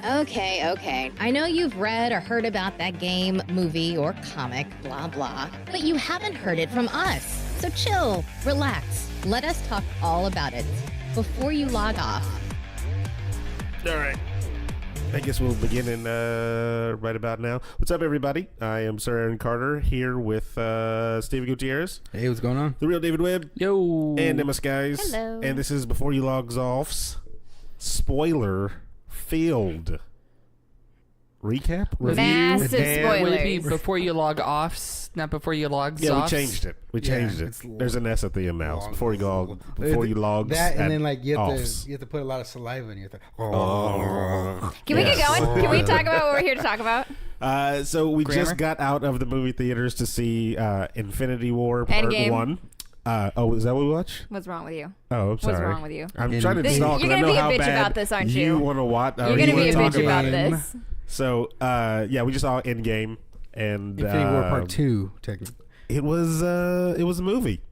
Okay. I know you've read or heard about that game, movie, or comic, blah, blah, but you haven't heard it from us. So chill, relax, let us talk all about it before you log off. All right. I guess we'll begin in right about now. What's up, everybody? I am Sir Aaron Carter here with Steven Gutierrez. Hey, what's going on? The real David Webb. Yo. And Emmaskies. Hello. And this is Before You Logs Off's spoiler filled recap? Review? Massive and- Would it be spoilers. before you log offs, not before you log Yeah, offs? we changed it. it's There's an S at the end now. So before you logs that, and at then like you have offs. to put a lot of saliva in your thing. Can we get Yes. going? Can we talk about what we're here to talk about? So we Grammar? just got out of the movie theaters to see Infinity War Part Endgame. 1. Is that what we watch? What's wrong with you? Oh, I'm sorry. What's wrong with you? I'm trying to You're stalk. gonna I know be a how bitch bad about this, aren't you? You want to watch? You're going to be a talk bitch about Endgame. this. So, yeah, we just saw Endgame, and Infinity War Part 2, technically. It was a movie.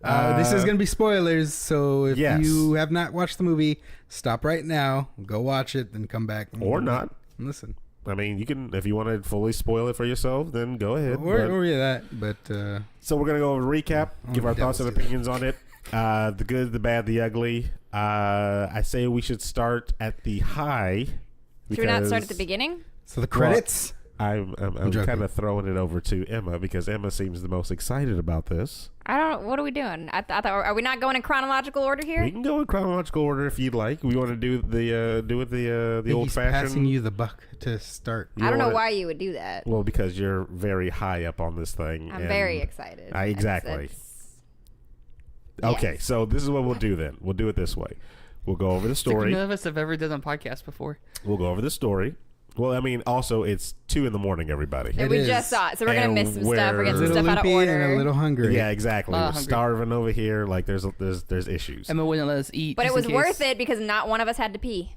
This is going to be spoilers, so if yes. you have not watched the movie, stop right now, go watch it, then come back. Or not. And listen. I mean, you can, if you want to fully spoil it for yourself, then go ahead. Or yeah, that, but... So we're going to go over a recap, give our thoughts and devil's opinions on it. The good, the bad, the ugly. I say we should start at the high. Should we not start at the because beginning? So the credits? I'm joking. kind of throwing it over to Emma because Emma seems the most excited about this. I don't. What are we doing? I thought. Are we not going in chronological order here? We can go in chronological order if you'd like. We want to do the old He's fashioned. passing you the buck to start. I don't know why you would do that. Well, because you're very high up on this thing. I'm and very excited. Exactly. Yes. Okay, so this is what we'll do then. We'll do it this way. We'll go over the It's like story. none of us have ever done a podcast before. We'll go over the story. Well, I mean, also it's 2 a.m, everybody. And It we is. just saw it, so we're gonna And miss some stuff. We're we're- getting A some little stuff out of loopy and order. a little hungry. Yeah, exactly. We're Hungry. starving over here. Like there's issues. Emma wouldn't let us eat. But it just was in worth case. it because not one of us had to pee.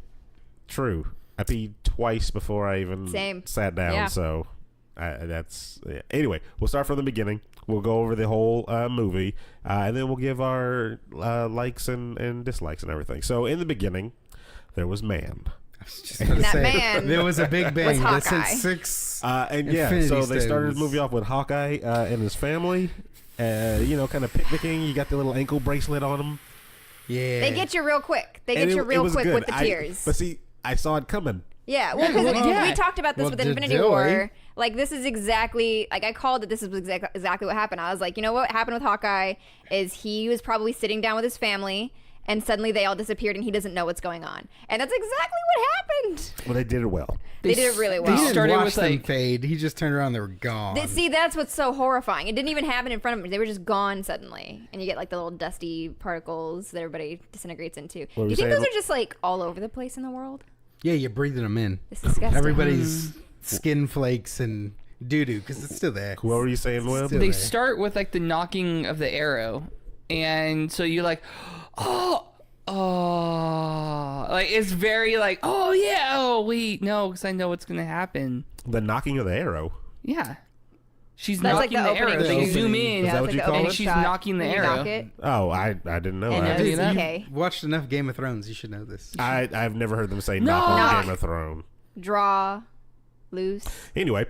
True. I peed twice before I even Same. sat down. Yeah. So that's anyway. We'll start from the beginning. We'll go over the whole movie, and then we'll give our likes and dislikes and everything. So in the beginning, there was man. Just gonna That say, man there was a big bang. was They sent Hawkeye. 6. And yeah, Infinity so they started the Stones. movie off with Hawkeye and his family. Kind of picnicking. You got the little ankle bracelet on him. Yeah. They get you real quick. They And get you it real was quick good. with the tears. But see, I saw it coming. Yeah, well, because yeah. we talked about this Well, with did Infinity Zoe. War. Like, this is exactly, like, I called it, this is exactly what happened. I was like, you know what happened with Hawkeye is he was probably sitting down with his family, and suddenly they all disappeared, and he doesn't know what's going on. And that's exactly what happened. Well, they did it well. They did it really He well. didn't started watch with, them like- fade. He just turned around. They were gone. See, that's what's so horrifying. It didn't even happen in front of them. They were just gone suddenly. And you get, like, the little dusty particles that everybody disintegrates into. What Do were you you think saying? those are just, like, all over the place in the world? Yeah, you're breathing them in. It's disgusting. Everybody's skin flakes and doo-doo because it's still there. What were you saying, Webb? Still They there. start with like the knocking of the arrow, and so you're like, oh, like it's very like, oh yeah, oh wait, no, because I know what's gonna happen. The knocking of the arrow. Yeah, she's That's like knocking the the arrow. opening They scene. zoom in, Is that what you call and it? she's knocking the arrow. Knock it. Oh, I didn't know And that. it do was that? okay. Watched enough Game of Thrones. You should know this. I've never heard them say No. knock on Knock. Game of Thrones. Draw. Loose. Anyway,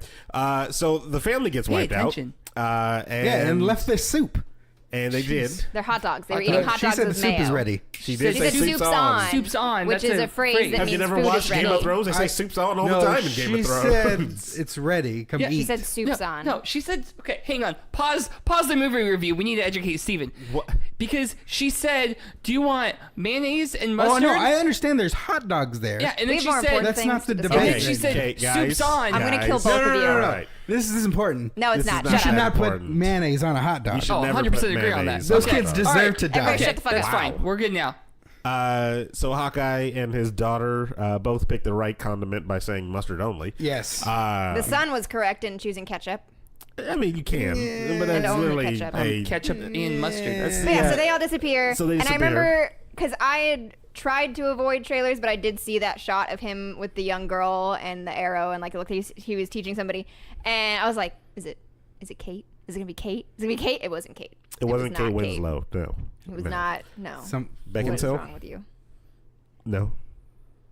so the family gets Pay wiped attention. out. And left their soup. And they did. They're hot dogs. They were eating hot She dogs said the with soup mayo. is ready. She did She say said soup's on. on. Soup's on. Which That's is a phrase that Have you means never food watched is Game ready. of Thrones? They say soup's on all the time in Game of Thrones. Said it's ready. Come Yeah, eat. She said soup's no, on. No, she said, okay, hang on. Pause the movie review. We need to educate Steven. What? Because she said, do you want mayonnaise and Oh mustard? no, I understand. There's hot dogs there. Yeah, and We then have she more said, important That's not things the to debate. and discuss. then she said, Okay, guys. soup's on. I'm gonna Guys. kill both of you. All right. This is important. No, it's This is not. not You Shut should up. not put important. mayonnaise on a hot dog. You should Oh, never 100% put agree on that. mayonnaise Those on kids hot deserve dogs. Alright, to die. everybody Okay, shut the fuck that's up. fine. We're good now. So Hawkeye and his daughter both picked the right condiment by saying mustard only. Yes. The son was correct in choosing ketchup. I mean, you can, but that's only literally ketchup. a Ketchup and mustard. But yeah, so they all disappear. So they And I disappear. remember, because I had tried to avoid trailers, but I did see that shot of him with the young girl and the arrow, and like it looked like he was teaching somebody. And I was like, is it Kate? Is it gonna be Kate? Is it gonna be Kate? It wasn't Kate. It wasn't was Kate not Winslow. No. It was No. not. No. Some What is Beckinsale? wrong with you? No.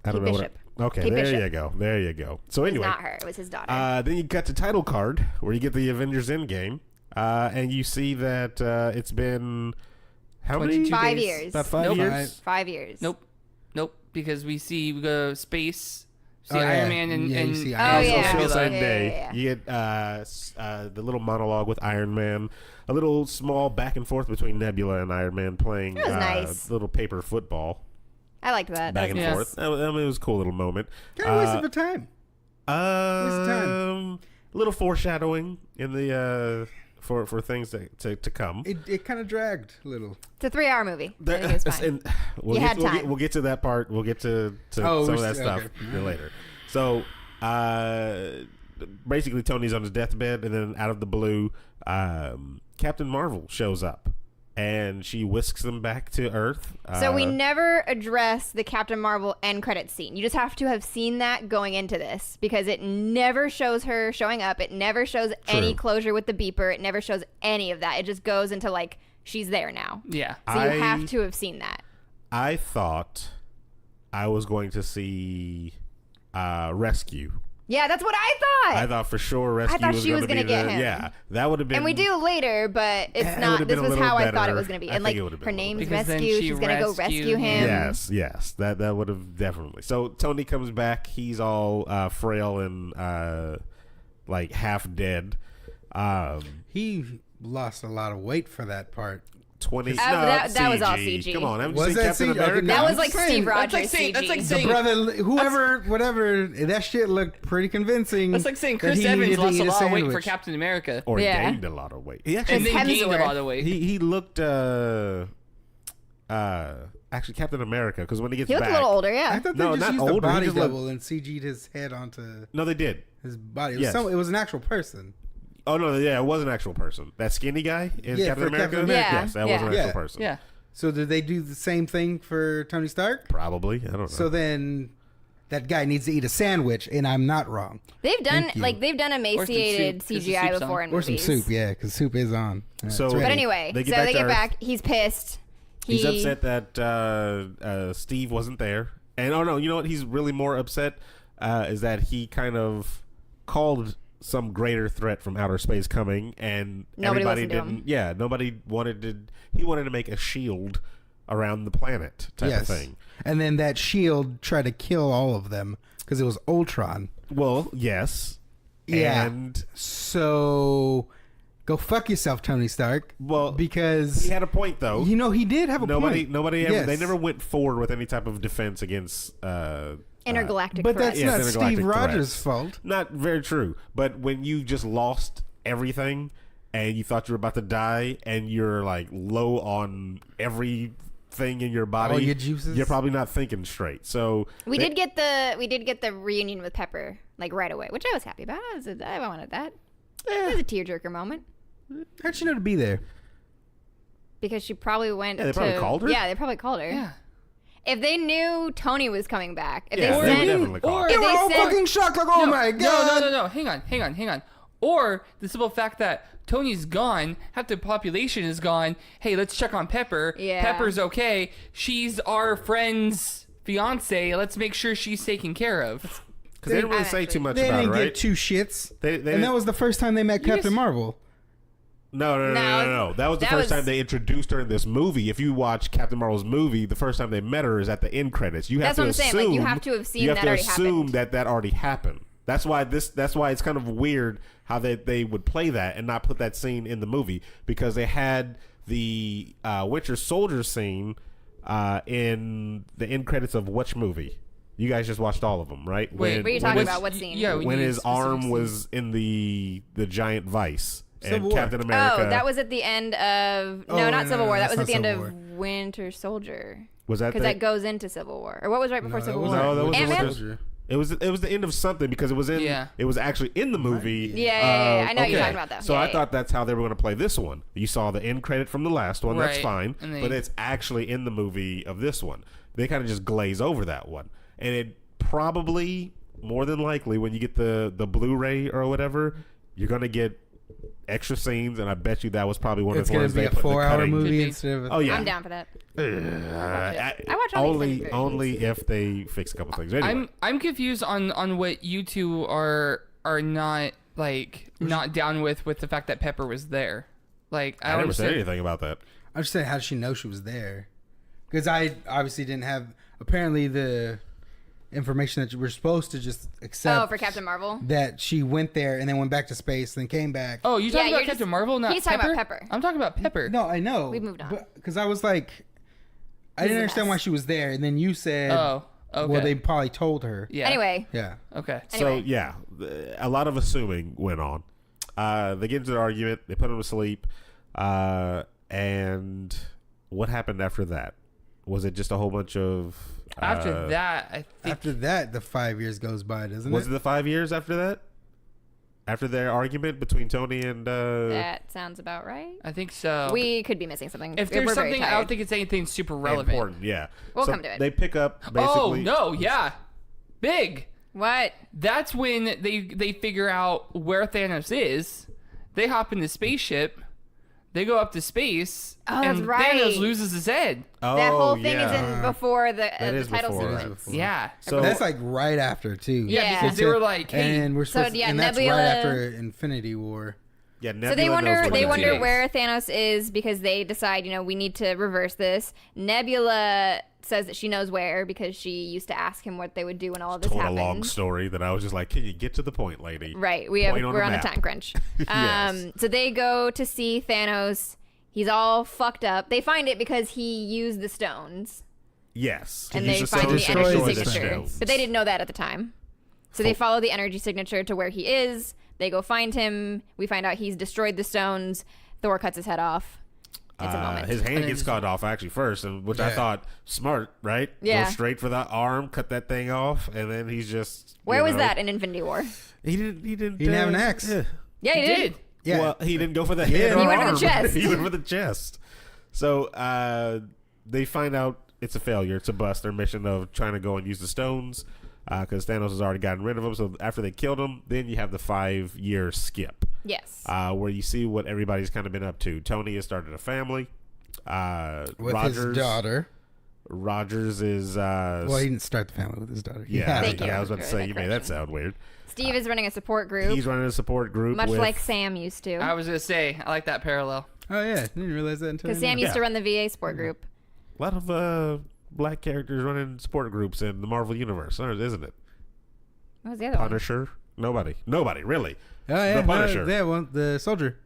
I don't Kate know Bishop. Okay, Kate there Bishop. you go. There you go. So It's anyway, not her. It was his daughter. then you got the title card where you get the Avengers Endgame, and you see that it's been how many? 22 5 days. years. About 5 Nope. years. 5 years. Nope. Because we see space, see Oh, yeah. Iron Man and, Yeah, you and see Oh, Iron yeah. Man. Also, Yeah, same yeah, day, yeah. you get the little monologue with Iron Man, a little small back and forth between Nebula and Iron Man playing That was nice. little paper football I liked that. back and Yes. forth. I mean, it was a cool little moment. Kind of waste of a time. A time. little foreshadowing in the for things to come. It kind of dragged a little. It's a 3-hour movie. I There- think it was fine. and we'll, You get, had we'll, get, time. we'll get to that part. We'll get to Oh, some of we're that still- stuff okay. later. So, basically, Tony's on his deathbed, and then out of the blue, Captain Marvel shows up, and she whisks them back to Earth. So we never address the Captain Marvel end credits scene. You just have to have seen that going into this because it never shows her showing up. It never shows any closure with the beeper. It never shows any of that. It just goes into like she's there now. yeah. So you have to have seen that. I thought I was going to see Rescue. Yeah, that's what I thought. I thought for sure Rescue thought was she was going to gonna be get the him. yeah. That would have been. and we do later, but it's It not. would've This been a was little how I thought it better. was going to be. I And think like it would've her been a name's Because then Rescue. she She's going to go rescue him. Yes, that would have definitely. So Tony comes back. He's all frail and like half dead. He lost a lot of weight for that part. 20. Oh, that was all CG. Come on, haven't you Was seen that Captain CG? Okay, America? no. That was I'm like saying, Steve that's Rogers like saying- that's CG. like The saying- brother, whoever, whatever, that shit looked pretty convincing. That's like saying that Chris he Evans needed to lost eat a lot of weight for sandwich. Captain America. Or he Yeah. gained a lot of weight. He actually And then Chris gained a Hemsworth. lot of weight. he looked actually Captain America because when he gets He looked back, a little older, I yeah. thought they No, just not used the older, he body just looked- double and CG'd his head onto no, they did. his body. It was, Yes. it was an actual person. Oh no, yeah, it was an actual person. That skinny guy in Yeah, Captain for America. Captain America. Yes, that was an Yeah. actual Yeah. person. Yeah. So did they do the same thing for Tony Stark? Probably. I don't know. So then that guy needs to eat a sandwich, and I'm not wrong. They've done Thank you. like they've done emaciated soup, 'cause the CGI soup's before on. in Or some movies. soup, yeah, because soup is on. Yeah, So- it's But ready. anyway, They get so back they to get Earth. back. He's pissed. He's upset that Steve wasn't there. And oh no, you know what? He's really more upset is that he kind of called some greater threat from outer space coming, and Nobody everybody listened to him. didn't. Yeah, nobody wanted to. He wanted to make a shield around the planet type yes. of thing. And then that shield tried to kill all of them because it was Ultron. Well, yes. Yeah. And So go fuck yourself, Tony Stark. well, Because he had a point though. you know he did have a point. Nobody ever. Yes. They never went forward with any type of defense against. Intergalactic But threat. that's Yeah, not intergalactic Steve Rogers' threats. fault. Not very true. But when you just lost everything and you thought you were about to die and you're like low on everything in your body, All your juices? you're probably not thinking straight. So we did get the reunion with Pepper like right away, which I was happy about. I wanted that. It was a tearjerker moment How'd you know to be there? because she probably went. Yeah, they probably called her? Yeah, they probably called her. Yeah. If they knew Tony was coming back, if Yeah, they they sent, definitely called. or- They if were they all sent, fucking shocked, like, oh my god. No. Hang on. Or the simple fact that Tony's gone, half the population is gone. Hey, let's check on Pepper. Yeah. Pepper's okay. She's our friend's fiance. Let's make sure she's taken care of. Because they didn't really say too much They about it, didn't right? get two shits. They and didn't- that was the first time they met Captain just- Marvel. No. That was the That first was- time they introduced her in this movie. If you watch Captain Marvel's movie, the first time they met her is at the end credits. You have That's to what I'm saying, like, assume you have to have seen you have that to already assume happened. that already happened. That's why it's kind of weird how they would play that and not put that scene in the movie because they had the Winter Soldier scene in the end credits of which movie? You guys just watched all of them, right? Wait, what are you talking about? What scene? Yeah, we When need his specific arm scenes. was in the giant vice and Civil War. Captain America. Oh, that was at the end of Oh, not Civil War. That was that's at the not end Civil of Winter Soldier. Was that Because the- that goes into Civil War, or what was right before that Civil was War? No, that was the Ant-Man? Winter Soldier. It was the end of something because it was in Yeah. it was actually in the movie. Yeah. I know what you're talking about, though. So Yeah, I yeah. thought that's how they were going to play this one. You saw the end credit from the last one, that's Right. fine, And they- but it's actually in the movie of this one. They kind of just glaze over that one, and it probably more than likely when you get the Blu-ray or whatever, you're going to get extra scenes, and I bet you that was probably one It's of the gonna ones be they a put in the 4-hour cutting. movie be. instead of. Oh yeah, I'm down for that. I watch all these only versions. only if they fix a couple things. Anyway, I'm confused on what you two are not not down with the fact that Pepper was there. Like I never said understand. anything about that. I'm just saying, how did she know she was there? Because I obviously didn't have apparently the information that you were supposed to just accept. Oh, for Captain Marvel. That she went there and then went back to space, then came back. Oh, you talking Yeah, about you're Captain just- Marvel? Not he's talking about Pepper. I'm talking about Pepper. No, I know. We've moved on. Because I was like, I This didn't is a understand why mess. she was there, and then you said, Oh, okay. well, they probably told her. Yeah. Anyway, Yeah. Okay. So Anyway. yeah, a lot of assuming went on. They get into the argument. They put him to sleep. And what happened after that? Was it just a whole bunch of? After that, I think After that, the 5 years goes by, doesn't was it? it the 5 years after that? After their argument between Tony and that sounds about right. I think so. We could be missing something. if We're there's very something, I tired. don't think it's anything super relevant. important, yeah. We'll So come to it. They pick up Oh basically. no, yeah, big. What? That's when they figure out where Thanos is. They hop in the spaceship. They go up to space, Oh, that's and right. Thanos loses his head. Oh, That whole thing yeah. is in before the is title before. That is sequence. before. Yeah. So That's like right after too. Yeah, Yeah. because they were like, hey, and we're So, supposed yeah, and that's Nebula- right after Infinity War. yeah. So Nebula they knows wonder what they it wonder is. where Thanos is because they decide, we need to reverse this. Nebula says that she knows where because she used to ask him what they would do when all of this Told happened. a long story that I was just like, can you get to the point, lady? Right. Point on We're the on a map. time crunch. Yes. So they go to see Thanos. He's all fucked up. They find it because he used the stones. Yes. And Use they the find stones the to energy destroy the signature. stones. But they didn't know that at the time. So they follow the energy signature to where he is. They go find him. We find out he's destroyed the stones. Thor cuts his head off. It's a moment. His hand And gets then- cut off actually first, and which I Yeah. thought smart, right? Yeah. Go straight for that arm, cut that thing off, and then he's just. Where was that in Infinity War? He didn't. He didn't. He didn't have an axe. Yeah. Yeah, he did. Yeah. Well, he didn't go for the head Yeah. or He went for the arm. chest. He went for the chest. So they find out it's a failure. It's a bust. Their mission of trying to go and use the stones because Thanos has already gotten rid of them. So after they killed him, then you have the 5-year skip Yes. where you see what everybody's kind of been up to. Tony has started a family. With Rogers, his daughter. Rogers is Well, he didn't start the family with his daughter. He yeah, had Thank a you. I was about to for say that you made that correction. sound weird. Steve is running a support group, He's running a support group, much with, like Sam used to. I was gonna say, I like that parallel. Oh yeah, didn't realize that until Because now. Sam used to Yeah. run the VA support group. a lot of black characters running support groups in the Marvel universe, isn't it? What was the other one? Punisher, nobody, really, Oh yeah, the Punisher, yeah, well, the soldier,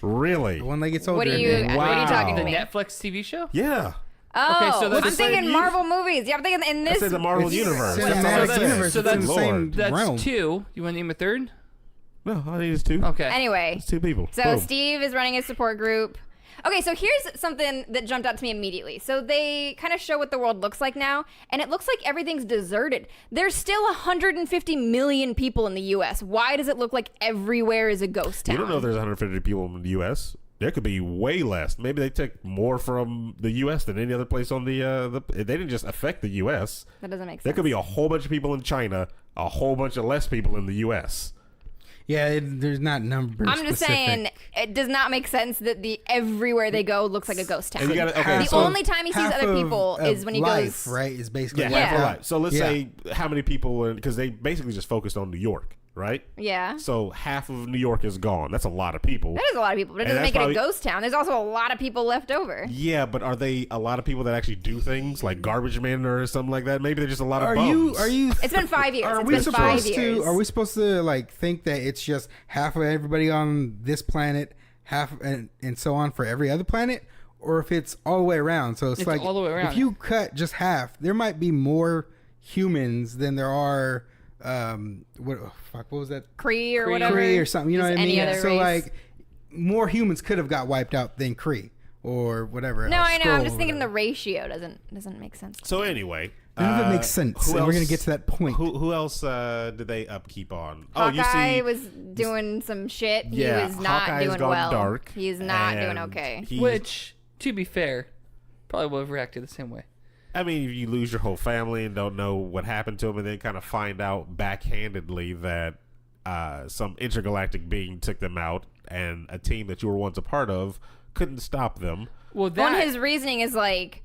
really, the one-legged soldier. What are you talking Wow. to The me? Netflix TV show? yeah. Oh, Okay, so that's I'm the same thinking Marvel movies. Yeah, I'm thinking in this. I said the Marvel It's universe. cinematic That's all that is. universe. So It's in that's the same Lord. That's realm. 2. You want to name a third? No, all I need is 2. Okay. Anyway, It's 2 people. so Boom. Steve is running his support group. Okay, so here's something that jumped out to me immediately. So they kind of show what the world looks like now, and it looks like everything's deserted. There's still 150 million people in the U.S. Why does it look like everywhere is a ghost town? You don't know if there's 150 people in the U.S. There could be way less. Maybe they took more from the U.S. than any other place on the they didn't just affect the U.S. That doesn't make sense. There could be a whole bunch of people in China, a whole bunch of less people in the U.S. Yeah, there's not numbers. I'm just saying, it does not make sense that the everywhere they go looks like a ghost town. And you gotta- okay, the so only time he sees half other people of is when he life, goes. right? Is basically Yeah, Yeah. half a wiped lot. out. So let's Yeah. say how many people, because they basically just focused on New York, right? Yeah. So half of New York is gone. That's a lot of people. That is a lot of people, but it And doesn't that's make probably- it a ghost town. There's also a lot of people left over. Yeah, but are they a lot of people that actually do things like garbage men or something like that? Maybe they're just a lot of Are bums. you? It's been 5 years. Are It's we been 5 supposed years. to? Are we supposed to like think that it's just half of everybody on this planet, half and so on for every other planet, or if it's all the way around? So it's like all the way around. if you cut just half, there might be more humans than there are. What was that? Kree or Kree. whatever. Kree or something. You know Just what I any mean? other So race. like, more humans could have got wiped out than Kree or whatever. No, else, I know. I'm Skrull just or thinking the whatever. ratio doesn't make sense. So anyway, None of it makes sense. who And we're gonna else- get to that point. Who else did they upkeep on? Hawkeye was doing some shit. Yeah, he was not Hawkeye's doing gone well. dark, He's not doing and okay. he's- Which, to be fair, probably would have reacted the same way. I mean, if you lose your whole family and don't know what happened to him, and then kind of find out backhandedly that some intergalactic being took them out, and a team that you were once a part of couldn't stop them. Well, his reasoning is like,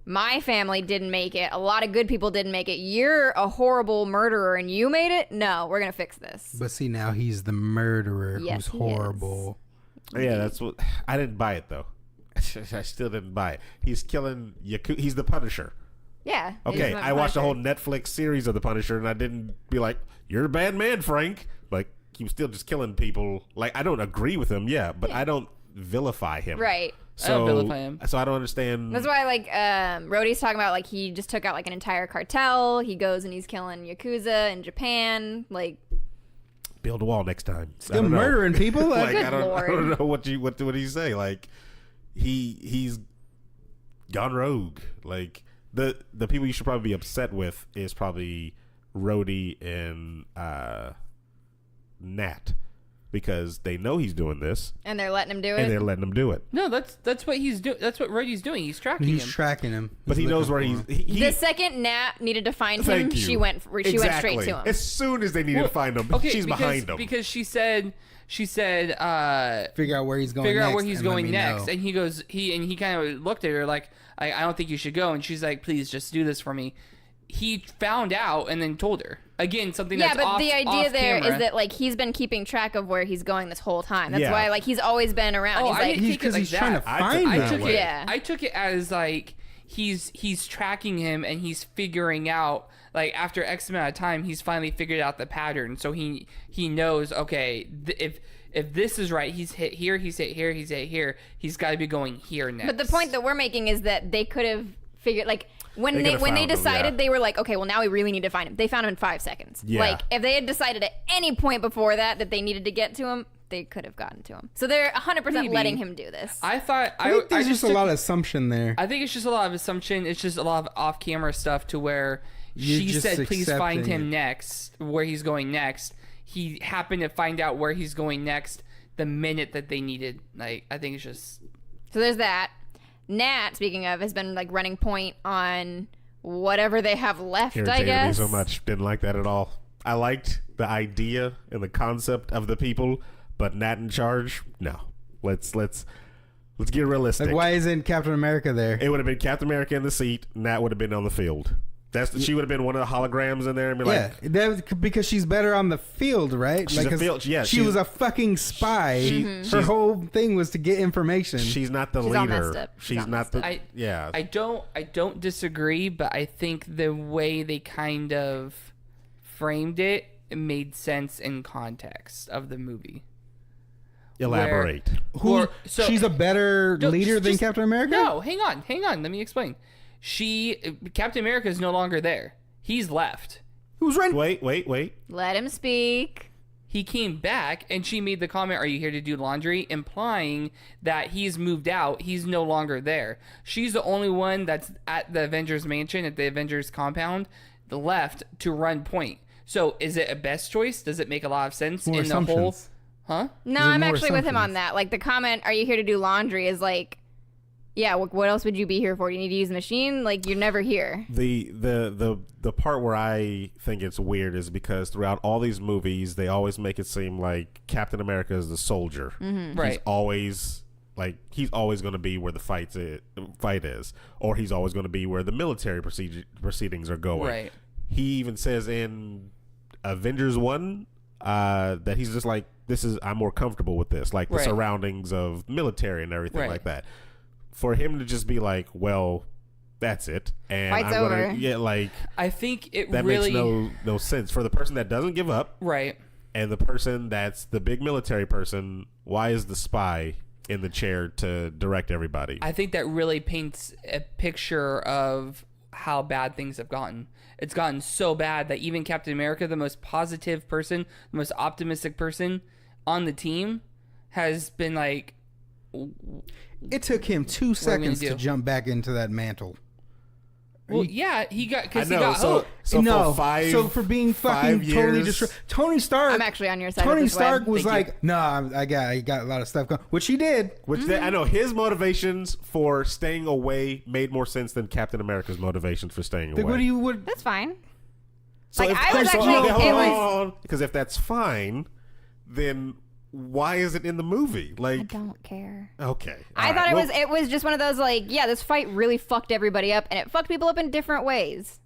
my family didn't make it. A lot of good people didn't make it. You're a horrible murderer and you made it? No, we're going to fix this. But see, now he's the murderer Yes, who's he horrible. Yeah, that's what I didn't buy it though. I still didn't buy it. He's killing he's the Punisher. Yeah. Okay, I watched a whole Netflix series of the Punisher, and I didn't be like, "You're a bad man, Frank." Like he was still just killing people. Like I don't agree with him, but I don't vilify him. Right. So, I don't vilify him. So I don't understand. That's why, like, Rhodey's talking about, like, he just took out, like, an entire cartel. He goes and he's killing Yakuza in Japan. Like, build a wall next time. Still murdering people? Like Good I don't Lord. know what did he say? Like he's gone rogue. Like the people you should probably be upset with is probably Rhodey and Nat, because they know he's doing this and they're letting him do and it. they're letting him do it. No, that's what he's doing. That's what Rhodey's doing. He's tracking He's him. tracking him. But he knows where he's. The second Nat needed to find him, Thank you. she went straight to him. As soon as they needed to find him, Okay, she's behind him. because she said figure out where he's going. figure next out where he's and let going me next, know. and he kind of looked at her like, I don't think you should go, and she's like, please just do this for me. He found out and then told her again something. Yeah, that's but off, the idea off there camera. is that, like, he's been keeping track of where he's going this whole time. That's Yeah. why, like, he's always been around. Oh, he's I like, didn't take it because like he's trying to that. find I that took way. Yeah. I took it as like he's tracking him and he's figuring out, like, after X amount of time he's finally figured out the pattern, so he knows, okay, if this is right, he's hit here, he's hit here, he's hit here, he's got to be going here next. But the point that we're making is that they could have figured, like, when They they could've when they found him, decided, yeah. they were like, okay, well, now we really need to find him. They found him in 5 seconds. Yeah. Like, if they had decided at any point before that they needed to get to him, they could have gotten to him. So they're 100% Maybe. letting him do this. I thought I think there's just just a lot of assumption there. I think it's just a lot of assumption. It's just a lot of off-camera stuff to where You're she just said, please find accepting him it. next, where he's going next. He happened to find out where he's going next the minute that they needed. Like, I think it's just... So there's that. Nat, speaking of, has been, like, running point on whatever they have left, I Irritated guess. me so much. Didn't like that at all. I liked the idea and the concept of the people, but Nat in charge? No. Let's get realistic. Like, why isn't Captain America there? It would have been Captain America in the seat, Nat would have been on the field. She would have been one of the holograms in there and be Yeah, like, because she's better on the field, right? She's a 'cause field- yeah, she she's- was a fucking spy. Her she's- whole thing was to get information. she's not the She's all leader. messed up. She's all not messed the. I yeah. I don't disagree, but I think the way they kind of framed it made sense in context of the movie. Elaborate. She's a better No, leader than just- Captain America? No, hang on. Let me explain. Captain America is no longer there. He's left. Who's right? Wait. Let him speak. He came back and she made the comment, "Are you here to do laundry?" implying that he's moved out. He's no longer there. She's the only one that's at the Avengers mansion, at the Avengers compound, left to run point. So is it a best choice? Does it make a lot of sense More in the whole? assumptions. Huh? No, Is it I'm more actually with him on assumptions? that. Like, the comment, "Are you here to do laundry?" is like, yeah, what else would you be here for? Do you need to use the machine? Like, you're never here. The part where I think it's weird is because throughout all these movies, they always make it seem like Captain America is the soldier. Right. He's always going to be where the fight is, or he's always going to be where the military proceedings are going. Right. He even says in Avengers 1 that he's just like, I'm more comfortable with this, like the Right. surroundings of military and everything Right. like that. For him to just be like, well, that's it, and Fight's I'm gonna, over. yeah, like I think it that really makes no sense for the person that doesn't give up right. and the person that's the big military person. Why is the spy in the chair to direct everybody? I think that really paints a picture of how bad things have gotten. It's gotten so bad that even Captain America, the most positive person, the most optimistic person on the team, has been like, It took him 2 we seconds gonna to do? jump back into that mantle. well, yeah, he got, I because he know. got hope. So no, for five, so for being fucking 5 totally years, destroyed. Tony Stark. I'm actually on your side. Tony of this Stark web. was Thank you. like, "No, I got a lot of stuff going," which he did. Which I know his motivations for staying away made more sense than Captain America's motivations for staying away. Like, what do you would? That's fine. So Like, if, I was so- actually- okay, hold it on, was- hold on. Because if that's fine, then why is it in the movie? Like, I don't care. okay. I all thought right, it was just one of those like, yeah, this fight really fucked everybody up, and it fucked people up in different ways.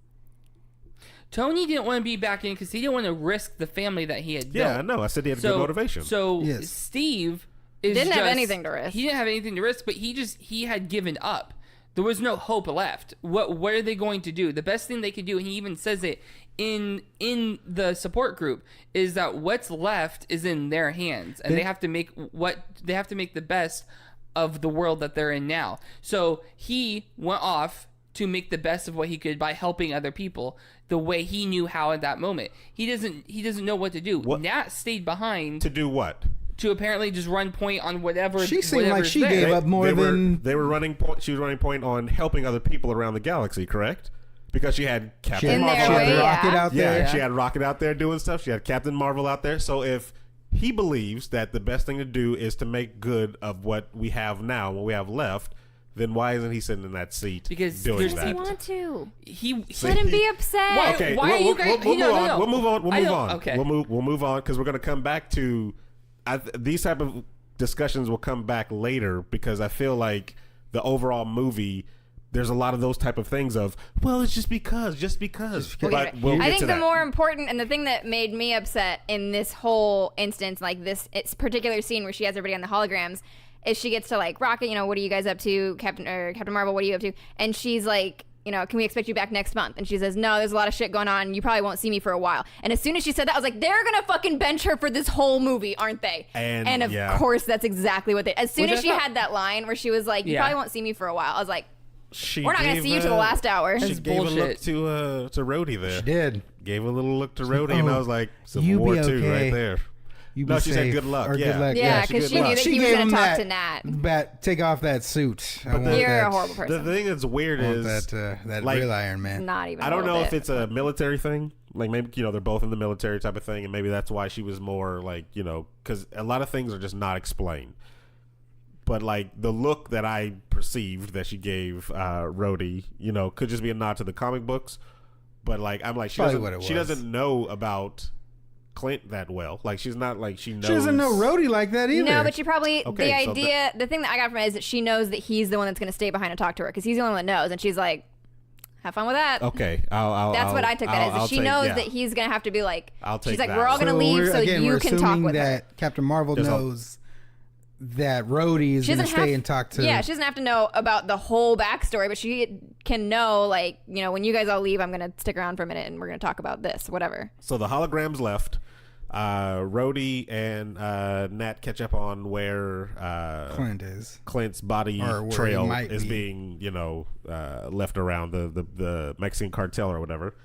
Tony didn't want to be back in because he didn't want to risk the family that he had built. Yeah, I know. I said he had good motivation. So Yes. Steve is Didn't have just- anything to risk. He didn't have anything to risk, but he had given up. There was no hope left. What are they going to do? The best thing they could do, and he even says it in the support group, is that what's left is in their hands, and they have to make the best of the world that they're in now. So he went off to make the best of what he could by helping other people the way he knew how at that moment. He doesn't know what to do. What? Nat stayed behind to do what? to apparently just run point on whatever. She seemed like whatever's she there. gave up more they than they were running point. She was running point on helping other people around the galaxy, correct? Because she had she Captain had, In Marvel their she out had way, there. Rocket yeah. out Yeah, there. she had Rocket out there doing stuff. She had Captain Marvel out there. So if he believes that the best thing to do is to make good of what we have now, what we have left, then why isn't he sitting in that seat Because doing there's Does he that? want to? He Let him be upset. Why- Okay, why are you guys- we'll no, move no, on. no. We'll move on. We'll I move don't- on. okay. We'll move on because we're going to come back to these type of discussions will come back later because I feel like the overall movie. There's a lot of those type of things of, well, it's just because. Well, But yeah. we'll get I think to the that. more important and the thing that made me upset in this whole instance, like this it's particular scene where she has everybody on the holograms, is she gets to like Rocket, what are you guys up to, Captain Marvel, what are you up to? And she's like, can we expect you back next month? And she says, no, there's a lot of shit going on. You probably won't see me for a while. And as soon as she said that, I was like, they're gonna fucking bench her for this whole movie, aren't they? And, of yeah. course, that's exactly what they. As soon Which as I she thought- had that line where she was like, you Yeah. probably won't see me for a while, I was like, She we're not gonna gave, see you till the last hour. She That's gave a look bullshit. to Rhodey there. She did. Gave a little look to Rhodey, and I was like, Civil you War be 2 okay. right there. You No, be she said safe, good luck, or yeah. good luck. Yeah, she because good she knew luck. that She he was gave gonna him talk that. to Nat. Take off that suit. I But want You're that, a horrible The person. thing that's weird I want is that like, real Iron Man. Not even. I don't a know little if bit. it's a military thing. Like maybe they're both in the military type of thing, and maybe that's why she was more like because a lot of things are just not explained. But like the look that I perceived that she gave Rhodey, could just be a nod to the comic books. But like I'm like Probably what it she was. doesn't know about Clint that well. Like she's not like she knows. She doesn't know Rhodey like that either. No, but she probably Okay, so the thing that I got from it is that she knows that he's the one that's going to stay behind and talk to her because he's the only one that knows, and she's like, "Have fun with that." Okay, That's what I took that as. I'll She take- knows yeah. that he's going to have to be like. I'll take she's like, that "We're all one. going to leave so we're you can talk assuming with that her." Captain Marvel There's a- knows that Rhodey is She going to doesn't stay have- and talk to. Yeah, she doesn't have to know about the whole backstory, but she can know, like, when you guys all leave, I'm going to stick around for a minute and we're going to talk about this, whatever. So the holograms left. Rhodey and Nat catch up on where Clint is. Clint's body Or where trail he might is be. being, left around the Mexican cartel or whatever.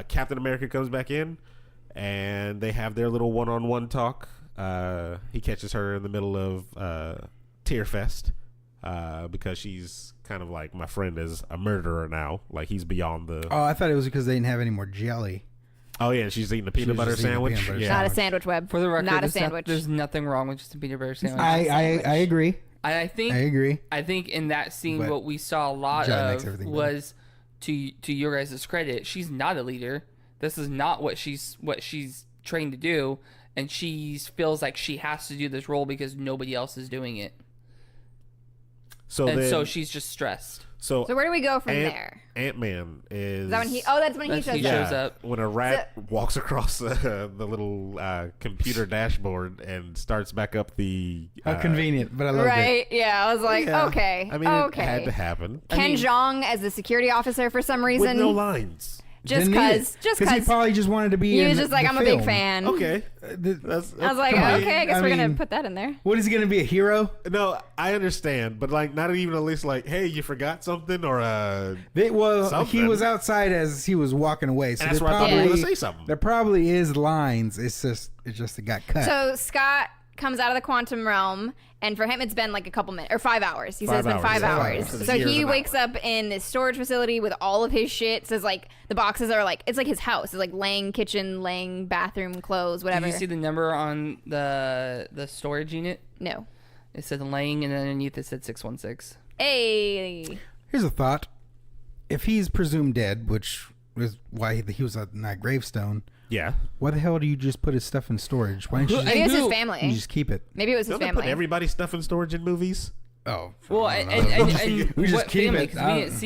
Captain America comes back in, and they have their little one-on-one talk. He catches her in the middle of Tear Fest because she's kind of like, my friend is a murderer now. Like, he's beyond the... Oh, I thought it was because they didn't have any more jelly. Oh, yeah, she's eating a peanut was butter just eating a sandwich. peanut butter Yeah. Not a sandwich, Web. For the record, not a there's sandwich. there's nothing wrong with just a peanut butter sandwich. I agree. I think I agree. I think in that scene, But what we saw a lot Johnny makes of everything better. was, to your guys' credit, she's not a leader. This is not what she's trained to do, and she feels like she has to do this role because nobody else is doing it, So and then, so she's just stressed. so So where do we go from there? Ant-Man is... Is that when he? Oh, that's when he That's- shows he up. shows up. When a rat walks across the little computer dashboard and starts back up the... How convenient, but I loved it. Right? Yeah, I was like, yeah. okay, I mean, okay. it had to happen. Ken Jeong as the security officer for some With reason. no lines. just Didn't need it. because. Just he because. probably just wanted to be. He in was just like, the I'm a big film. fan. Okay. That's, I was like, Come on. okay, I guess I we're gonna mean- put that in there. What is he gonna be, a hero? No, I understand, but like not even at least like, hey, you forgot something or He Something. was outside as he was walking away, so and that's there why I thought we were probably gonna say something. there probably is lines. It's just it got cut. So Scott comes out of the quantum realm, and for him it's been like a couple minutes or 5 hours. He says 5 it's been 5 hours. hours. Yeah. So Years he of wakes up in this storage facility with all of his shit. Says like the boxes are like it's like his house. It's like laying kitchen, laying bathroom clothes, whatever. Did you see the number on the storage unit? No. It said laying, and then underneath it said 616. Hey. Here's a thought: if he's presumed dead, which was why he was on that gravestone. Yeah. Why the hell do you just put his stuff in storage? Why didn't you Maybe it was his Who- you family. just keep it? Maybe it was his Don't they family. put everybody's stuff in storage in movies? Oh, Well, I don't know. and We just what keep family? it. 'Cause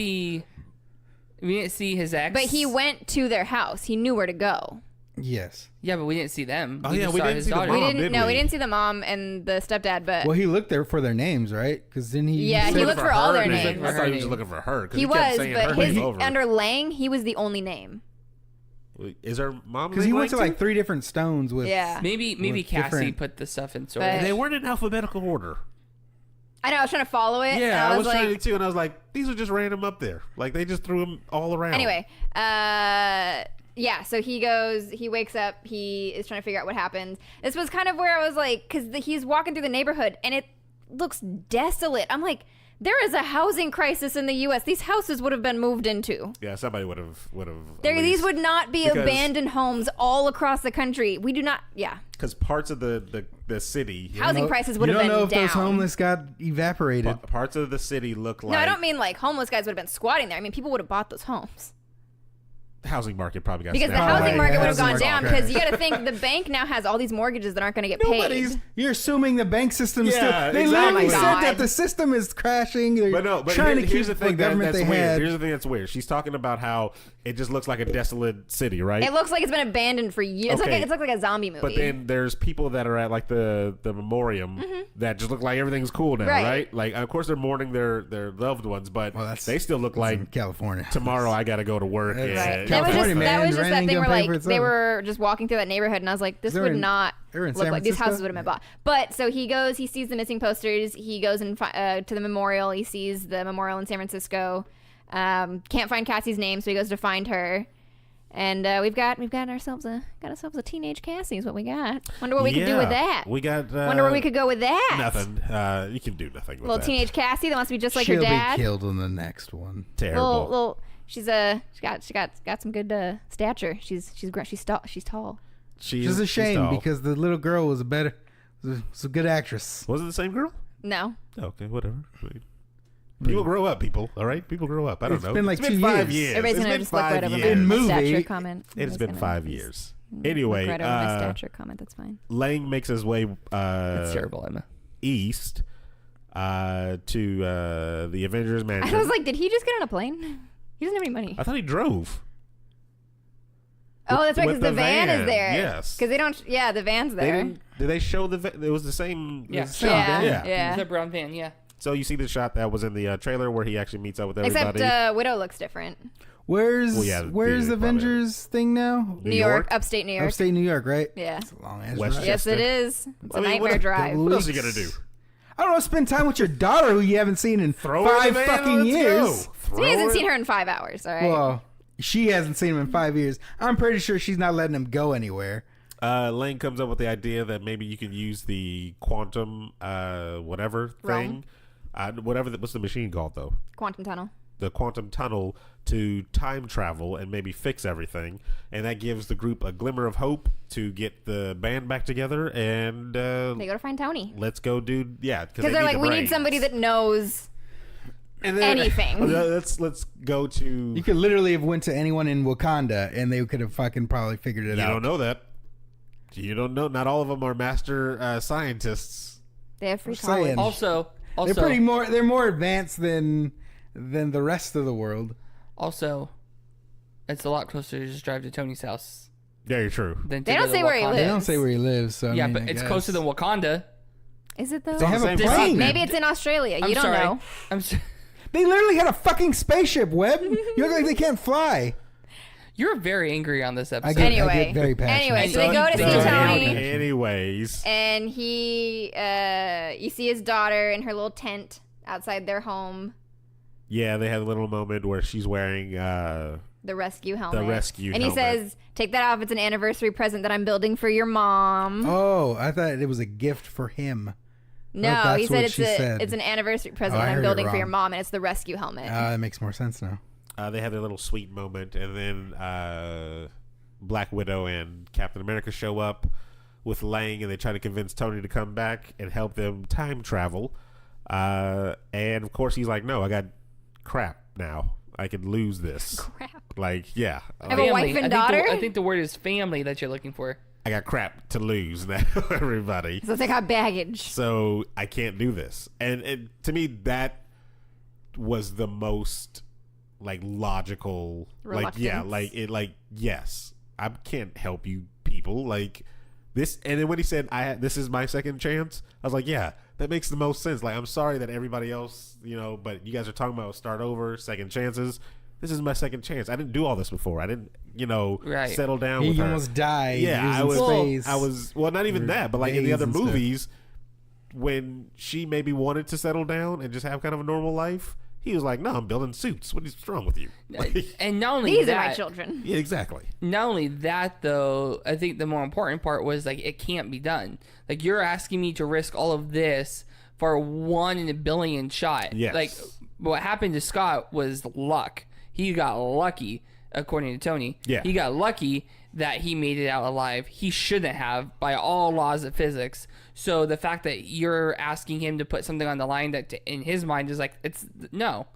we didn't see his ex. But he went to their house. He knew where to go. Yes. Yeah, but we didn't see them. Oh, We yeah, just we saw didn't his see the daughter. We mom, didn't. did No, we? we didn't see the mom and the stepdad. But Well, he looked there for their names, right? Because then he Yeah, he said- looked for all their her name. names. I thought he was just looking for her. 'Cause he kept was. saying But her his name over. under Lang, he was the only name. Is her mom? because he named went to Lang, like 3 different stones with. Yeah. Maybe With Cassie different- put the stuff in too? storage. They weren't in alphabetical order. I know. I was trying to follow it. Yeah, and I was trying like, to too, and I was like, these are just random up there. Like they just threw them all around. Anyway, yeah, so he wakes up, he is trying to figure out what happened. This was kind of where I was like, because he's walking through the neighborhood and it looks desolate. I'm like, there is a housing crisis in the U.S. These houses would have been moved into. Yeah, somebody would have. These would not be Because- abandoned homes all across the country. We do not, yeah. because parts of the city, Housing prices would You have don't been know if down. those homeless got evaporated. parts of the city look like. No, I don't mean like homeless guys would have been squatting there. I mean, people would have bought those homes. the housing market probably got Because the snapped housing away. market would have housing gone down market. because you got to think the bank now has all these mortgages that aren't going to get Nobody's. paid. You're assuming the bank system is Yeah, still. They exactly. literally Oh my said God. that the system is crashing. They're But no, but trying to here's keep the thing the government that's they weird. had. Here's the thing that's weird. She's talking about how it just looks like a desolate city, right? It looks like it's been abandoned for years. Okay. It's like a zombie movie. But then there's people that are at like the memoriam that just look like everything's cool now, Mm-hmm. Right. right? Like of course they're mourning their loved ones, but Well, that's- they still look in like California. tomorrow I got to go to work. Right. and- Right. California, that man, was just rent that ain't thing gonna where pay for like they itself. were just walking through that neighborhood, and I was like, this They're would in- not they're in look San like these houses Francisco? would have been bought. But so he goes, he sees the missing posters. He goes and to the memorial. He sees the memorial in San Francisco. Can't find Cassie's name, so he goes to find her. And we've got ourselves a teenage Cassie is what we got. Wonder what we could do with that. We got. Wonder where we could go with that. Nothing. You can do nothing with Little that. tall Cassie that wants to be just like She'll her dad. be killed in the next one. Terrible. Little, she's got some good stature. She's tall. She's It's a she's shame tall. because the little girl was was a good actress. Was it the same girl? No. Okay, whatever. People grow up, people. All right, people grow up. I don't It's know. been like it's 2 been 5 years. years. Everybody's It's gonna been just look 5 right over years. In my movie, stature comment. It's Everybody's been gonna 5 just years. look Anyway, right over my stature comment. That's fine. Lang makes his way That's terrible, Emma. east to the Avengers Mansion. I was like, did he just get on a plane? He doesn't have any money. I thought he drove. Oh, that's right, with because the the van is van, there. yes. Because they don't. Yeah, the van's They there. didn't. Did they show the? It was the same. Yeah. the same Yeah, van. yeah. It's a brown van, yeah. So you see the shot that was in the trailer where he actually meets up with everybody. Except Widow looks different. Where's Well, yeah, where's the- the Avengers thing now? New York, upstate New York. Upstate New York, right? Yeah. It's a long ass West drive. Yes, it is. It's a nightmare what, drive. What else are you gonna do? I don't know. Spend time with your daughter who you haven't seen in Throw her in 5 the van, fucking let's years. go. So he hasn't seen her in 5 hours. All right. Well, she hasn't seen him in 5 years. I'm pretty sure she's not letting him go anywhere. Lane comes up with the idea that maybe you can use the quantum whatever Realm. thing, what's the machine called though? Quantum tunnel. The quantum tunnel to time travel and maybe fix everything, and that gives the group a glimmer of hope to get the band back together and They go to find Tony. let's go do Because they're like, we need somebody that knows and then, anything. let's go to. You could literally have went to anyone in Wakanda and they could have fucking probably figured it You out. don't know that. You don't know. Not all of them are master scientists. They have free I'm saying. college. Also, They're more advanced than the rest of the world. Also, it's a lot closer to just drive to Tony's house Very true. than to They go don't to say where he Wakanda. lives. They don't say where he lives, so I Yeah, mean, but I it's guess. closer than Wakanda. Is it though? They have a Same plane. Maybe it's in Australia. I'm You don't sorry. know. I'm sorry. They literally had a fucking spaceship, Webb. You look like they can't fly. You're very angry on this I episode. get, I Anyway. get very passionate. Anyway, so they go to So see so Tony, Anyways, and you see his daughter in her little tent outside their home. yeah, they had a little moment where she's wearing The rescue helmet. rescue and he helmet. says, "Take that off. It's an anniversary present that I'm building for your mom." Oh, I thought it was a gift for him. No, that's he said what it's she said. it's an anniversary present Oh, I that I'm heard it building for your wrong. mom, and it's the rescue helmet. That makes more sense now. they had their little sweet moment, and then Black Widow and Captain America show up with Lang, and they try to convince Tony to come back and help them time travel. And of course, he's like, "No, I got crap now. I could lose this." Crap. Like, yeah. I have a wife and daughter? I think the word is family that you're looking for. I got crap to lose now, everybody. So they got baggage. So I can't do this. And to me, that was the most like logical, yes, I can't help you people like this. And then when he said this is my second chance, I was like, yeah, that makes the most sense. Like, I'm sorry that everybody else, but you guys are talking about start over, second chances. This is my second chance. I didn't do all this before. I didn't, settle down with He her. almost died. Yeah, I was not even that, but like in the other days and movies, when she maybe wanted to settle down and just have kind of a normal life, he was like, no, I'm building suits. What is wrong with you? And not only These that, are my children. Yeah, exactly. Not only that, though, I think the more important part was like it can't be done. Like, you're asking me to risk all of this for a 1 in a billion shot. Yes. Like, what happened to Scott was luck. He got lucky, according to Tony. Yeah. He got lucky that he made it out alive. He shouldn't have, by all laws of physics. So the fact that you're asking him to put something on the line that, in his mind, is like, no.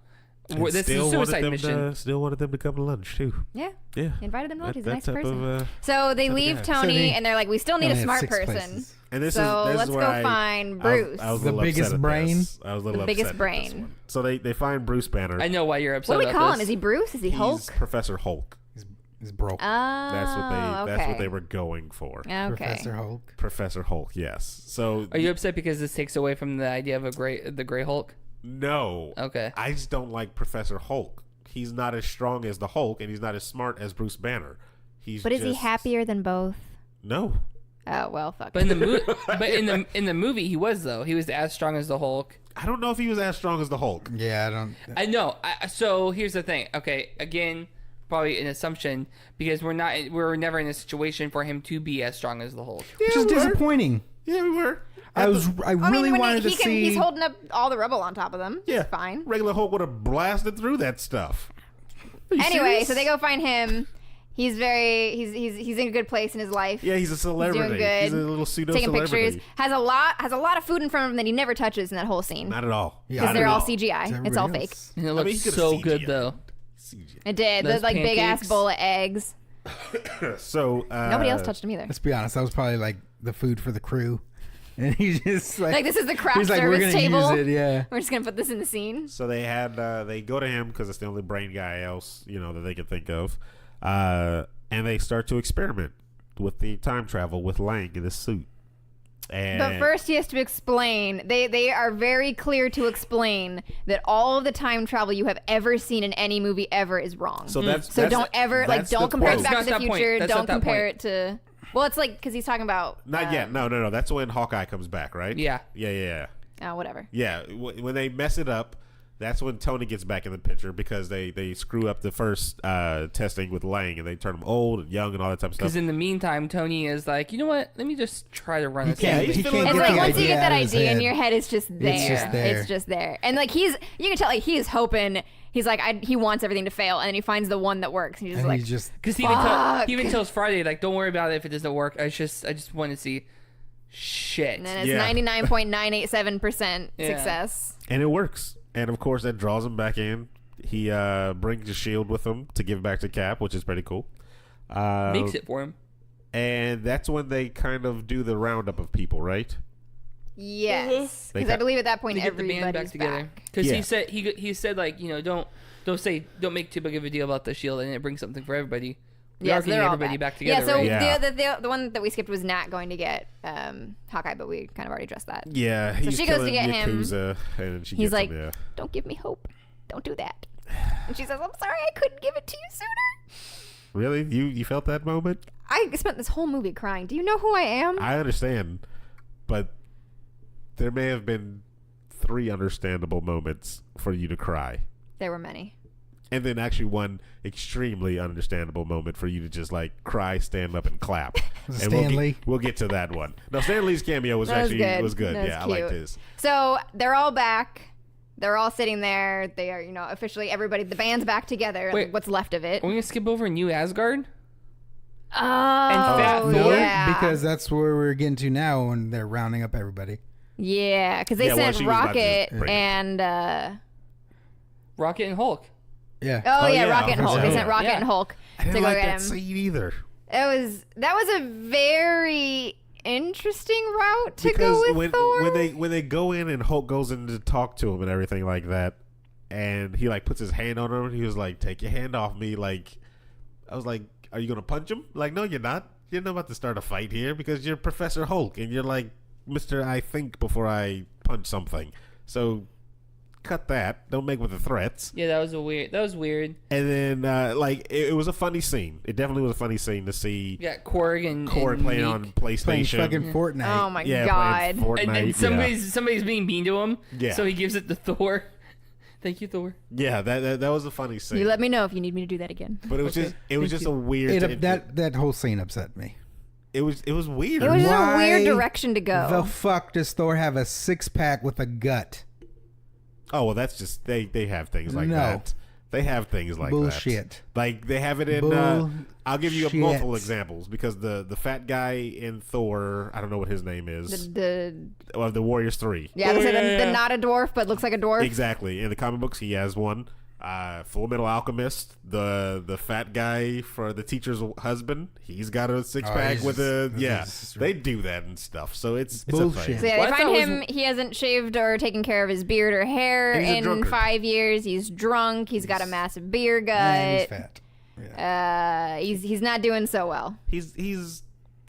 This is a suicide mission. Still wanted them to come to lunch too. Yeah. Yeah. He invited them to lunch. He's a nice that type person. of, So they type of leave guy. Tony, and they're like, we still need a Only had smart 6 person. places. And this So is let's where go find Bruce. I was a The little biggest upset at brain. this. I was a little The upset biggest at this brain. one. So they find Bruce Banner. I know why you're upset What do we about call this. him? Is he Bruce? Is he Hulk? He's Professor Hulk. He's broke. Oh, That's what they were going for. Okay. Professor Hulk. Professor Hulk, yes. So Are you upset because this takes away from the idea of the Gray Hulk? no. Okay. I just don't like Professor Hulk. He's not as strong as the Hulk, and he's not as smart as Bruce Banner. But is he happier than both? No. Oh well, fuck. But in the movie, he was though. He was as strong as the Hulk. I don't know if he was as strong as the Hulk. Yeah, I don't. I know. So here's the thing. Okay, again, probably an assumption because we're never in a situation for him to be as strong as the Hulk. Which is disappointing. Yeah, we were. I really wanted to see. He's holding up all the rubble on top of them. Yeah, It's fine. Regular Hulk would have blasted through that stuff. Are you Anyway, serious? so they go find him. He's in a good place in his life. Yeah, he's a celebrity. He's doing good. He's a little pseudo Taking celebrity. pictures. Has a lot of food in front of him that he never touches in that whole scene. Not at all. Yeah, Because not they're at all all. CGI. It's all fake. And it I looks mean, he could've so CGI'd. good though. It did. Those The big ass pancakes. bowl of eggs. So Nobody else touched him either. Let's be honest. That was probably like the food for the crew, and he's just Like, this is the craft he's like, we're service gonna table. use it. Yeah. We're just gonna put this in the scene. So they go to him because it's the only brain guy else that they could think of, and they start to experiment with the time travel with Lang in this suit. And But first, he has to explain. They are very clear to explain that all of the time travel you have ever seen in any movie ever is wrong. so that's So don't ever that's don't the compare it quote. to Back That's to the not that point. Future. That's Don't not that compare point. it to. Well, it's like because he's talking about. Not yet. No. That's when Hawkeye comes back, right? Yeah. Yeah. Oh, whatever. Yeah, when they mess it up, that's when Tony gets back in the picture because they screw up the first testing with Lang and they turn him old and young and all that type of stuff. Because in the meantime, Tony is like, you know what? Let me just try to run this. Yeah, movie." he's He feeling can't It's get like the once you get that out of his idea in head. your head, it's just there. just there. It's just there. And like you can tell like he is hoping. He's like he wants everything to fail, and then he finds the one that works. And he's just And like, he's just Because Fuck. he even tells Friday, like, don't worry about it if it doesn't work. I just want to see shit. and then it's Yeah. 99.987% Yeah. success. And it works. And of course, that draws him back in. He brings a shield with him to give back to Cap, which is pretty cool. Makes it for him. And that's when they kind of do the roundup of people, right? Yes, They because I got- believe at that point To get the band back everybody's together. back. Because Yeah. he said like, don't make too big of a deal about the shield, and it brings something for everybody. We Yeah, are so getting they're all everybody back. back together. Yeah, so right? Yeah. the one that we skipped was Nat going to get Hawkeye, but we kind of already addressed that. Yeah. He's she goes to killing get him. Yakuza, and she He's gets like, him, yeah. "Don't give me hope. Don't do that." And she says, "I'm sorry, I couldn't give it to you sooner." Really? You felt that moment? I spent this whole movie crying. Do you know who I am? I understand, but there may have been 3 understandable moments for you to cry. There were many. And then actually one extremely understandable moment for you to just like cry, stand up, and clap. And Stan Lee? we'll get to that one. No, Stan Lee's cameo was That was actually good. was good. That was Yeah, I liked cute. his. So they're all back. They're all sitting there. They are, officially everybody. The band's back together. Wait. What's left of it? Are we gonna skip over New Asgard? Oh, Fat Thor? yeah. because that's where we're getting to now when they're rounding up everybody. Yeah, because they Yeah, well, sent she was about to Rocket just bring it. and Rocket and Hulk. Yeah. Oh, yeah, yeah, Rocket and Hulk. yeah. They sent Rocket Yeah. and Hulk I to didn't go like get that him. scene either. That was a very interesting route to go with when Thor. when they go in and Hulk goes in to talk to him and everything like that, and he like puts his hand on him, and he was like, "Take your hand off me!" Like, I was like, "Are you gonna punch him?" Like, no, you're not. You're not about to start a fight here because you're Professor Hulk and you're like Mister I think before I punch something. So cut that. Don't make with the threats. Yeah, that was weird. And then like it was a funny scene. It definitely was a funny scene to see. Yeah, Korg and Playing Meek. on Playing PlayStation. fucking Fortnite. Oh my Yeah, god. playing Fortnite. And somebody's being mean to him. Yeah. So he gives it to Thor. Thank you, Thor. Yeah, that was a funny scene. You let me know if you need me to do that again. But it was Okay. just a weird. That whole scene upset me. It was weird. It was just a Why weird direction to go. The fuck does Thor have a 6-pack with a gut? Oh well, that's just they have things like No. that. They have things like that. Bullshit. Like they have it in. I'll give you Bullshit. multiple examples because the fat guy in Thor, I don't know what his name is. the Of the Warriors 3. yeah, they said yeah. the not a dwarf but looks like a dwarf. Exactly. In the comic books, he has one. Full Metal Alchemist, the fat guy for the teacher's husband, he's got a 6-pack he's with a just- yeah. this is- They do that and stuff. So it's a bullshit. thing. So yeah, Well, they I find thought it him. He hasn't shaved or taken care of his beard or hair He's a in drunkard. 5 years. He's drunk. He's got a massive beer gut. And he's fat. Yeah. He's not doing so well. He's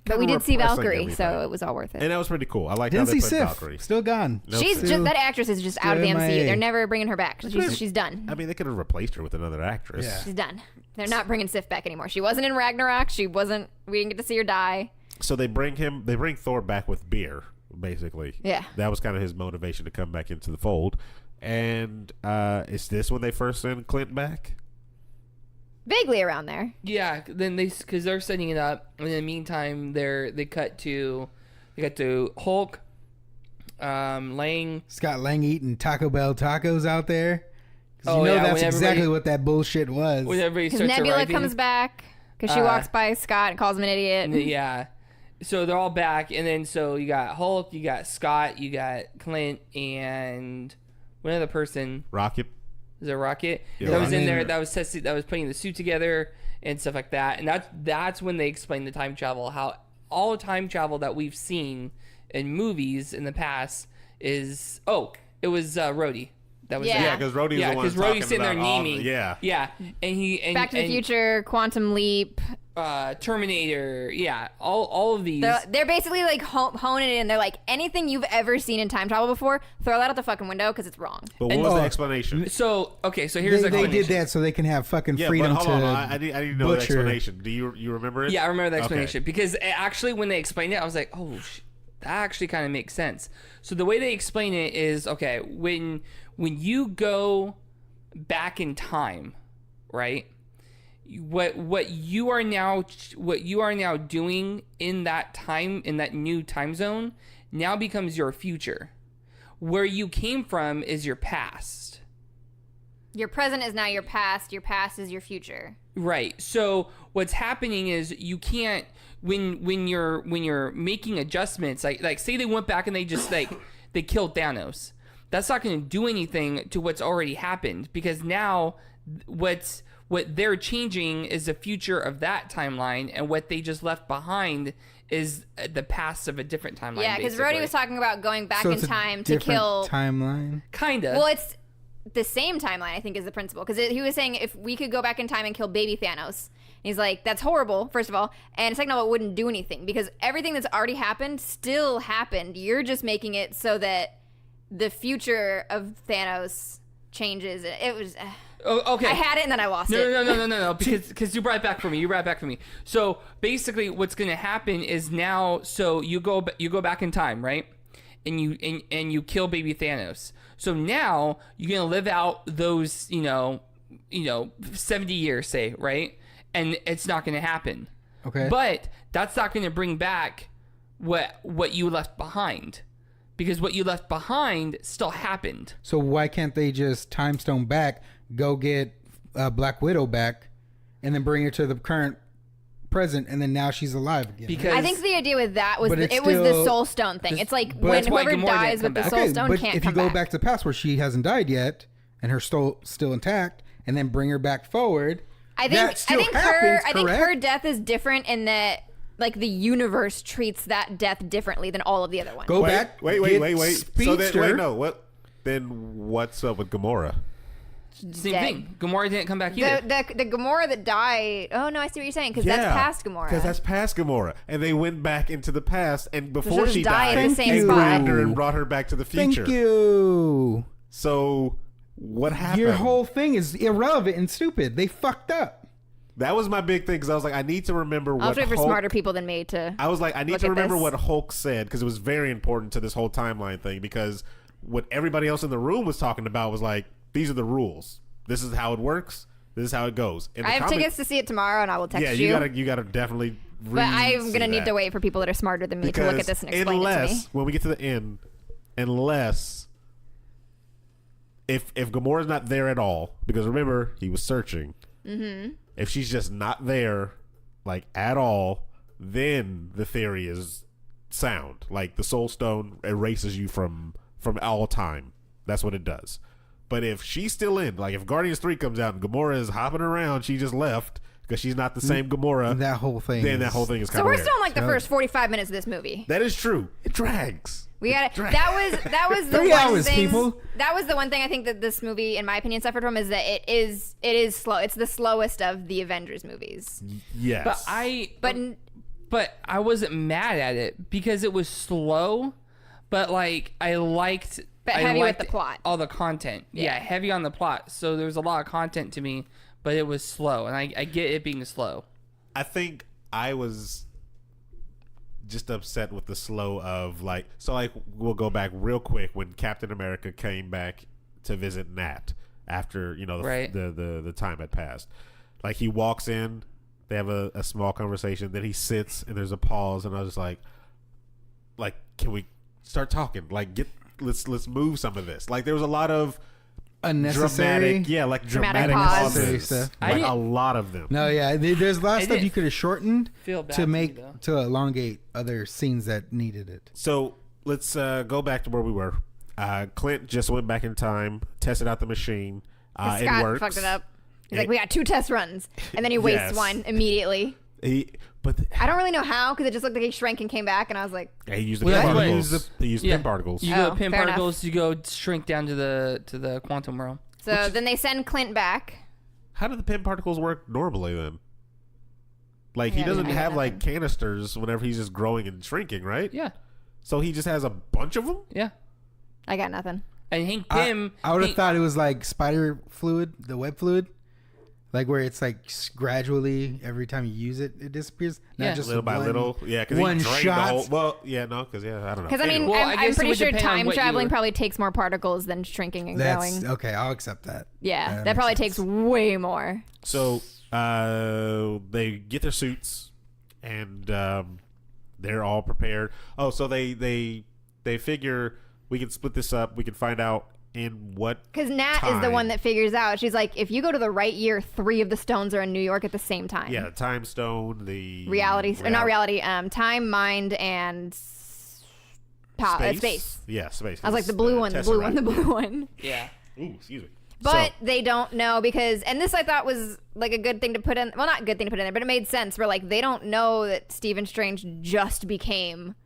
But we kinda did see repressing Valkyrie, so everything. it was all worth it. And that was pretty cool. I like Didn't how they see put Sif. Valkyrie. Still gone. No, She's Sif. just, that actress is just out of the still MCU. MIA. They're never bringing her back. She's done. I mean, they could have replaced her with another actress. Yeah. She's done. They're not bringing Sif back anymore. She wasn't in Ragnarok. We didn't get to see her die. So they bring Thor back with beer, basically. Yeah. That was kind of his motivation to come back into the fold. And is this when they first send Clint back? Vaguely around there. Yeah, then because they're setting it up, and in the meantime, they cut to Hulk, Lang. Scott Lang eating Taco Bell tacos out there. 'Cause Oh, you know yeah, that's when exactly everybody- what that bullshit was. When everybody Because starts Nebula arriving. comes back because she walks by Scott and calls him an idiot. Yeah. So they're all back, and then so you got Hulk, you got Scott, you got Clint, and one other person. Rocket. Is it Rocket? Yeah, that was Rocket. in there. That was testing. That was putting the suit together and stuff like that. And that's when they explain the time travel. How all the time travel that we've seen in movies in the past is it was Rhodey. That was Yeah. it. Yeah, because Rhodey's the one because talking Rhodey's sitting there about all the- naming. yeah. Yeah, and Back to the Future, Quantum Leap. Terminator. Yeah, all of these. They're basically like honing it in. They're like, anything you've ever seen in time travel before, throw that out the fucking window because it's wrong. But what And- was the Oh. explanation? So here's the they did explanation. that so they can have fucking Yeah, freedom but hold to on. I didn't know the butcher. explanation. Do you remember it? Yeah, I remember the Okay. explanation because actually when they explained it, I was like, that actually kind of makes sense. So the way they explain it is, okay, when you go back in time, right? What you are now doing in that time, in that new time zone, now becomes your future. Where you came from is your past. Your present is now your past. Your past is your future. Right. So what's happening is you can't when you're making adjustments, like say they went back and they just they killed Thanos. That's not going to do anything to what's already happened because now what they're changing is the future of that timeline, and what they just left behind is the past of a different timeline. Yeah, because Rhodey was talking about going back So in it's a time to different kill. timeline. kind of. Well, it's the same timeline, I think, is the principle. Because he was saying if we could go back in time and kill baby Thanos, he's like, that's horrible, first of all. And second of all, it wouldn't do anything because everything that's already happened still happened. You're just making it so that the future of Thanos changes. It was. okay. I had it and then I lost it. No, because you brought it back for me. So basically, what's going to happen is now, so you go back in time, right? And you kill baby Thanos. So now you're going to live out those 70 years, say, right? And it's not going to happen. Okay. But that's not going to bring back what you left behind, because what you left behind still happened. So why can't they just time stone back, go get Black Widow back, and then bring her to the current present, and then now she's alive again? Because I think the idea with that was But it's it was the still- Soul Stone thing. It's like but when that's why whoever Gamora didn't dies come with the back. Soul Stone but can't if come you go back. back to the past where she hasn't died yet, and her still intact, and then bring her back forward. I That think still I think happens, her correct? death is different in that like the her death is different in that like the universe treats that death differently than all of the other ones. Go back. Wait. get So then, Speedster. what? Then what's up with Gamora? Same Dead. thing. Gamora didn't come back either. The Gamora that died. Oh no, I see what you're saying because that's past Gamora. Because that's past Gamora, and they went back into the past, and before just she died died, in the same they spot. grabbed her and brought her back to the future. Thank you. So what happened? Your whole thing is irrelevant and stupid. They fucked up. That was my big thing because I was like, I need to remember I'll what wait for Hulk. smarter people than me to. I was like, I need look to at remember this. what Hulk said because it was very important to this whole timeline thing. Because what everybody else in the room was talking about was like, these are the rules. This is how it works. This is how it goes. In the I have comic- tickets to see it tomorrow, and I will text Yeah, you. you gotta definitely. But I'm see gonna need that. to wait for people that are smarter than me to look at this and explain it to me. When we get to the end, unless if Gamora's not there at all, because remember he was searching. Mm-hmm. If she's just not there, like at all, then the theory is sound. Like the Soul Stone erases you from all time. That's what it does. But if she's still in, like if Guardians 3 comes out and Gamora is hopping around, she just left because she's not the same Gamora. That whole thing. Then that whole thing is kind So of we're weird. still in like the first 45 minutes of this movie. That is true. It drags. We got Drag. that was the 3 one hours, thing. people. That was the one thing I think that this movie, in my opinion, suffered from is that it is slow. It's the slowest of the Avengers movies. Yes. But I wasn't mad at it because it was slow, but like I liked. But I heavy with liked the plot. All the content. Yeah, heavy on the plot. So there was a lot of content to me, but it was slow, and I get it being slow. I think I was just upset with the slow of like, so like we'll go back real quick when Captain America came back to visit Nat after the time had passed. Like he walks in, they have a small conversation, then he sits and there's a pause, and I was just like can we start talking? Like let's move some of this. Like there was a lot of Unnecessary. dramatic pause. pauses. Stuff. Like a lot of them. No, yeah. There's a lot of I stuff didn't you could have shortened feel bad to for me, make though. to elongate other scenes that needed it. So let's go back to where we were. Clint just went back in time, tested out the machine. It Scott works. fucked it up. He's like, we got 2 test runs, and then he wastes Yes. one immediately. But I don't really know how because it just looked like he shrank and came back, and I was like, he used the Well, pin that's what particles. He used Yeah. pin particles. You Oh, go pin fair particles. You go shrink down to the quantum realm. so. Then they send Clint back. How do the pin particles work normally then? Like he Yeah, doesn't I got have like nothing. canisters whenever he's just growing and shrinking, right? Yeah, So he just has a bunch of them. yeah. I got nothing. And Hank Pym. I would have thought it was like spider fluid, the web fluid, like where it's like gradually every time you use it, it disappears. Not Yeah. just Little by one- little, yeah. Because one he drained shot. the whole. Well, yeah, no, because I don't know. Because I mean, Anyway. Well, I I'm guess it pretty would sure depend on time what you traveling were- probably takes more particles than shrinking and That's growing. okay. I'll accept that. Yeah, that makes probably sense. takes way more. So they get their suits and they're all prepared. Oh, so they figure we can split this up. We can find out in what. Because Nat is the time. one that figures out. She's like, if you go to the right year, 3 of the stones are in New York at the same time. Yeah, the time stone, the Reality, or not reality. Time, mind, and space. Yeah, space. I was like the blue one, the blue one, the blue one. Yeah. Ooh, excuse me. But So, they don't know because, and this I thought was like a good thing to put in. Well, not a good thing to put in there, but it made sense. Where like they don't know that Stephen Strange just became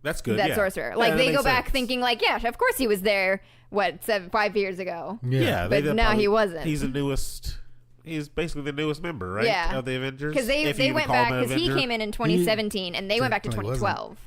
that's good. that yeah. sorcerer. Yeah, Like that they makes go back sense. thinking like, yeah, of course he was there. What 5 years ago? Yeah, But they'll now probably- he wasn't. He's the newest. He's basically the newest member, right? Yeah. Of the Avengers. Because If you they even went call him back an because he Avenger. came in 2017 and they went back to Definitely wasn't. 2012.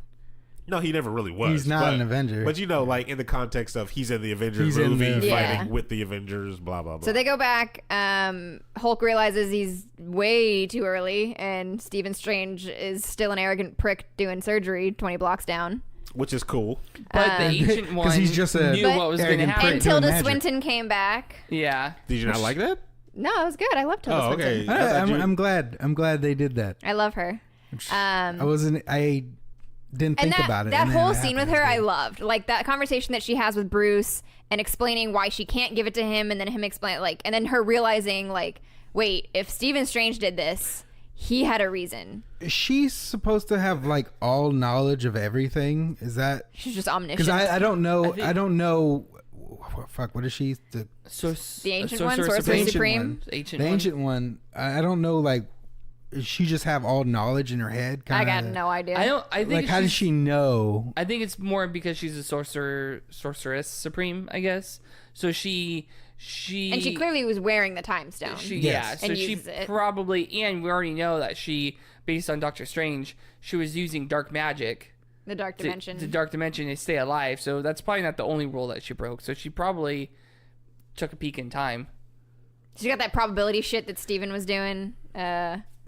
No, he never really was. He's not but- an Avenger. But you know, like in the context of he's in the Avengers He's in movie, the- Yeah. fighting with the Avengers, blah blah blah. So they go back. Hulk realizes he's way too early, and Stephen Strange is still an arrogant prick doing surgery 20 blocks down. which is cool. But the ancient 'cause one he's just a knew what was going to arrogant happen. prick. And doing Tilda magic. Swinton came back. Yeah. Did you not like that? No, it was good. I love Tilda Oh, Swinton. okay. I thought you- I'm glad. I'm glad they did that. I love her. I didn't And think about it. that and then whole it scene with happened. her, It's I good. loved. Like that conversation that she has with Bruce and explaining why she can't give it to him, and then him explain and then her realizing like, wait, if Stephen Strange did this, he had a reason. She's supposed to have like all knowledge of everything. Is that She's just omniscient. because I don't know. I don't know fuck, what is she? The ancient one, Sorcerer Sorcerer ancient Supreme. one. Ancient The one. ancient one. I don't know. Like, does she just have all knowledge in her head? I got no idea. I think Like, how does she know? I think it's more because she's a sorceress supreme, I guess. So she and she clearly was wearing the time stone. Yes. Yeah, so And she uses it. probably, and we already know that she, based on Doctor Strange, she was using dark magic, the dark dimension. the dark dimension, to stay alive. So that's probably not the only rule that she broke. So she probably took a peek in time. She got that probability shit that Steven was doing.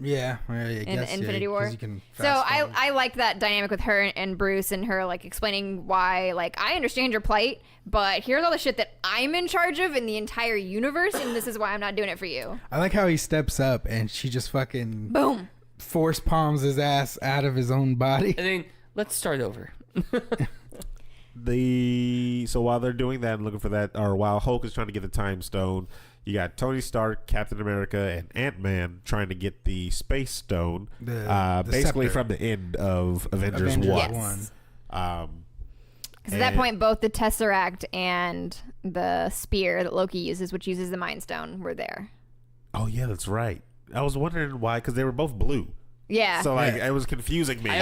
Yeah, I In guess, Infinity yeah, 'cause War. you can So fast I forward. liked that dynamic with her and Bruce and her like explaining why, like, I understand your plight, but here's all the shit that I'm in charge of in the entire universe, and this is why I'm not doing it for you. I like how he steps up and she just fucking Boom. force palms his ass out of his own body. And then let's start over. So while they're doing that and looking for that, or while Hulk is trying to get the time stone, you got Tony Stark, Captain America, and Ant-Man trying to get the space stone, The basically scepter. from the end of Avengers Avengers 1. Yes. Um, Because at that point, both the Tesseract and the spear that Loki uses, which uses the Mind Stone, were there. oh yeah, that's right. I was wondering why, because they were both blue. Yeah. So like Yeah. it was confusing me. I it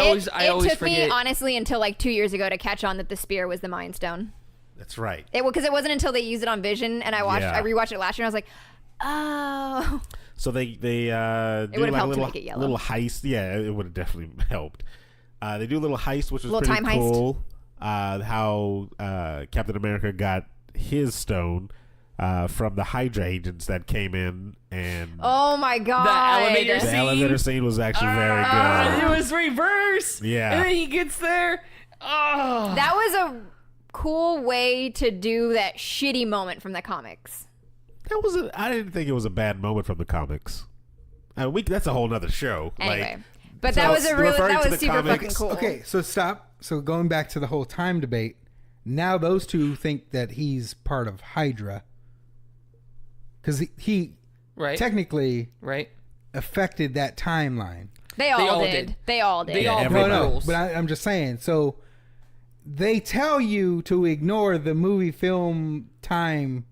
always took me, forget. honestly, until like 2 years ago to catch on that the spear was the Mind Stone. That's right. Because it wasn't until they used it on Vision, and I Yeah. rewatched it last year, and I was like, oh. So they do would've like a helped to little, make it yellow. little heist. Yeah, it would have definitely helped. They do a little heist, which was Little pretty time heist. cool. How Captain America got his stone from the Hydra agents that came in, and Oh my god. elevator the scene. elevator scene was actually very It good. was reverse. Yeah. And then he gets there. Oh. That was a cool way to do that shitty moment from the comics. I didn't think it was a bad moment from the comics. That's a whole nother show. Anyway. Like, But so that was referring to the super fucking comics- cool. Okay, so stop. So going back to the whole time debate, now those two think that he's part of Hydra. Because he Right. technically Right. affected that timeline. They all all did. did. They all did. They all every- broke No, rules. but I'm just saying. So they tell you to ignore the movie film time,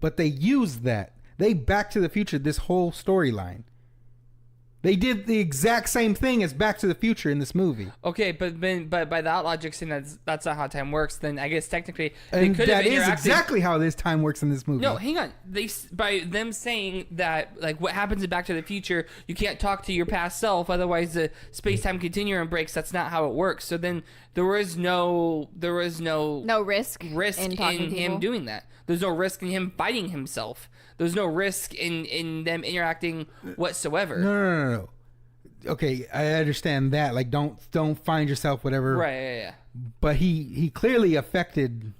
but they use that. They Back to the Future this whole storyline. They did the exact same thing as Back to the Future in this movie. Okay, but by that logic, saying that's not how time works, then I guess technically they And could have that is interacted. exactly how this time works in this movie. No, hang on. By them saying that, like, what happens in Back to the Future, you can't talk to your past self, otherwise the space-time continuum breaks. That's not how it works. So then there was no No risk risk in talking in to him people. doing that. There's no risk in him fighting himself. There's no risk in them interacting whatsoever. No. Okay, I understand that. Like, don't find yourself whatever. Right? Yeah. But he clearly affected.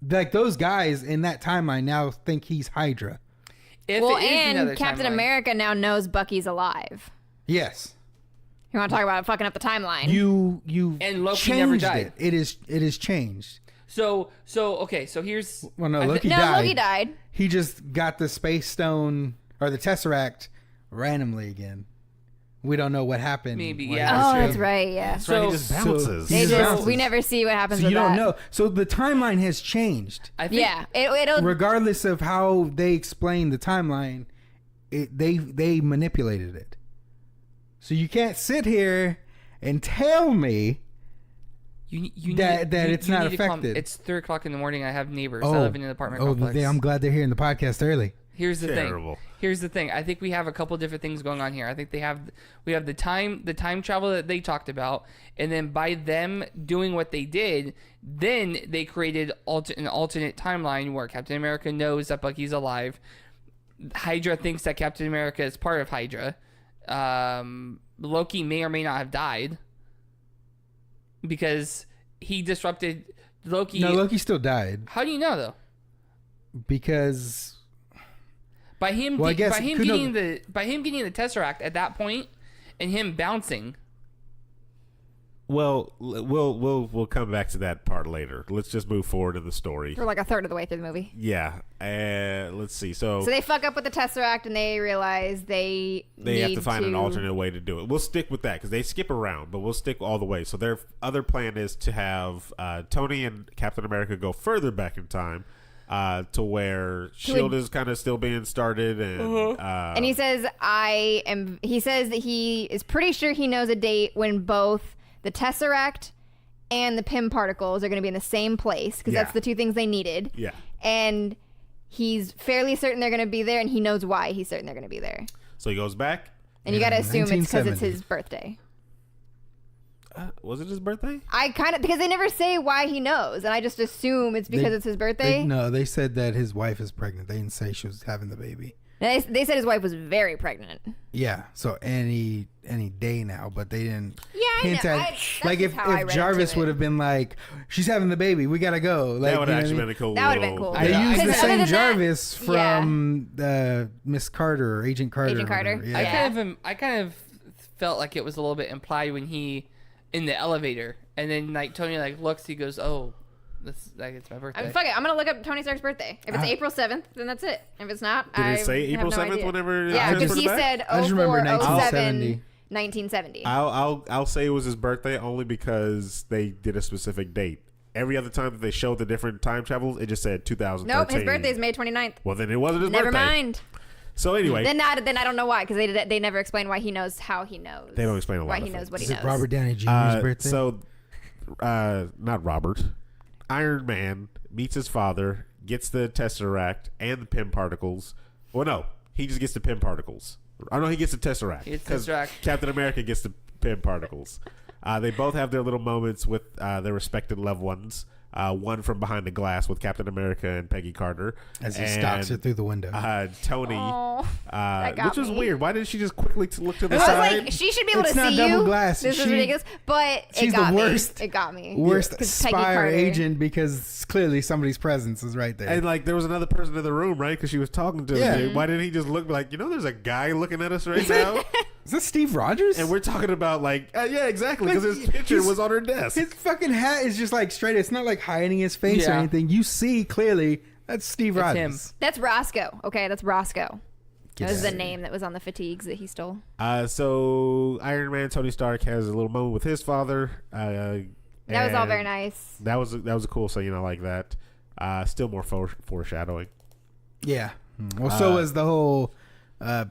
Like, those guys in that timeline now think he's Hydra. If Well, it is another and Captain timeline. America now knows Bucky's alive. Yes. You want to talk about fucking up the timeline? You And Loki changed never died. It is changed. So okay. So here's Well, no, I thi- Loki no, died. Loki died. He just got the space stone or the Tesseract randomly again. We don't know what happened. Maybe, when yeah. he was Oh, traded. that's right. Yeah. That's right, he So- just bounces. He They just just bounces. we never see what happens So with you don't that. know. So the timeline has changed. I think Yeah, it'll. Regardless of how they explain the timeline, they manipulated it. So you can't sit here and tell me you that it's not need to calm- affected. It's 3:00 in the morning. I have neighbors. I live in an apartment complex. I'm glad they're hearing the podcast early. Here's the Terrible. thing. Here's the thing. I think we have a couple different things going on here. I think we have the time travel that they talked about, and then by them doing what they did, then they created an alternate timeline where Captain America knows that Bucky's alive. Hydra thinks that Captain America is part of Hydra. Loki may or may not have died because he disrupted Loki. No, Loki still died How do you know though? because By him, Well, I guess by him Kuno- getting the Tesseract at that point, and him bouncing. Well, we'll come back to that part later. Let's just move forward in the story. We're like a third of the way through the movie. Yeah. Let's see. So So they fuck up with the Tesseract and they realize they have need to find an alternate way to do it. We'll stick with that because they skip around, but we'll stick all the way. So their other plan is to have Tony and Captain America go further back in time to where Shield is kind of still being started, and And he says, he says that he is pretty sure he knows a date when both the Tesseract and the Pym particles are going to be in the same place, because that's the two things they needed. Yeah. And he's fairly certain they're going to be there, and he knows why he's certain they're going to be there. So he goes back. And you got to assume it's because it's 1970. his birthday. Was it his birthday? Because they never say why he knows, and I just assume it's because it's his birthday. No, they said that his wife is pregnant. They didn't say she was having the baby. They said his wife was very pregnant. Yeah, so any day now, but they didn't hint know. at That's like just how I if read Jarvis into it. would have been like, she's having the baby, we gotta go. Like, That would you have know actually what I been a cool. That would've been little- cool. mean? They Yeah. used the 'Cause other same than that, Jarvis from Miss Carter or Agent Carter. Agent or Carter. whatever. Yeah. I kind of felt like it was a little bit implied when he in the elevator, and then like Tony like looks, he goes, "Oh, this like it's my birthday." Fuck it. I'm gonna look up Tony Stark's birthday. If it's April 7th, then that's it. If it's not, Did I it say have April no 7th idea. whenever? it Yeah, because transported he back? said I just remember 0407 1970. 1970. I'll say it was his birthday only because they did a specific date. Every other time that they showed the different time travels, it just said 2013. Nope, his birthday's May 29th. Well, then it wasn't his Never birthday. mind. So anyway, Then I don't know why, because they never explain why he knows how he knows. They don't explain a lot why of he knows things. what Is he it knows. Robert Downey Jr.'s birthday? so not Robert. Iron Man meets his father, gets the Tesseract and the Pym particles. Well, no, he just gets the Pym particles. I know he gets the Tesseract He gets because Tesseract. Captain America gets the Pym particles. They both have their little moments with their respected loved ones. One from behind the glass with Captain America and Peggy Carter. As he stalks her through the window. Tony, Oh, that got which was me. weird. Why didn't she just quickly look to the I was side? like, she should be able It's to not see double you. glass. This is She- ridiculous. But she's it got the worst. me. It got me. Worst 'Cause Peggy spy or Carter- agent, because clearly somebody's presence is right there. And like there was another person in the room, right? Because she was talking to Yeah. him. Why didn't he just look like, there's a guy looking at us right now? Is that Steve Rogers? And we're talking about yeah, exactly, because Like, his picture his- was on her desk. His fucking hat is just like straight. It's not like hiding his face or Yeah. anything. You see clearly that's Steve It's Rogers. him. That's Roscoe. Okay, that's Roscoe. That was the outta name that was on the fatigues that he stole. So Iron Man, Tony Stark has a little moment with his father. That was all and very nice. That was a cool scene. I like that. Still more foreshadowing. Yeah. Well, so was the whole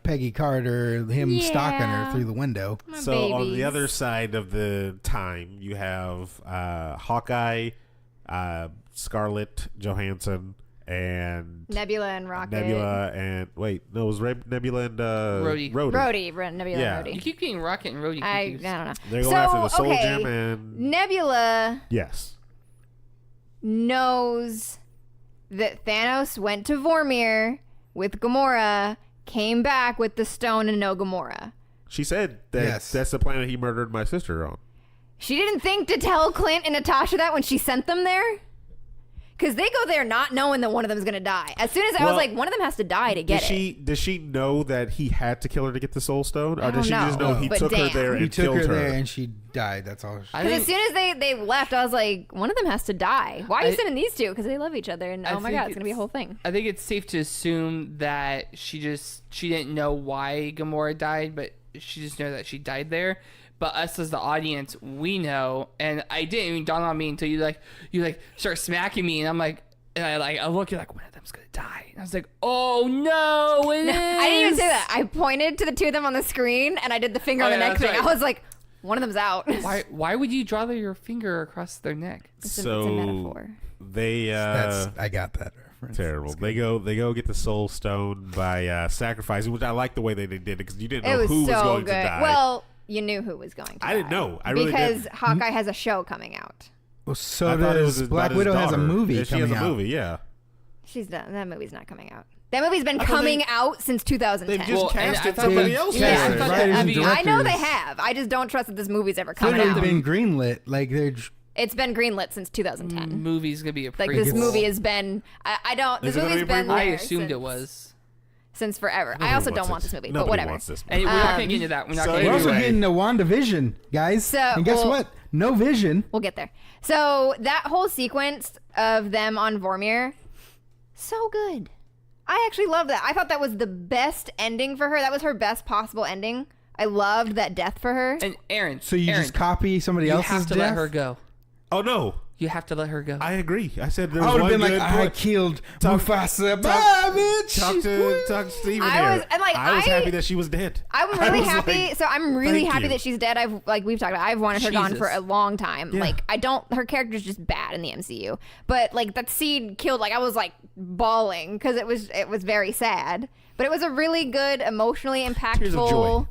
Peggy Carter, him stalking her Yeah. through the window. My So on the babies. other side of the time, you have Hawkeye, Scarlett Johansson, and Nebula and Rocket. Nebula and it was Nebula and Rhodey. Nebula Yeah. and You Rhodey. keep getting Rocket and Rhodey I confused. don't know. They're going after the Soul okay, Gem and Nebula yes, knows that Thanos went to Vormir with Gamora, came back with the stone and no Gamora. she said that Yes. that's the planet he murdered my sister on. She didn't think to tell Clint and Natasha that when she sent them there? Because they go there not knowing that one of them is going to die. As soon as I was Well, like, one of them has to die to get it. Does she know that he had to kill her to get the Soul Stone, or I does she don't just know, know he but took her damn. there He and took killed her her? there and she died. That's all. I Because think- as soon as they left, I was like, one of them has to die. Why are you I- sending these two? Because they love each other. And I oh my think God, it's going to be a it's- whole thing. I think it's safe to assume that she didn't know why Gamora died, but she just knew that she died there. But us as the audience, we know, and I didn't even dawn on me until you start smacking me, and I'm like, and I look, you're like, one of them's gonna die, and I was like, oh no, it is. I didn't even say that. I pointed to the two of them on the screen and I did the finger Oh, on the yeah, neck that's thing. right. I was like, one of them's out. Why would you draw your finger across their neck? It's a metaphor. They I got that reference. terrible. They go get the Soul Stone by sacrificing, which I like the way they did it because you didn't It know was who so was going good. to die. Well, you knew who was going to I didn't die. know. I really because didn't. Hawkeye has a show coming out. Well, so I thought it does was Black about his Widow has a daughter. movie Yeah, she coming has a out. movie, yeah. She's done. That movie's not coming out. That movie's been I thought coming they- out since 2010. They've just Well, and I casted thought somebody they- else. Yeah, for I it. thought writers that and movie- I know they directors. have. I just don't trust that this movie's ever It's coming already out. been greenlit. Like they're. It's been greenlit since 2010. Movie's gonna be a Like prequel. this movie has been. I don't. This Is it gonna movie's be a been. prequel? I there assumed since, it was. since forever. I Nobody also wants don't want it. this movie, Nobody but whatever. wants this And movie. we're not gonna get into that. We're not so gonna We're get also into getting the WandaVision, guys. So, and guess well- what? No Vision. We'll get there. So that whole sequence of them on Vormir, so good. I actually love that. I thought that was the best ending for her. That was her best possible ending. I loved that death for her. And Aaron, So you Aaron, just copy somebody you else's have to death? let her go. Oh no, You have to let her go. I agree. I said there's I would have one been good like, I point. killed Talk- Mufasa. talk- Bye, bitch. Talk to Steven I here. was- and, like, I was I- happy that she was dead. I'm I really was happy. like, So I'm really thank happy you. that she's dead. We've talked about. I've wanted her gone Jesus. for a long time. Yeah. Like her character's just bad in the MCU. But like that scene killed. Like I was like bawling because it was very sad. But it was a really good, emotionally Tears of impactful. joy.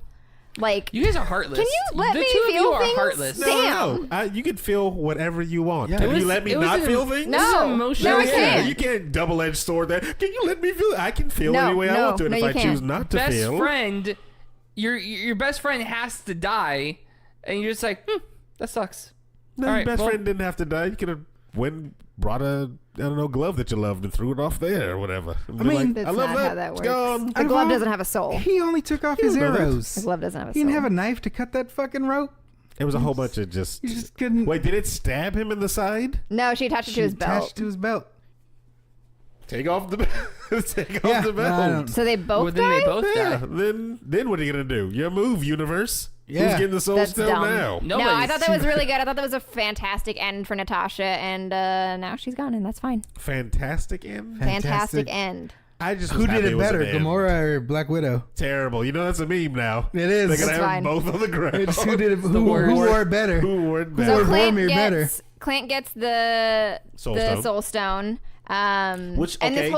Like, You guys are heartless. can you let the me two of feel you are things? heartless. No. You can feel whatever you want. Yeah. Can It you was- let me it was not an- feel things? No. emotional. No, I Yeah, can't. you can't double-edged sword that. Can you let me feel? I can feel No, any way I no, want to, and no, if you I can't. choose not to Best feel, friend, your best friend has to die, and you're just like, that sucks. no, All your right, best well- friend didn't have to die. You could have brought a glove that you loved and threw it off there or whatever. And be mean, like, That's I love not that. how that It's works. gone. The glove doesn't have a soul. He only took off his know that. arrows. The glove doesn't have a He soul. didn't have a knife to cut that fucking rope. It was a whole bunch of just. You just couldn't. Wait, did it stab him in the side? No, she attached it to his attached belt. to his belt. Take off the take Yeah, off the no, I belt. don't- So they both Well, then they died? both Yeah. die. Then what are you gonna do? You move, universe. Yeah. Who's getting the soul That's stone dumb. now? No, I Nobody's- thought that was really good. I thought that was a fantastic end for Natasha, and now she's gone, and that's fine. Fantastic end. Fantastic Fantastic. end. I just Who was did happy it was better, an end. Gamora or Black Widow? Terrible. You know that's a meme now. It is. They're gonna That's have fine. both on the ground. It's who did it? Who worst. wore it better? Who wore it Who better? wore So Clint Boromir better? gets the Soul Stone. Soul Stone. Which, and okay.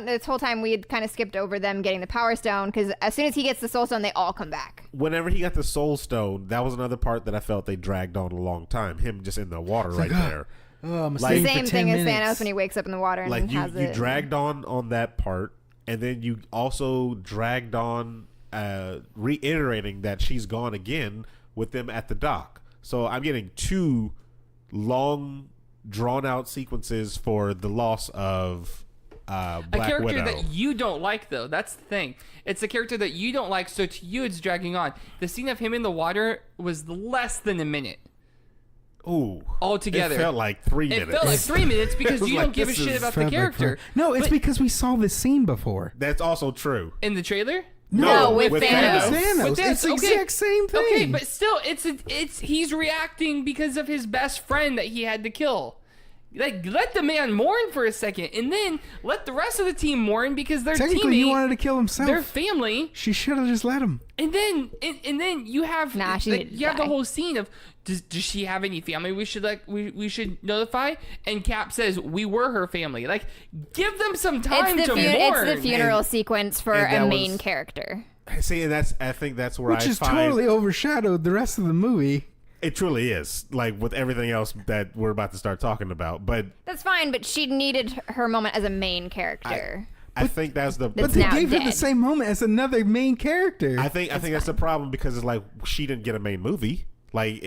this whole time we had kind of skipped over them getting the Power Stone because as soon as he gets the Soul Stone, they all come back. Whenever he got the soul stone, that was another part that I felt they dragged on a long time. Him just in the water right like, there. Oh, I'm Like- staying Same for thing 10 as minutes. Thanos when he wakes up in the water and Like you has it. dragged on that part, and then you also dragged on reiterating that she's gone again with them at the dock. So I'm getting two long, drawn out sequences for the loss of A Black character Widow. that you don't like, though. That's the thing. It's a character that you don't like, so to you it's dragging on. The scene of him in the water was less than a minute. Ooh, Altogether. it felt like 3 It minutes. felt like 3 minutes because It was you like, don't give a this shit is- about the Felt like character. fun. No, it's But because we saw this scene before. That's also true. in the trailer. No, with With Thanos. Thanos. With It's the Thanos, okay. exact same thing. Okay, but still, it's he's reacting because of his best friend that he had to kill. Like, let the man mourn for a second, and then let the rest of the team mourn because their technically, he teammate, wanted to kill himself. their family, She should have just let him. and then you have Nah, she needed to you have the die. whole scene of does she have any family we should we should notify? And Cap says we were her family. Like, give them some time It's to the, mourn. it's the funeral sequence for and that a main was- character. See, and I think that's where Which I is find totally overshadowed the rest of the movie. it truly is. Like with everything else that we're about to start talking about, but That's fine, but she needed her moment as a main character. I think that's the. But It's they now gave her dead. the same moment as another main character. I think that's the problem because it's like she didn't get a main movie. Like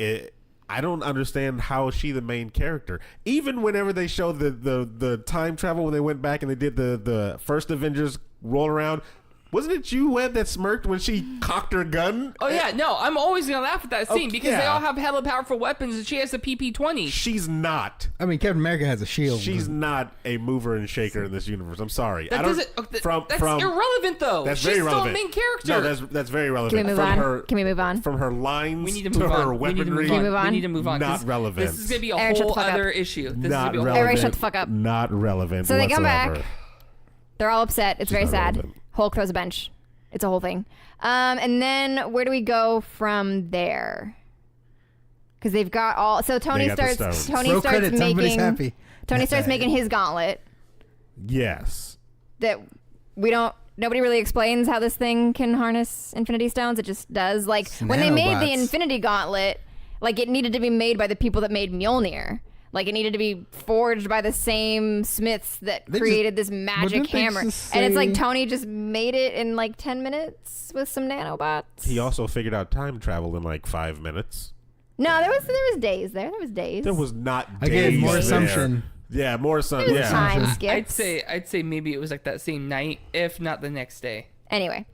I don't understand how is she the main character. Even whenever they showed the time travel when they went back and they did the first Avengers roll around. Wasn't it you, Webb, that smirked when she cocked her gun? Oh yeah, no, I'm always gonna laugh at that scene Okay, because they yeah. all have hella powerful weapons and she has a PP-20. She's not. I mean, Captain America has a shield. She's not a mover and shaker in this universe. I'm sorry. That I don't. doesn't. That's from irrelevant though. That's She's very still relevant. a main character. No, that's very relevant. Can we move from on? Her, Can we move on? From her lines we need to to move her on. We need to weaponry. move Can on. we move on? We need to move on. Not 'cause relevant. This is gonna be a Aaron, shut whole the fuck up. other issue. This Not is gonna be a whole relevant. Aaron, shut the fuck up. Not relevant. So they come whatsoever. back. They're all upset. It's very not sad. relevant. Hulk throws a bench. It's a whole thing. And then where do we go from there? Because they've got all. So Tony got the starts. stones. Tony Roll starts credits, everybody's making. happy. Tony starts making his gauntlet Yes. that we don't. Nobody really explains how this thing can harness Infinity Stones. It just does. Like It's when they made the nanobots. Infinity Gauntlet, like it needed to be made by the people that made Mjolnir. Like it needed to be forged by the same smiths that They created just- this magic didn't they hammer. just And it's like say- Tony just made it in like 10 minutes with some nanobots. He also figured out time travel in like 5 minutes. No, there was days there. There was days. There was not Again, days more there. assumption. Yeah, more assumption. There was Yeah. time skips. I'd say maybe it was like that same night, if not the next day. Anyway.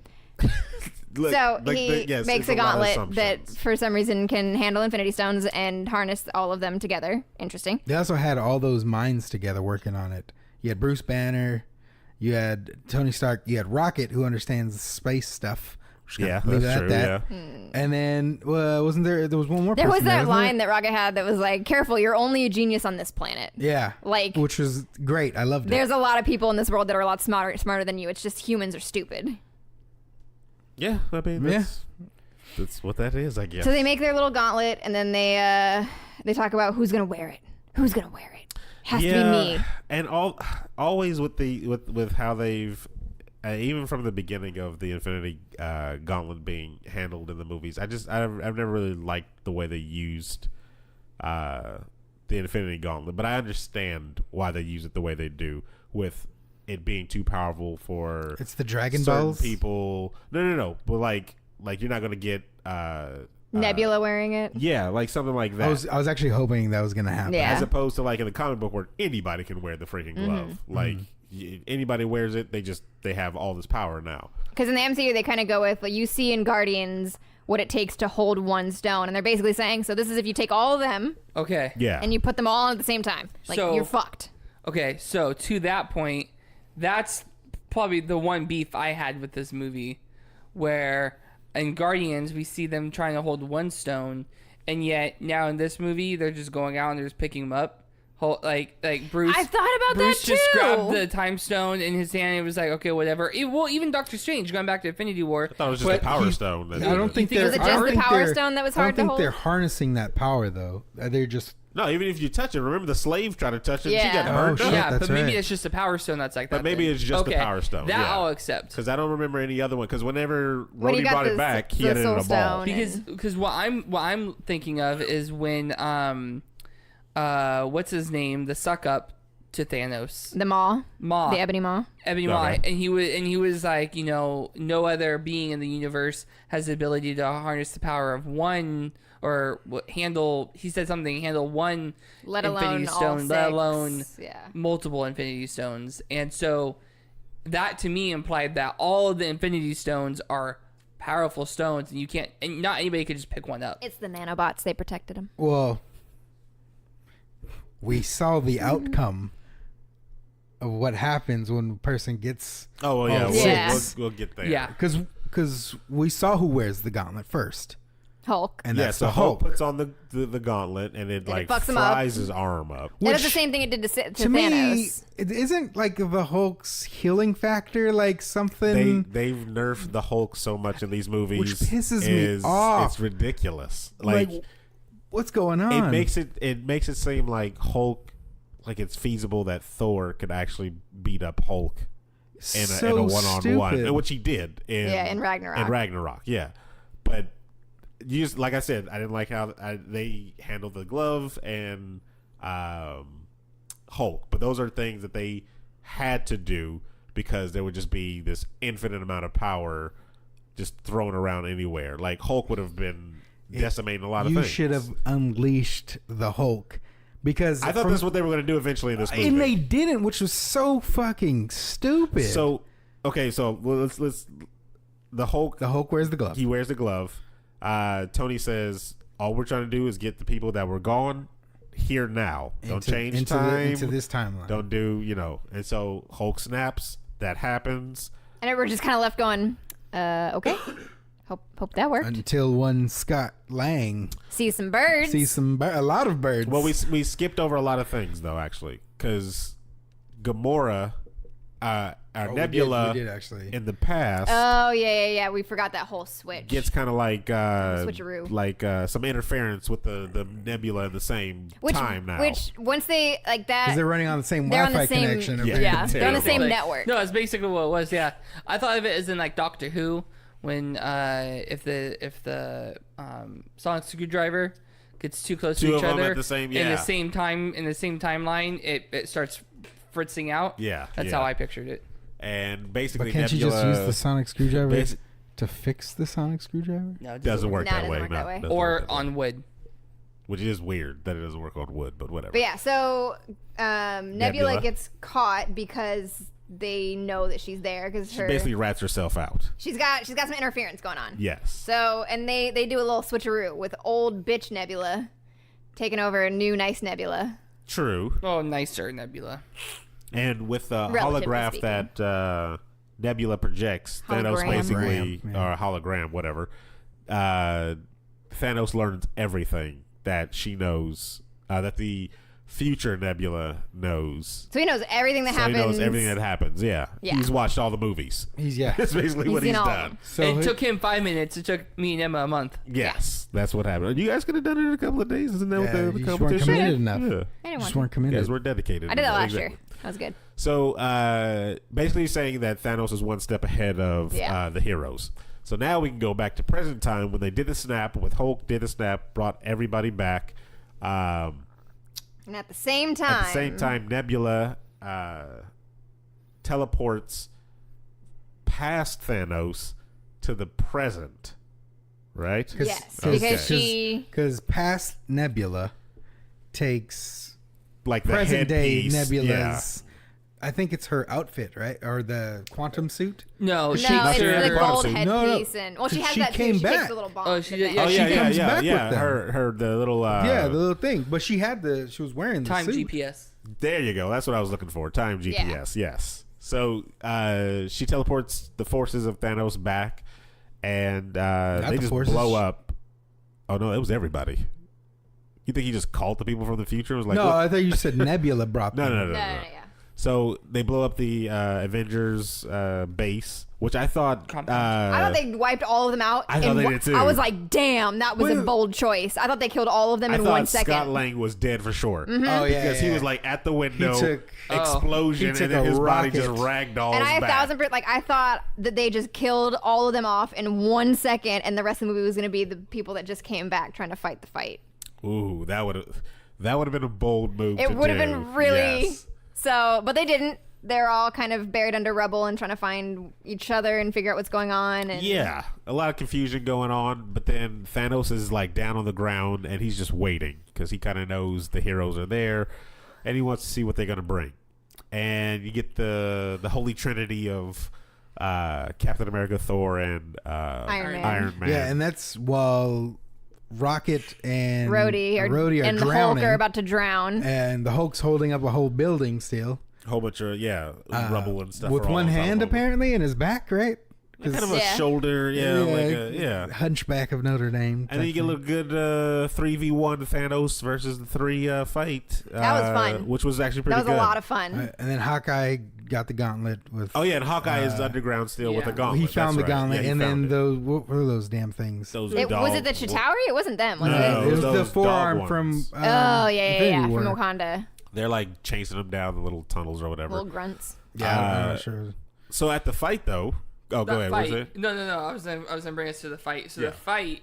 Like- So like he yes, makes it's a lot of gauntlet that assumptions. for some reason can handle Infinity Stones and harness all of them together. Interesting. They also had all those minds together working on it. You had Bruce Banner, you had Tony Stark, you had Rocket, who understands space stuff, Just gonna Yeah, leave that's it true. at that. Yeah. And then wasn't there was one more There person was that wasn't line there? that Raga had that was like, "Careful, you're only a genius on this planet." Yeah. Like- which was great. I loved it. There's a lot of people in this world that are a lot smarter than you. It's just humans are stupid. Yeah, I mean, Yeah. that's what that is, I guess. So they make their little gauntlet, and then they talk about who's gonna wear it. Who's gonna wear it? Has to be me. And always with how they've even from the beginning of the Infinity Gauntlet being handled in the movies, I've never really liked the way they used the Infinity Gauntlet, but I understand why they use it the way they do, with it being too powerful for It's the Dragon certain Balls. people. No, but like you're not gonna get Nebula wearing it. yeah, like something like that. I was actually hoping that was gonna happen. Yeah. As opposed to like in the comic book where anybody can wear the freaking glove. Like anybody wears it, they have all this power now. Because in the MCU, they kind of go with, like, you see in Guardians what it takes to hold one stone, and they're basically saying, so this is if you take all of them Okay. Yeah. and you put them all on at the same time, like So- you're fucked. Okay, so to that point, that's probably the one beef I had with this movie, where in Guardians we see them trying to hold one stone, and yet now in this movie they're just going out and they're just picking them up. Like Bruce. I thought about Bruce that just too. grabbed the time stone in his hand and it was like, okay, whatever. Well, even Doctor Strange, going back to Infinity War. I thought it was just a power stone. I don't think think they're. it was I just don't the think Power they're- Stone that was I hard to don't think hold? they're harnessing that power though. They're just. No, even if you touch it, remember the slave tried to touch it, and she Yeah. got Oh, burned shit. up. Yeah, that's but maybe right. it's just a power stone that's like that. But maybe then. it's just the Okay, Power Stone, That yeah. I'll accept. Because I don't remember any other one. Because whenever When he Rhodey got brought the it back, he the had it in Soul a ball. Stone. Because what I'm thinking of is when what's his name, the suck up to Thanos, The Maw. Maw, The Ebony Maw. Ebony Okay. Maw, and he was like, you know, no other being in the universe has the ability to harness the power of one or handle. He said something, handle one Let alone Infinity all Stone, let six. alone Yeah. multiple Infinity Stones, and so that to me implied that all of the Infinity Stones are powerful stones, and you can't, and not anybody could just pick one up. It's the nanobots. They protected him. Well, we saw the outcome of what happens when a person gets. Oh, well, yeah. Oh, Yeah. We'll get there. Yeah. Because we saw who wears the gauntlet first, Hulk. and Yeah, that's so the Hulk Hulk. puts on the gauntlet, and it like fucks him up. fries his arm up. That is the Which, same thing it did to To me, Thanos. it isn't like the Hulk's healing factor like something. They've nerfed the Hulk so much in these movies, Which pisses me off. It's ridiculous. like, what's going on? it makes it seem like Hulk, like it's feasible that Thor could actually beat up Hulk in a one-on-one, stupid. which he did In Ragnarok. In Ragnarok, yeah. But you just, like I said, I didn't like how they handled the glove and Hulk. But those are things that they had to do because there would just be this infinite amount of power just thrown around anywhere. Like Hulk would have been decimating a lot of You things. should have unleashed the Hulk. Because I thought that's what they were going to do eventually in this movie. and they didn't, which was so fucking stupid. So, okay, so let's the Hulk. the Hulk wears the glove. He wears the glove. Tony says, "All we're trying to do is get the people that were gone here now. Don't change into time. into this timeline. Don't do And so Hulk snaps. That happens. And we're just kind of left going, okay. Hope that worked. Until one Scott Lang See some birds. sees a lot of birds. Well, we skipped over a lot of things though, actually, because Gamora, our Nebula, we did actually. in the past. Oh, yeah. We forgot that whole switch. Gets kind of like Switcheroo. like some interference with the Nebula in the same time now. Which, once they, like that. Because they're running on the same They're on Wi-Fi the same- connection. Yeah. Yeah, they're on the same Like, network. No, it's basically what it was. Yeah, I thought of it as in like Doctor Who, when if the sonic screwdriver gets too close Two to of each them other at the same- in the yeah. same time in the same timeline, it starts fritzing out. Yeah, that's yeah. how I pictured it. And basically, But can't you Nebula just use the sonic screwdriver basi- to fix the sonic screwdriver? No, it doesn't work No, it that doesn't way. work No, that way. doesn't Or work that way. on wood. Which is weird that it doesn't work on wood, but whatever. But yeah, so Nebula Nebula. gets caught because they know that she's there because She basically rats herself out. she's got some interference going on. Yes. So and they do a little switcheroo with old bitch Nebula taking over a new nice Nebula. True. Oh, nicer Nebula. And with the Relatively holograph speaking. that Nebula projects, Thanos Hologram. basically, Hologram, yeah. or hologram, whatever. Thanos learns everything that she knows, that the future Nebula knows. So he knows everything that So happens. he knows everything that happens. Yeah. Yeah. He's watched all the movies. Yeah. That's basically what seen he's all of done. them. So it took him 5 minutes. It took me and Emma a month. Yes, that's what happened. You guys could have done it in a couple of days. Isn't that what Yeah, the you just weren't competition? committed enough. Yeah. I didn't just want weren't to. committed. Guys, we're dedicated. I did that last Exactly. year. That was good. So basically saying that Thanos is one step ahead of Yeah. the heroes. So now we can go back to present time when they did the snap, with Hulk did the snap, brought everybody back. And at the same time, Nebula teleports past Thanos to the present, right? yes, Okay. because she. Because past Nebula takes Like the present day headpiece, Nebula's. I think it's her outfit, right, or the quantum suit. No, No, she it's her the quantum gold suit. No, no. headpiece, and well, she has She that came too. She back. takes the little bomb. Oh, she did- thing. yeah, Oh she yeah, comes yeah, back yeah. with them. Her the little Yeah, the little thing. But she was wearing the time suit. GPS. There you go. That's what I was looking for. Time GPS. Yes. So she teleports the forces of Thanos back, and they the just forces. blow up. Oh no, it was everybody. You think he just called the people from the future? It was like, No, look- I thought you said Nebula brought no, them. no, no, no, No, no. no, yeah. So they blow up the Avengers base, which I thought. I thought they wiped all of them out. I thought in they one- did too. I was like, damn, that was a Wait. bold choice. I thought they killed all of them I in thought 1 second. Scott Lang was dead for sure. Oh yeah, Because he yeah. was like at the window, took- explosion, he took and then a his body rocket. just ragdolls And I back. I thought that they just killed all of them off in 1 second, and the rest of the movie was going to be the people that just came back trying to fight the fight. Ooh, that would have been a bold move. It would have do. been really Yes. so, but they didn't. They're all kind of buried under rubble and trying to find each other and figure out what's going on. And Yeah, a lot of confusion going on, but then Thanos is like down on the ground and he's just waiting because he kind of knows the heroes are there, and he wants to see what they're gonna bring. And you get the holy trinity of Captain America, Thor, and Iron Man. Yeah, and that's while Rocket and Rhodey are and the Hulk drowning, are about to drown. and the Hulk's holding up a whole building still. whole bunch of rubble and stuff with are all one on top hand of him. apparently in his back, right? 'Cause- Kind of a Yeah. shoulder, Hunchback of Notre Dame. and then you get a little good 3v1 Thanos versus the 3 fight. That was fun. Which was actually pretty That was good. a lot of fun. And then Hawkeye got the gauntlet with. Oh yeah, and Hawkeye is underground still with yeah. a gauntlet. He found the That's right. gauntlet, Yeah, he and then found it. those what were those damn things? Those Was it the dog- Chitauri? It wasn't them, was No. it? It was those the dog forearm from. ones. Oh yeah, Infinity from War. Wakanda. They're like chasing them down the little tunnels or whatever. Little grunts. Yeah, I'm Uh, not sure. So at the fight though, go That ahead. fight. Was it? No. I was gonna bring us to the fight. So Yeah. the fight.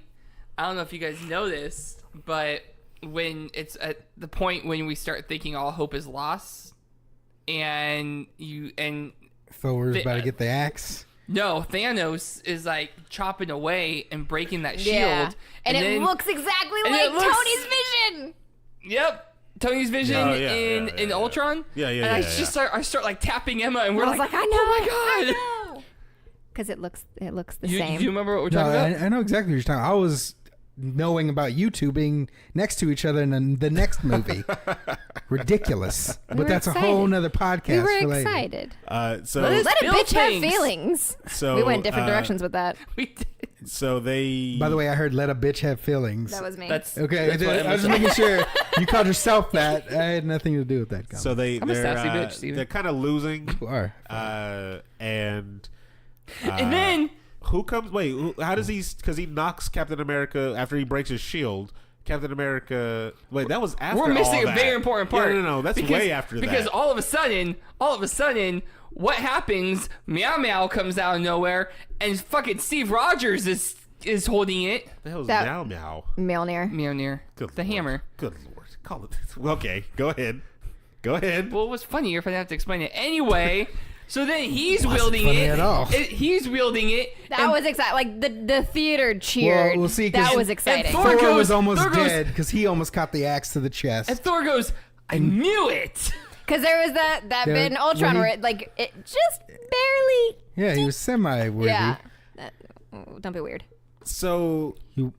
I don't know if you guys know this, but when it's at the point when we start thinking all hope is lost, and Thor's the- about to get the axe. no, Thanos is like chopping away and breaking that shield, Yeah. And it then- looks exactly and like it looks- Tony's vision. Yep. Tony's vision Oh, yeah, in yeah, Ultron. Yeah, yeah, And I yeah, just yeah. start like tapping Emma, and we're I was like, I know, oh my god. Because it looks the You, same. do you remember what we're No, talking about? I know exactly what you're talking about. I was knowing about you two being next to each other in the next movie. Ridiculous. We But were that's excited. a whole nother podcast we were for later. excited. So Let us- Let a Feel bitch have things. feelings. So, We went different directions with that. We did. So they. By the way, I heard "Let a bitch have feelings." That was me. That's okay. That's what I Emma was just said. making sure you called yourself that. I had nothing to do with that. Comment. So they. I'm a they're, sassy bitch, Steven. They're kind of losing, You are. and. And then Who comes? Wait, how does he? Because he knocks Captain America after he breaks his shield. Captain America. Wait, that was after. we're missing all a that. very important part. Yeah, no, that's way after because that. all of a sudden, what happens? Meow Meow comes out of nowhere, and fucking Steve Rogers is holding it. The hell's That- Meow Meow? Mjolnir. Mjolnir, Good the Lord. hammer. Good Lord. Call it. Okay, go ahead. Go ahead. Well, it was funnier if I didn't have to explain it anyway. So then he's Wasn't wielding funny it. at all. He's wielding it. That and- was exciting. Like the theater cheered. we'll see, 'cause- That was and exciting. Thor Thor goes- was almost Thor goes- dead because he almost caught the axe to the chest. And Thor goes, I knew it. Because there was that There- bit in Ultron when he- where it just barely. Yeah, he was semi-worthy. Yeah. Don't be weird. So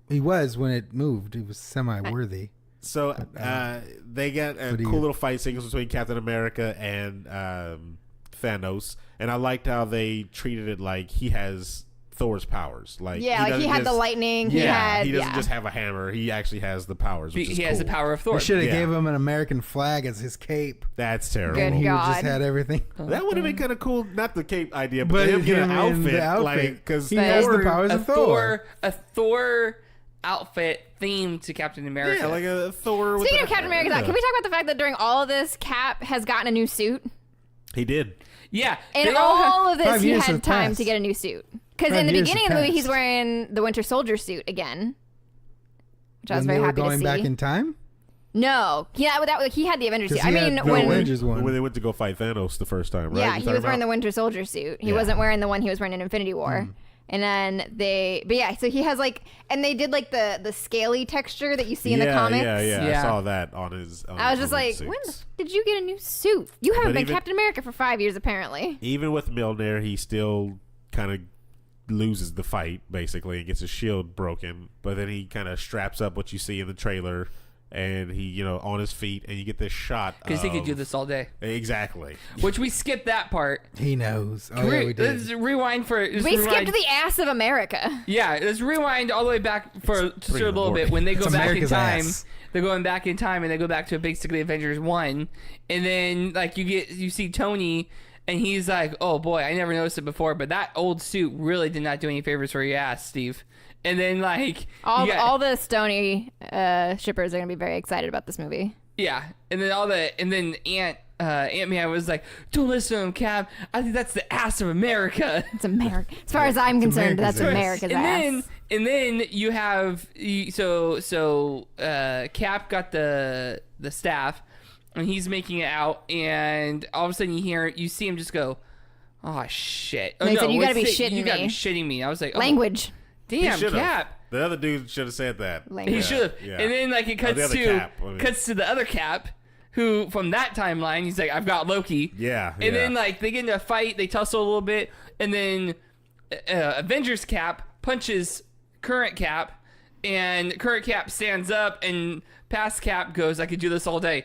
He was when it moved. He was semi-worthy. they get a What do cool you- little fight sequence between Captain America and Thanos, and I liked how they treated it like he has Thor's powers. Like Yeah, like he had the lightning. He doesn't just have a hammer. He actually has the powers. Which He is has the cool. power of Thor. They should have Yeah. gave him an American flag as his cape. That's terrible. Good He God. just had everything. That would have been kind of cool. Not the cape idea, but, But him get an him in outfit, the outfit. like because He has the powers of Thor. A Thor outfit themed to Captain America. Yeah, like a Thor. Speaking with of Captain America, can we talk about the fact that during all of this, Cap has gotten a new suit? He did. Yeah. In they all have- all of this, 5 he years had have time passed. to get a new suit. Because 5 in the years beginning of have the movie, he's passed. wearing the Winter Soldier suit again, which I was When very they were happy to going see. back in time? No, he had the Avengers suit. 'Cause I he mean, had the when Avengers one. When they went to go fight Thanos the first time, right? yeah, You he talking was wearing the about? Winter Soldier suit. He Yeah. wasn't wearing the one he was wearing in Infinity War. And then but yeah, so he has like, and they did like the scaly texture that you see in the comics. Yeah. Yeah. I saw that on his. I was just on like, his when suits. did you get a new suit? You haven't But been even- Captain America for 5 years, apparently. Even with Mjolnir, he still kind of loses the fight basically and gets his shield broken. But then he kind of straps up what you see in the trailer, and he on his feet, and you get this shot Because he could do of- this all day. exactly. Which we skipped that part. He knows. Oh, yeah, we Let's did. rewind for. We skipped the ass of America. Yeah, let's rewind all the way back for just a pretty little bit. important. When they go It's back America's in time, ass. they're going back in time, and they go back to basically Avengers 1, and then like you see Tony, and he's like, "Oh boy, I never noticed it before, but that old suit really did not do any favors for your ass, Steve." And then like All you got- all the Stony shippers are gonna be very excited about this movie. yeah, and then Ant-Man was like, "Don't listen to him, Cap. I think that's the ass of America." It's America. As far as I'm concerned, that's America's America's ass. And then you have Cap got the staff, and he's making it out, and all of a sudden you see him just go, "Oh shit!" Oh, They said, "You gotta be what's it? shitting You gotta be me." shitting me. I was like, oh, Language. He damn, should've. Cap. The other dude should have said that. Language. He Yeah, should have. yeah. And then like it cuts the other to Cap, I mean. cuts to the other Cap, who from that timeline he's like, "I've got Loki." Yeah. And then like they get into a fight, they tussle a little bit, and then Avengers Cap punches current Cap, and current Cap stands up, and past Cap goes, "I could do this all day."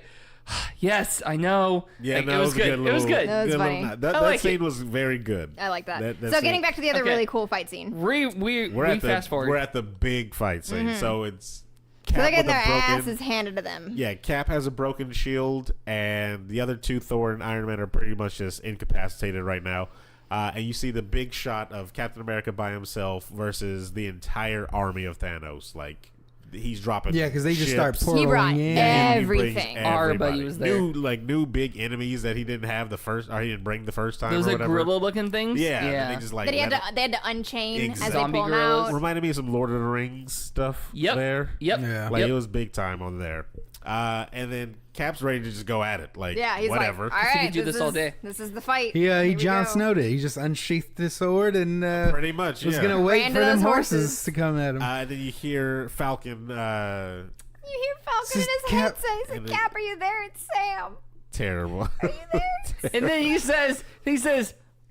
Yes, I know. Yeah, Like, no, it was good. It was good. That was funny. That like scene it. was very good. I like that. That So scene. getting back to the other Okay. really cool fight scene. We we're at the fast forward. We're at the big fight scene. So it's So Cap they're getting with their a broken. asses handed to them. Yeah, Cap has a broken shield, and the other two, Thor and Iron Man, are pretty much just incapacitated right now. And you see the big shot of Captain America by himself versus the entire army of Thanos. Like, he's dropping. Yeah, because they just start ships. pouring He brought in. And he brings everything. everybody. Everybody was there. New big enemies that he didn't have the first, or he didn't bring the first time. Those or like whatever. gorilla looking things. Yeah, yeah. and they just like That let they had to unchain as they Zombie pull them gorillas. out. reminded me of some Lord of the Rings stuff. Yep. There. Yep. Yeah. Like Yep. it was big time on there. And then Cap's ready to just go at it. Like, Yeah, he's whatever. like, all He right, could do this all day. This is the fight. He Here we Jon go. Snowed it. He just unsheathed his sword and Pretty much. was yeah. gonna wait Ran for to them those horses horses. to come at him. And then you hear Falcon. You hear Falcon in This is his Cap- head say, and "Cap, are you there? It's Sam. Terrible. Are you there?" And then he says,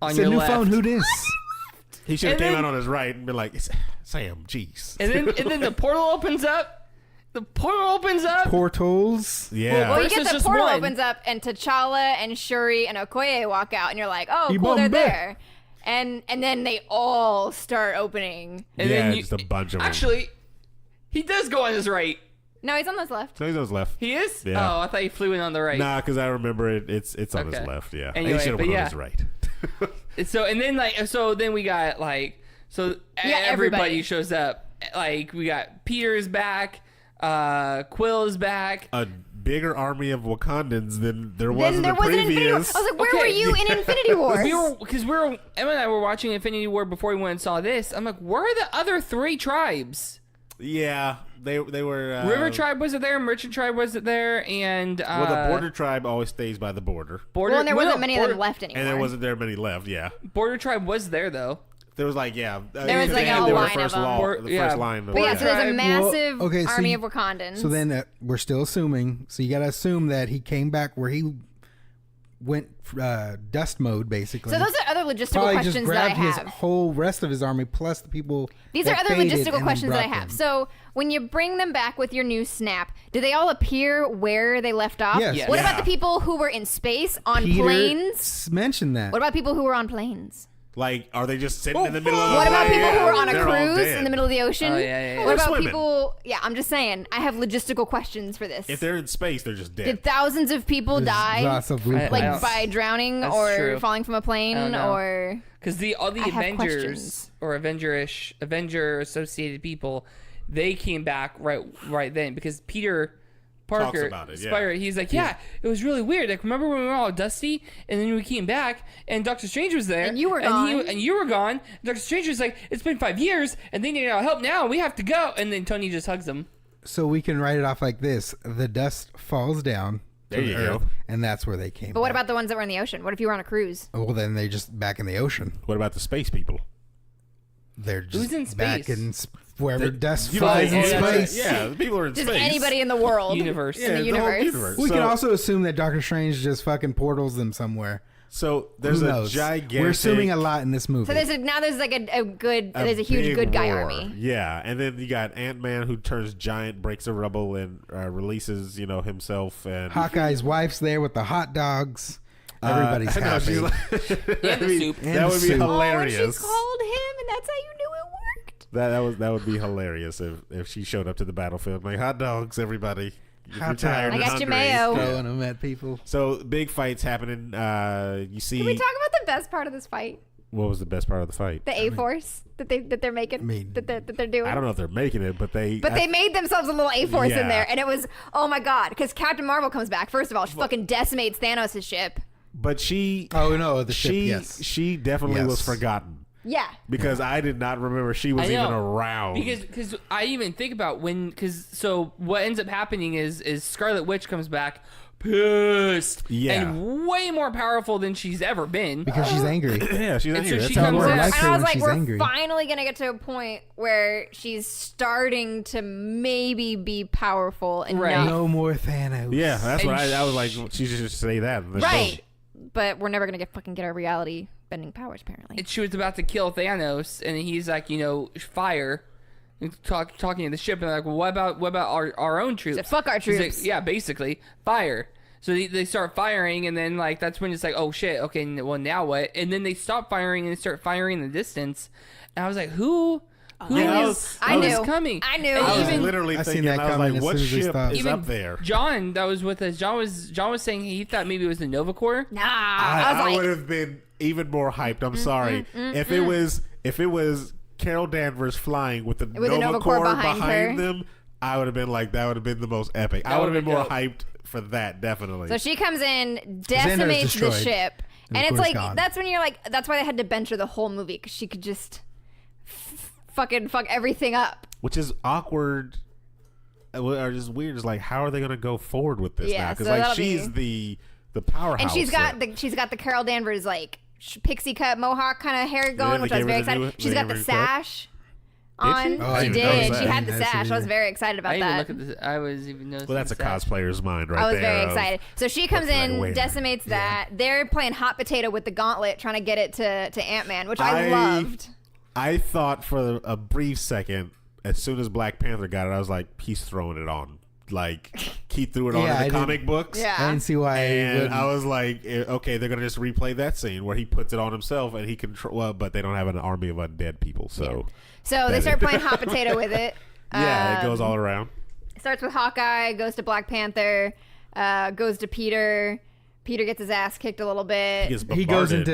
on It's your a new left. phone. Who dis? He should have And came then- out on his right and been like, "It's Sam, jeez." And then the portal opens up. The portal opens up. Portals. Yeah. Well, you Versus get the just portal one. opens up, and T'Challa and Shuri and Okoye walk out, and you're like, "Oh, cool, they're Ibombe. there." And then they all start opening. And yeah, then you, just a bunch of them. actually, he does go on his right. No, he's on his left. So he's on his left. He is? Yeah. Oh, I thought he flew in on the right. Nah, because I remember it's on his Okay. left. Yeah. Anyway, he should have but went yeah. on his right. So and then then we got everybody everybody. shows up. Like we got Peter's back, Quill is back. A bigger army of Wakandans than there was Then in there the was an Infinity War. I previous. was like, "Where Okay. were you in Infinity Wars?" Emma and I were watching Infinity War before we went and saw this. I'm like, where are the other three tribes? Yeah, they were. River Tribe wasn't there, Merchant Tribe wasn't there, and Well, the border tribe always stays by the border, Border. Well, and there wasn't no, many border, of them left anymore. and there wasn't there many left. Yeah, Border Tribe was there though. there was like There was, they like, had a their line first of 'em. law, the Yeah. first line. Of But yeah, so there's a Tribe. massive Well, okay, so army you- of Wakandans. So then we're still assuming. So you gotta assume that he came back where he went dust mode basically. So those are other logistical Probably just questions that I grabbed his have. whole rest of his army plus the people. These that are other faded logistical and questions that I brought have. them. So when you bring them back with your new snap, do they all appear where they left off? Yes. Yes. What Yeah. about the people who were in space on Peter planes? mentioned that. What about people who were on planes? Like, are they just sitting in the middle of What the about people who were on a They're all cruise dead. in the middle of the ocean? Oh, yeah. What They're about swimming. people? Yeah, I'm just saying. I have logistical questions for this. If they're in space, they're just dead. Did thousands of people There's die, lots of I loopholes. like don't- by drowning That's or true. falling from a plane, I don't know. or Because all the I have Avengers questions. or Avenger associated people, they came back right then because Peter Parker, about it, yeah. Spider, he's like, yeah, it was really weird. Like, remember when we were all dusty, and then we came back, and Doctor Strange was there, And you were and gone. and you were gone. Doctor Strange was like, it's been 5 years, and they need our help now. We have to go, and then Tony just hugs him. So we can write it off like this: the dust falls down to There the you earth, go. and that's where they came. but what back. about the ones that were in the ocean? What if you were on a cruise? Well, then they just back in the ocean. What about the space people? They're just Who's in back space? in wherever dust You know, flies in yeah, space. Yeah, the people are in Just space. anybody in the world, Universe. in the Yeah, whole universe. We So- can also assume that Doctor Strange just fucking portals them somewhere. So there's Who a knows? gigantic. We're assuming a lot in this movie. So there's like there's a huge big good guy roar. army. Yeah, and then you got Ant-Man who turns giant, breaks the rubble, and releases himself and Hawkeye's wife's there with the hot dogs. Everybody's I know, happy. she's like- And the soup. And that the would be soup. hilarious. Oh, and she called him, and that's how you knew it worked. That would be hilarious if she showed up to the battlefield like hot dogs, everybody. If Hot you're tired dogs. I and got your hungry. mayo. Throwing them at people. So big fights happening. You see, Can we talk about the best part of this fight? what was the best part of the fight? The A-Force that they're making, that they're doing. I don't know if they're making it, but they. But they made themselves a little A-Force Yeah. in there, and it was, oh my god, because Captain Marvel comes back. First of all, she fucking decimates Thanos' ship. But she. Oh no, the ship. she Yes. she definitely Yes. was forgotten Yeah. because I did not remember she was I know. even around. Because I even think about so what ends up happening is Scarlet Witch comes back pissed Yeah. and way more powerful than she's ever been. Because she's angry. yeah, she's And angry. so That's she how it comes works. in- like And her I was when like, she's we're angry. finally gonna get to a point where she's starting to maybe be powerful enough. Right. No more Thanos. Yeah, that's what And I was like. She should just say that. and then Right. boom. But we're never gonna fucking get our reality bending powers, apparently. And she was about to kill Thanos, and he's like, fire. And talking to the ship, and they're like, well, what about our own troops? So fuck our He's like, troops. yeah, basically, fire. So they start firing, and then like that's when it's like, oh shit, okay, well now what? And then they stop firing and they start firing in the distance. And I was like, who Yeah, is I who is knew. coming? I knew. And I was even literally I seen thinking, that I was coming like, as what soon as they ship stopped. is even up there? John that was with us. John was saying he thought maybe it was the Nova Corps. Nah, I was I like, would have been even more hyped. I'm sorry. If it was Carol Danvers flying with the Nova Corps behind her. them, I would have been like, that would have been the most epic. I would have would've been more dope. hyped for that, definitely. so she comes in, Xander's decimates the destroyed. ship, And and of it's course like gone. that's when you're like, that's why they had to bench her the whole movie because she could just fucking fuck everything up. Which is awkward or just weird. It's like, how are they going to go forward with this Yeah, now? Because so like that'll she's the powerhouse. And she's got so- the Carol Danvers like pixie cut mohawk kind of hair going, they which I was gave her very the new- excited. She's they got gave the her the cut? sash Did she? on. Oh, I She didn't did. notice She that. had the I didn't sash. I was notice very excited about I didn't even that. look at this. I was even noticing. Well, that's a the sash. cosplayer's mind right there. I was very of- excited. So she comes Looks like, in, wait a decimates that. They're playing hot potato with the gauntlet, trying to get it to Ant-Man, which I loved. I thought for a brief second, as soon as Black Panther got it, I was like, he's throwing it on. Like, he threw it on Yeah, in I the didn't- comic books. Yeah. I didn't see why. he And wouldn't. I was like, okay, they're gonna just replay that scene where he puts it on himself and he control. Well, but they don't have an army of undead people, so So they start playing hot potato with it. yeah, it goes all around. Starts with Hawkeye, goes to Black Panther, goes to Peter. Peter gets his ass kicked a little bit. He goes bombarded,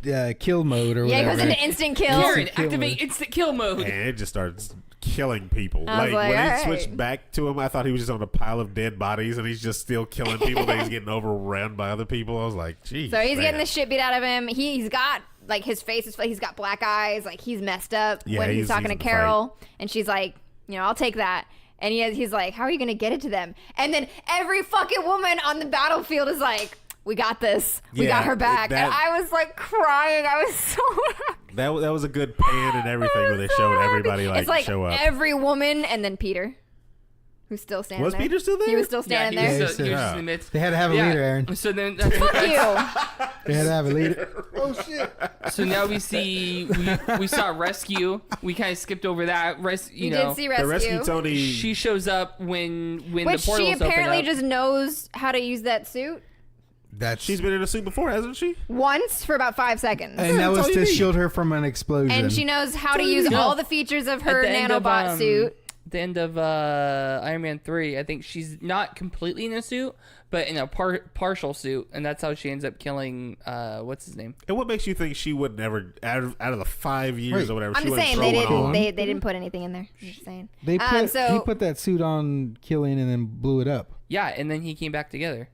into kill mode or Yeah, he whatever. goes into instant kill. Karen, kill activate mode. instant kill mode. and it just starts killing people. I was Like like, when it alright. switched back to him, I thought he was just on a pile of dead bodies and he's just still killing people. That he's getting overrun by other people. I was like, geez. So he's man. getting the shit beat out of him. He's got like his face is he's got black eyes. Like he's messed up Yeah, when he's he's talking to in the Carol, and she's like, I'll take that. And he's like, how are you gonna get it to them? And then every fucking woman on the battlefield is like, we got this. We Yeah, got her back. that- And I was like crying. I was so happy. That was a good pan and everything where they So showed happy. everybody like it's like show up. every woman and then Peter. who's still standing Was there. Peter still there? He was still standing he there. was, he was just in the midst. They had to have a leader, Aaron. So then, Fuck you. They had to have a leader. Oh shit! so now we saw rescue. We kind of skipped over that. You know, did see rescue. The rescue Tony. she shows up when Which the portals she apparently open up. just knows how to use that suit She's been in a suit before, hasn't she? once for about 5 seconds. And that that's was all you to need. shield her from an explosion. And she knows how to use all the features of her At the end of, nanobot suit. The end of Iron Man 3, I think she's not completely in a suit, but in a partial suit, and that's how she ends up killing what's his name? And what makes you think she would never, out of the 5 years Wait. or whatever, I'm she just wouldn't saying throw they one didn't. on? They didn't put anything in there. I'm just saying. he So put that suit on Killian and then blew it up. Yeah, and then he came back together.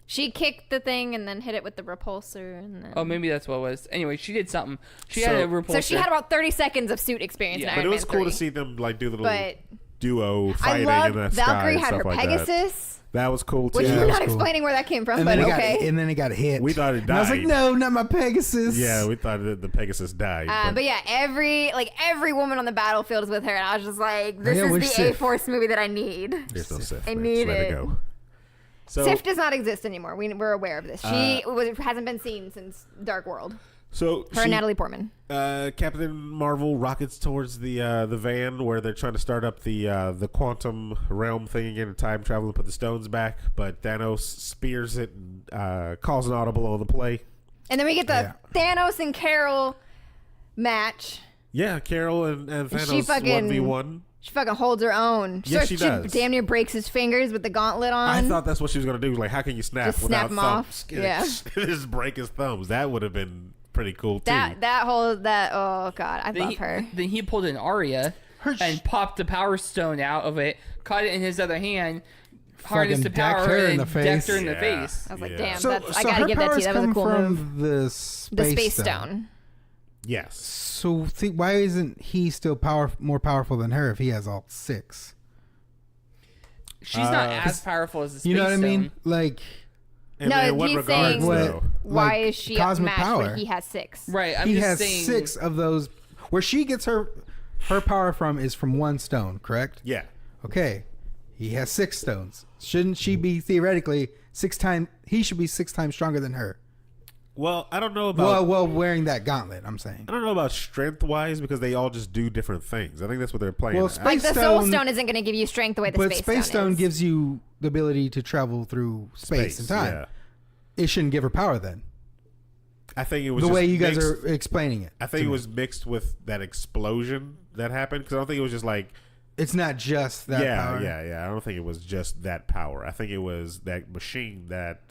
she kicked the thing and then hit it with the repulsor. And then... Oh, maybe that's what it was. Anyway, she did something. She So- had a repulsor. So she had about 30 seconds of suit experience Yeah. in But Iron it Man was cool 3. to see them like do the little But duo I fighting in love the sky Valkyrie and had stuff her like Pegasus, that was cool too. which Yeah, we're that was not cool. explaining where that came from, And but then, okay. and then it got hit. We thought it And I was like, died. no, not my Pegasus. Yeah, we thought that the Pegasus died. But yeah, every woman on the battlefield is with her, and I was just like, this Yeah, is which the Sif? A-Force movie that I need. There's no Sif. I man. need Just let it. go. So, Sif does not exist anymore. We're aware of this. She hasn't been seen since Dark World. so Her and Natalie Portman. Captain Marvel rockets towards the van where they're trying to start up the quantum realm thing again, and time travel and put the stones back. But Thanos spears it and calls an audible on the play. And then we get the Thanos and Carol match. Yeah, Carol and Thanos She fucking- 1v1. She fucking holds her own. Yes, she does. damn near breaks his fingers with the gauntlet on. I thought that's what she was going to do. Like, how can you snap Just without snap 'em off. thumbs? Yeah. Just break his thumbs. That would have been pretty cool, too. Oh god, I love her. Then he pulled an Arya and popped the power stone out of it, caught it in his other hand, harnessed the Fucking decked power, her in and the decked her in the Yeah. face. I was like, Yeah. damn, So I gotta her give that to powers you. That was a come cool from move. the The space stone. Yes. So why isn't he still more powerful than her if he has all 6? She's not as powerful as the space You know what I mean? stone. Like, And No, in what he's regards, saying- though? Why like is she cosmic outmatched power. when he has 6? Right, I'm he just has saying. 6 of those. Where she gets her power from is from 1 stone, correct? Yeah. Okay. He has 6 stones. Shouldn't she be theoretically 6 times? He should be 6 times stronger than her. Well, I don't know about... Well, wearing that gauntlet, I'm saying. I don't know about strength-wise because they all just do different things. I think that's what they're playing Well, at. Space Like the Soul Stone- Stone isn't going to give you strength the way the But Space Stone is. gives you the ability to travel through space and time. Yeah. It shouldn't give her power then. I think it was The just way you guys mixed- are explaining it. I think it was mixed with that explosion that happened because I don't think it was just like It's not just that power. yeah. I don't think it was just that power. I think it was that machine that.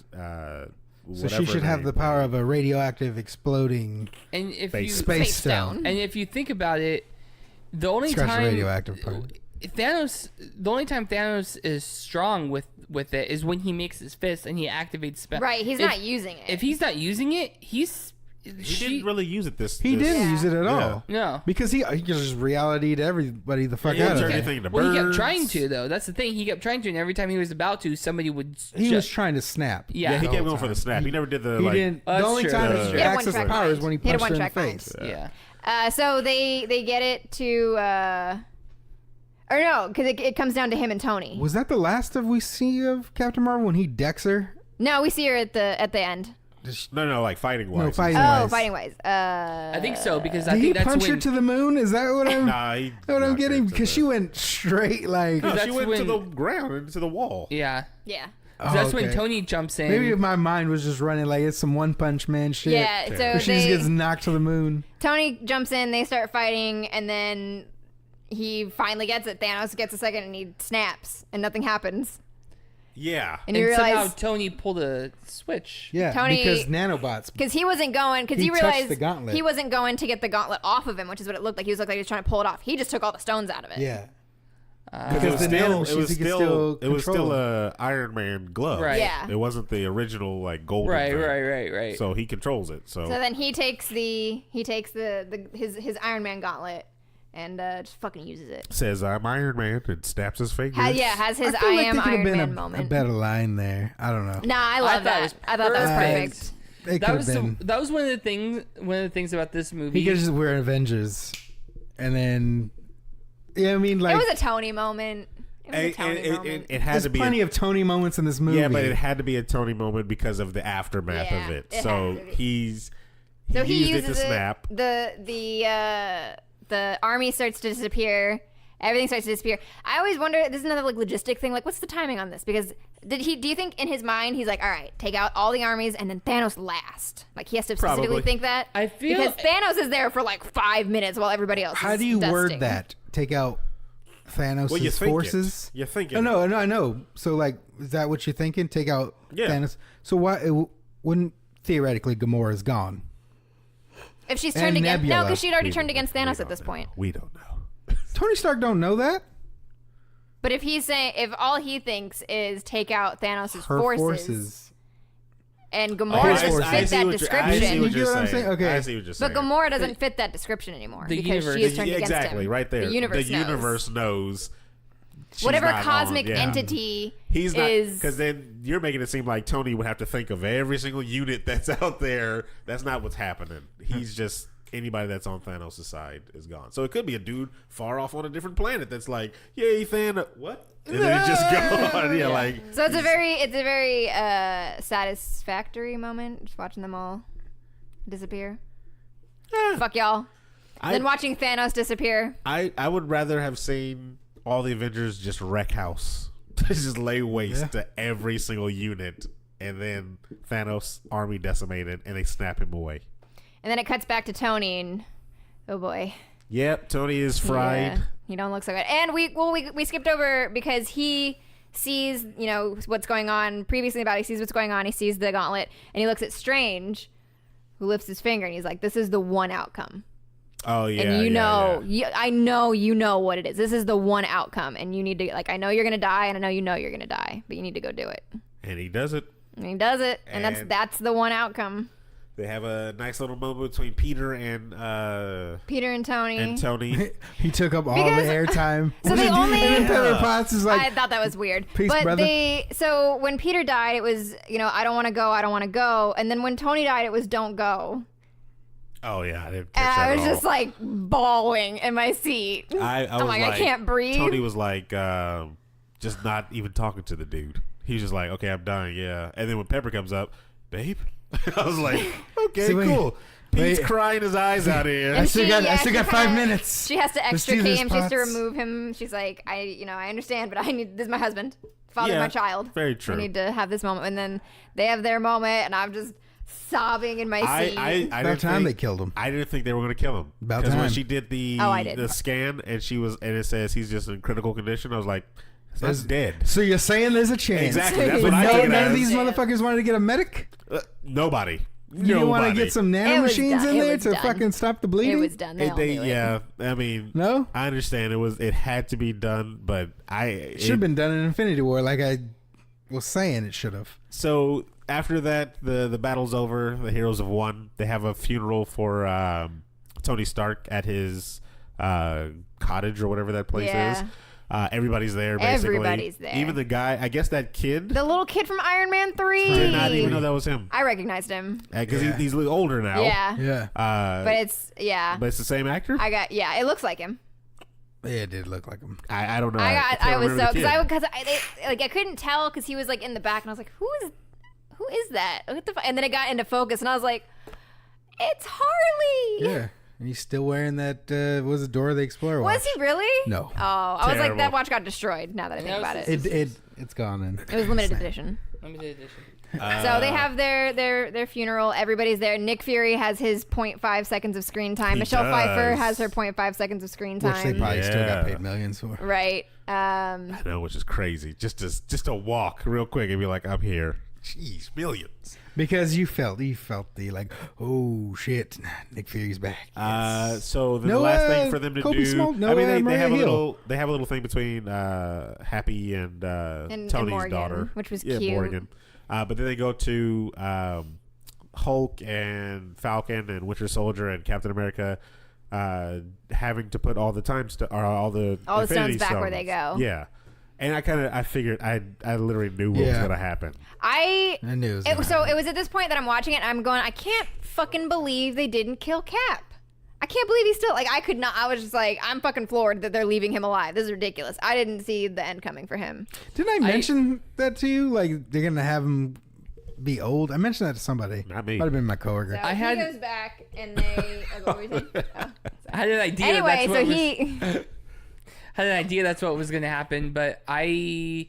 So she should have the power of a radioactive exploding And if Space you space stone. and if you think about it, the only Scratch the time radioactive part. the only time Thanos is strong with it is when he makes his fist and he activates spell. Right, he's not using it. If he's not using it, He didn't really use it this. He this- didn't use it at Yeah. all. no. Because he just reality to everybody the fuck He out of turned it. anything into Well, he kept birds. trying to though. That's the thing. He kept trying to, and every time he was about to, somebody would. He was trying to snap. Yeah. Yeah, he the kept whole going for the time. snap. He never did the He like. didn't. That's The only true. time That's he true. He had accessed one-track powers mind. when he He had a punched her in the one-track mind. face. Yeah. So they get it to, or no, because it comes down to him and Tony. Was that the last of we see of Captain Marvel when he decks her? No, we see her at the end. No, like fighting wise. No, fighting Oh, wise. fighting wise. I think so because I Did he think that's punch when her to the moon? Is that what I'm? Nah, he what I'm knocked her getting? to Because the- she went straight like. No, she That's went to the when- ground into the wall. yeah. Yeah. Oh, That's when okay. Tony jumps in. Maybe my mind was just running like it's some One Punch Man shit. Yeah. So Where she just gets knocked to the moon. Tony jumps in, they start fighting, and then he finally gets it. Thanos gets a second, and he snaps, and nothing happens. Yeah. And and you somehow realize Tony pulled a switch. Yeah, Tony- because nanobots. because he wasn't going, because He he touched realized the gauntlet. he wasn't going to get the gauntlet off of him, which is what it looked like. He was like he was trying to pull it off. He just took all the stones out of it. Yeah. Because it was the still, nano- it she was could still, still it was still control a Iron Man glove. Right. Yeah. It wasn't the original like golden. Right, thing. right. So he controls it. So then he takes his Iron Man gauntlet and just fucking uses it. says I'm Iron Man and snaps his fingers. Has his I feel I like am there could Iron have Man been a moment. better line there. I don't know. Nah, I love that. I thought that was perfect. It could That have was been. that was one of the things about this movie. He could just wear Avengers, and then. Yeah, I mean, like It was a Tony moment. It was a Tony moment. It had There's to be plenty of Tony moments in this movie. yeah, but it had to be a Tony moment because of the aftermath Yeah, of it. it So had to be. he He used it to uses snap. The army starts to disappear. Everything starts to disappear. I always wonder. This is another like logistic thing. Like, what's the timing on this? Because do you think in his mind he's like, all right, take out all the armies and then Thanos last? Like he has to specifically Probably. think that. I feel- because Thanos is there for like 5 minutes while everybody else. How is do you dusting. word that? Take out Thanos' Well, you think forces? it. You're thinking Oh, it. no, I know. So, like, is that what you're thinking? Take out Yeah. Thanos? So, why wouldn't theoretically Gamora's gone? If she's And turned against Nebula. no, because she'd already We turned don't- against we Thanos don't at this know. point. We don't know. Tony Stark don't know that. But if he's saying, if all he thinks is take out Thanos' Her forces. and Oh, Gamora I doesn't see fit that I description. see what You you're get what I'm saying. saying? Okay. I see what you're saying. But Gamora doesn't fit that description anymore The because universe- she is turned against exactly him. right there. The universe knows. knows. she's Whatever not cosmic on, yeah. entity He's not is. because then you're making it seem like Tony would have to think of every single unit that's out there. That's not what's happening. He's just anybody that's on Thanos' side is gone. So it could be a dude far off on a different planet that's like, yay, Thanos, what? And then it just gone. Yeah, like So it's a very satisfactory moment just watching them all disappear. Fuck y'all. Then watching Thanos disappear. I would rather have seen all the Avengers just wreck house, just lay waste to every single unit, and then Thanos' army decimated, and they snap him away. And then it cuts back to Tony and oh boy. Yep, Tony is fried. Yeah, he don't look so good. And we skipped over because he sees, you know, what's going on previously about it. He sees what's going on. He sees the gauntlet and he looks at Strange, who lifts his finger and he's like, this is the one outcome. Oh yeah, And you know, yeah. I know you know what it is. This is the one outcome. And you need to, like, I know you're going to die and I know you're going to die, but you need to go do it. And he does it. And he does it. And that's the one outcome. They have a nice little moment between Peter and Peter and Tony. He took up all Because- the airtime. So they only- And then Pepper Potts is like, I thought that was weird. Peace, but brother. so when Peter died, it was, you know, I don't want to go. And then when Tony died, it was don't go. oh yeah, I didn't And catch that I at was all. just like bawling in my seat. I I'm was like, I can't breathe. Tony was like, just not even talking to the dude. He was just like, okay, I'm dying, yeah. And then when Pepper comes up, babe, I was like, okay, See, wait, cool. Pete's wait. crying his eyes out here. I still got she 5 kinda- minutes. She has to Let's do extricate this, him. She has to Potts. remove him. She's like, I understand, but I need, this is my husband, father of Yeah, my child. very true. I need to have this moment. And then they have their moment, and I'm just sobbing in my seat. I About didn't time think, they killed him. I didn't think they were going to kill him. About Because when time. she did the Oh, I did. the scan and it says he's just in critical condition, I was like, that's dead. So you're saying there's a chance. Exactly. That's But what I took it none as. of these motherfuckers wanted to get a medic? Nobody. You didn't want to get some It was nanomachines done. in It there was to done. fucking stop the bleeding? It was done. They all knew it. Yeah, I mean, No? I understand it had to be done, but It should have been done in Infinity War like I was saying it should have. So after that, the battle's over. The heroes have won. They have a funeral for Tony Stark at his cottage or whatever that place Yeah. is. Everybody's there. Basically, Everybody's there. Even the guy. I guess that kid The little kid from Iron Man 3. did not even know that was him I recognized him. because Yeah. he's a little older now. Yeah. Yeah. But it's, yeah. but it's the same actor. It looks like him. Yeah, it did look like him. I don't know. I was so, because because I couldn't tell because he was like in the back and I was like, who is that? What the and then it got into focus and I was like, it's Harley. Yeah. And he's still wearing that, was it Dora the Explorer watch? Was he really? No. Oh, I was like, Terrible. that watch got destroyed now that I think about it. It's gone in. It was limited edition. Limited edition. So they have their funeral. Everybody's there. Nick Fury has his 0.5 seconds of screen time. He Michelle Pfeiffer does. has her 0.5 seconds of screen Which they time. probably still Yeah. got paid millions for. Right. I know, which is crazy. Just to walk real quick and be like, I'm here. Jeez, millions. Because you felt the like, oh shit, Nick Fury's back. So the No, last thing for them to Kobe do, Smoke, no, I mean, they Maria have a Hill. little thing between Happy and And Tony's Morgan, daughter, which was yeah, cute. Morgan. But then they go to Hulk and Falcon and Winter Soldier and Captain America. Having to put all the all the Infinity stones back where they go. Yeah, and I figured I literally knew what was Yeah. gonna happen. I knew it was gonna So happen. it was at this point that I'm watching it and I'm going, I can't fucking believe they didn't kill Cap. I can't believe he's still, like, I could not, I was just like, I'm fucking floored that they're leaving him alive. This is ridiculous. I didn't see the end coming for him. Didn't I mention that to you? Like, they're going to have him be old? I mentioned that to somebody. Not me. Might have been my coworker. So he goes back and they, what were you saying? Oh. I had an idea. Anyway, that's so what he, had an idea that's what was going to happen, but I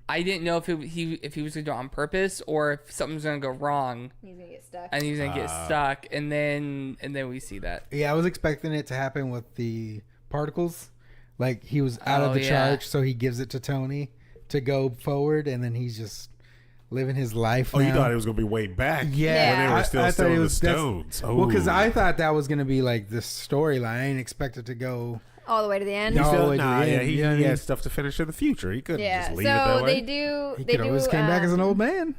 didn't know if he was going to do it on purpose or if something was going to go wrong he's going to get stuck. and he's going to get stuck, and then we see that. Yeah, I was expecting it to happen with the particles. Like, he was out of the yeah. charge, so he gives it to Tony to go forward, and then he's just living his life. Oh, now. you thought it was going to be way back? Yeah, When they were still I thought still it in the was that's- stones. Well, because Ooh. I thought that was going to be like this storyline. I didn't expect it to go. All the way to the end. No. Still, way to nah, the yeah, end, he, you know what I he mean? had stuff to finish in the future. He couldn't Yeah, just leave it that so way. they do. He They could do. always came back as an old man.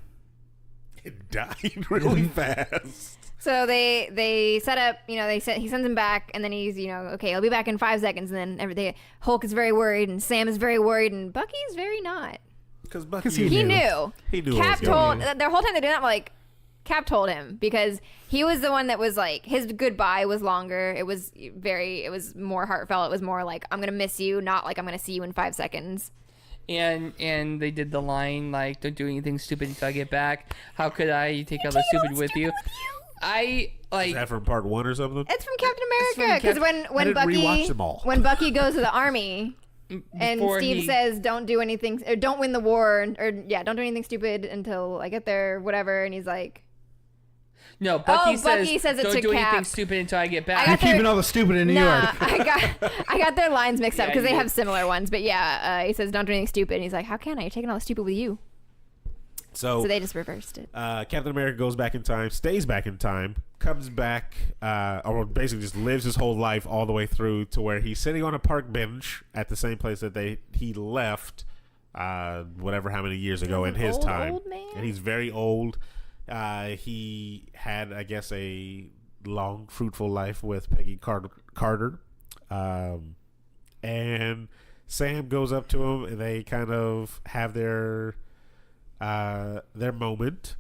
It died really fast. So they set up. You know, he sends him back, and then he's okay. I'll be back in 5 seconds, and then everything. Hulk is very worried, and Sam is very worried, and Bucky's very not. Because he He knew. knew. He knew Cap what was going told the whole time they're doing that. Like, Cap told him because he was the one that was like his goodbye was longer. It was more heartfelt. It was more like I'm gonna miss you, not like I'm gonna see you in 5 seconds. And they did the line like, "Don't do anything stupid until I get back. How could I take all the stupid with you?" I like. Is that from part 1 or something? It's from Captain It's from America because I when didn't rewatch Bucky them all. when Bucky goes to the army. And before Steve he- says, "Don't do anything, or don't win the war, or don't do anything stupid until I get there, whatever." And he's like, No, Bucky Bucky says it "Don't to do anything Cap. stupid until I get I back." You're got their- keeping all the stupid in New "Nah, York. I got their lines mixed up Yeah, because you they did. have similar ones." But yeah, he says, "Don't do anything stupid," and he's like, "How can I? You're taking all the stupid with you." So So they just reversed it. Captain America goes back in time, stays back in time, comes back, or basically just lives his whole life all the way through to where he's sitting on a park bench at the same place that he left, whatever how many years ago in an his old, time. old man? And he's very old. He had, I guess, a long, fruitful life with Peggy Carter. And Sam goes up to him, and they kind of have their moment,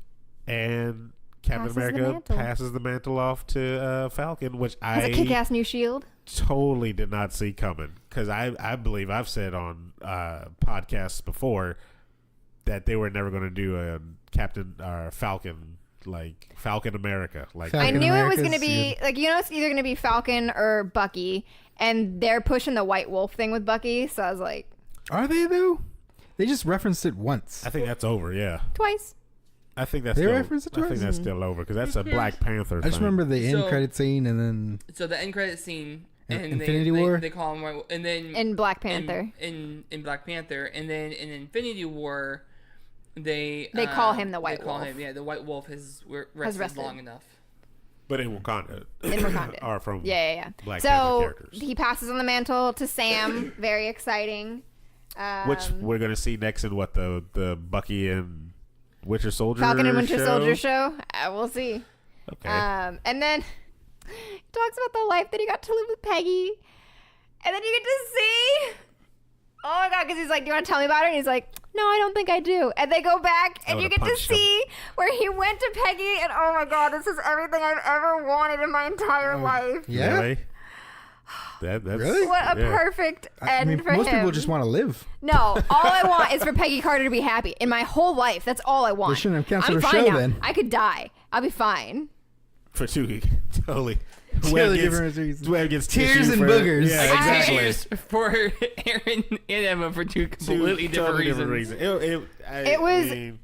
and Captain Passes the America mantle. passes the mantle off to Falcon, which Has a I kick-ass new shield. totally did not see coming, because I believe I've said on podcasts before that they were never going to do a Captain or Falcon, like Falcon America, like Falcon I knew it was America's going to be like it's either going to be Falcon or Bucky, and they're pushing the White Wolf thing with Bucky. So I was like, Are they though? They just referenced it once. I think that's over. Yeah, twice. I think that's They still, referenced it I think twice? that's still over because that's a Black Panther. I just thing. remember the end So- credit scene and then So the end credit scene, and Infinity they, War? They call him, and then In Black Panther. in Black Panther, and then in Infinity War, they call him the White they call Wolf. him, yeah, the White Wolf has rested rested. long enough. but in Wakanda, In Wakanda. or from Yeah. Black Panther So characters. he passes on the mantle to Sam. Very exciting. Which we're gonna see next in what the Bucky and Winter Soldier Falcon and Winter show? Soldier show. We'll see. Okay. And then he talks about the life that he got to live with Peggy. And then you get to see. Oh my god, because he's like, "Do you want to tell me about it?" And he's like, "No, I don't think I do." And they go back, and you would've get to punched him. see where he went to Peggy, and oh my god, this is everything I've ever wanted in my entire life. yeah. Really? That's Really? What a yeah. perfect end for most him. people just want to live. No, all I want is for Peggy Carter to be happy. In my whole life, that's all I want. They shouldn't have canceled I'm her fine show now. then. I could die. I'll be fine. for two totally. Totally different reasons. Webb gets Tears tissue and for, boogers. Yeah, I- exactly. Cheers for Aaron and Emma for two Two completely different totally reasons. It was-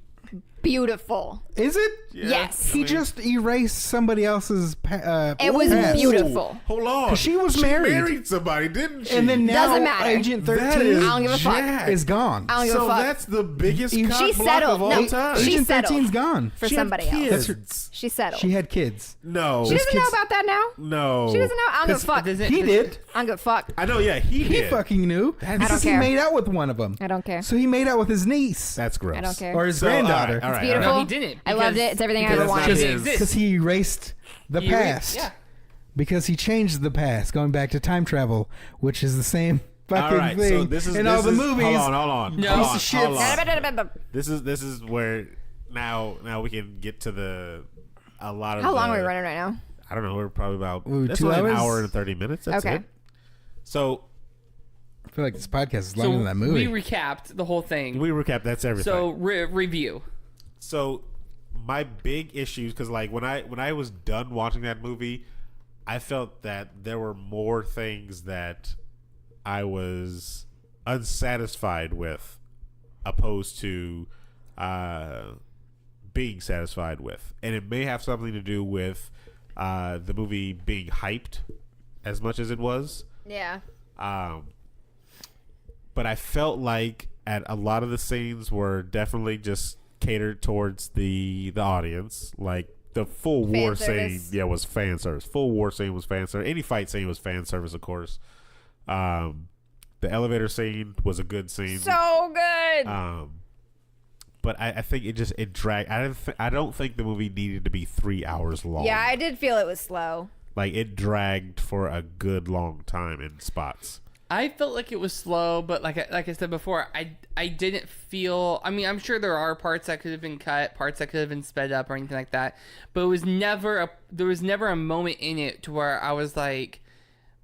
Beautiful. Is it? Yes. He just erased somebody else's It was past. beautiful. Hold on. 'Cause she was married. married somebody, didn't she? And then now Doesn't matter. Agent That 13 is I don't give a fuck. jacked. is gone. I don't give So a fuck. that's the biggest She cock block settled. of all No, time. she Agent settled. 13's gone. For She had somebody else. kids. She settled. She had kids. No. She doesn't know kids- about that now. No. She doesn't know. I don't give a fuck. Does it- He did. I don't give a fuck. I know, yeah, he He did. fucking knew. I don't Because he care. made out with one of them. I don't care. So he made out with his niece. That's gross. I don't care. Or his So, granddaughter. all right, It's beautiful. No, he didn't, I loved because- it. It's everything I because ever that's not wanted. his- It exists. Because he erased the You- past. Yeah. Because he changed the past, going back to time travel, which is the same fucking All right, thing so this is in this all the is- movies. Hold on. No. Hold Piece on, of shit. hold on. How This is where now we can get to a lot of long the, are we running right now? I don't know. We're probably about Ooh, that's 2 only an hours? hour and 30 minutes. That's Okay. it. So I feel like this podcast is longer than that movie. we recapped the whole thing. we recap. That's everything. So review. So my big issues, because like when I was done watching that movie, I felt that there were more things that I was unsatisfied with, opposed to being satisfied with, and it may have something to do with the movie being hyped as much as it was. Yeah. But I felt like at a lot of the scenes were definitely just catered towards the audience. Like the full Fan war service. scene, was fan service. Full war scene was fan service. Any fight scene was fan service, of course. The elevator scene was a good scene. So good. But I think it dragged. I don't think the movie needed to be 3 hours long. Yeah, I did feel it was slow. Like it dragged for a good long time in spots. I felt like it was slow, but like I said before, I didn't feel. I mean, I'm sure there are parts that could have been cut, parts that could have been sped up, or anything like that. But there was never a moment in it to where I was like,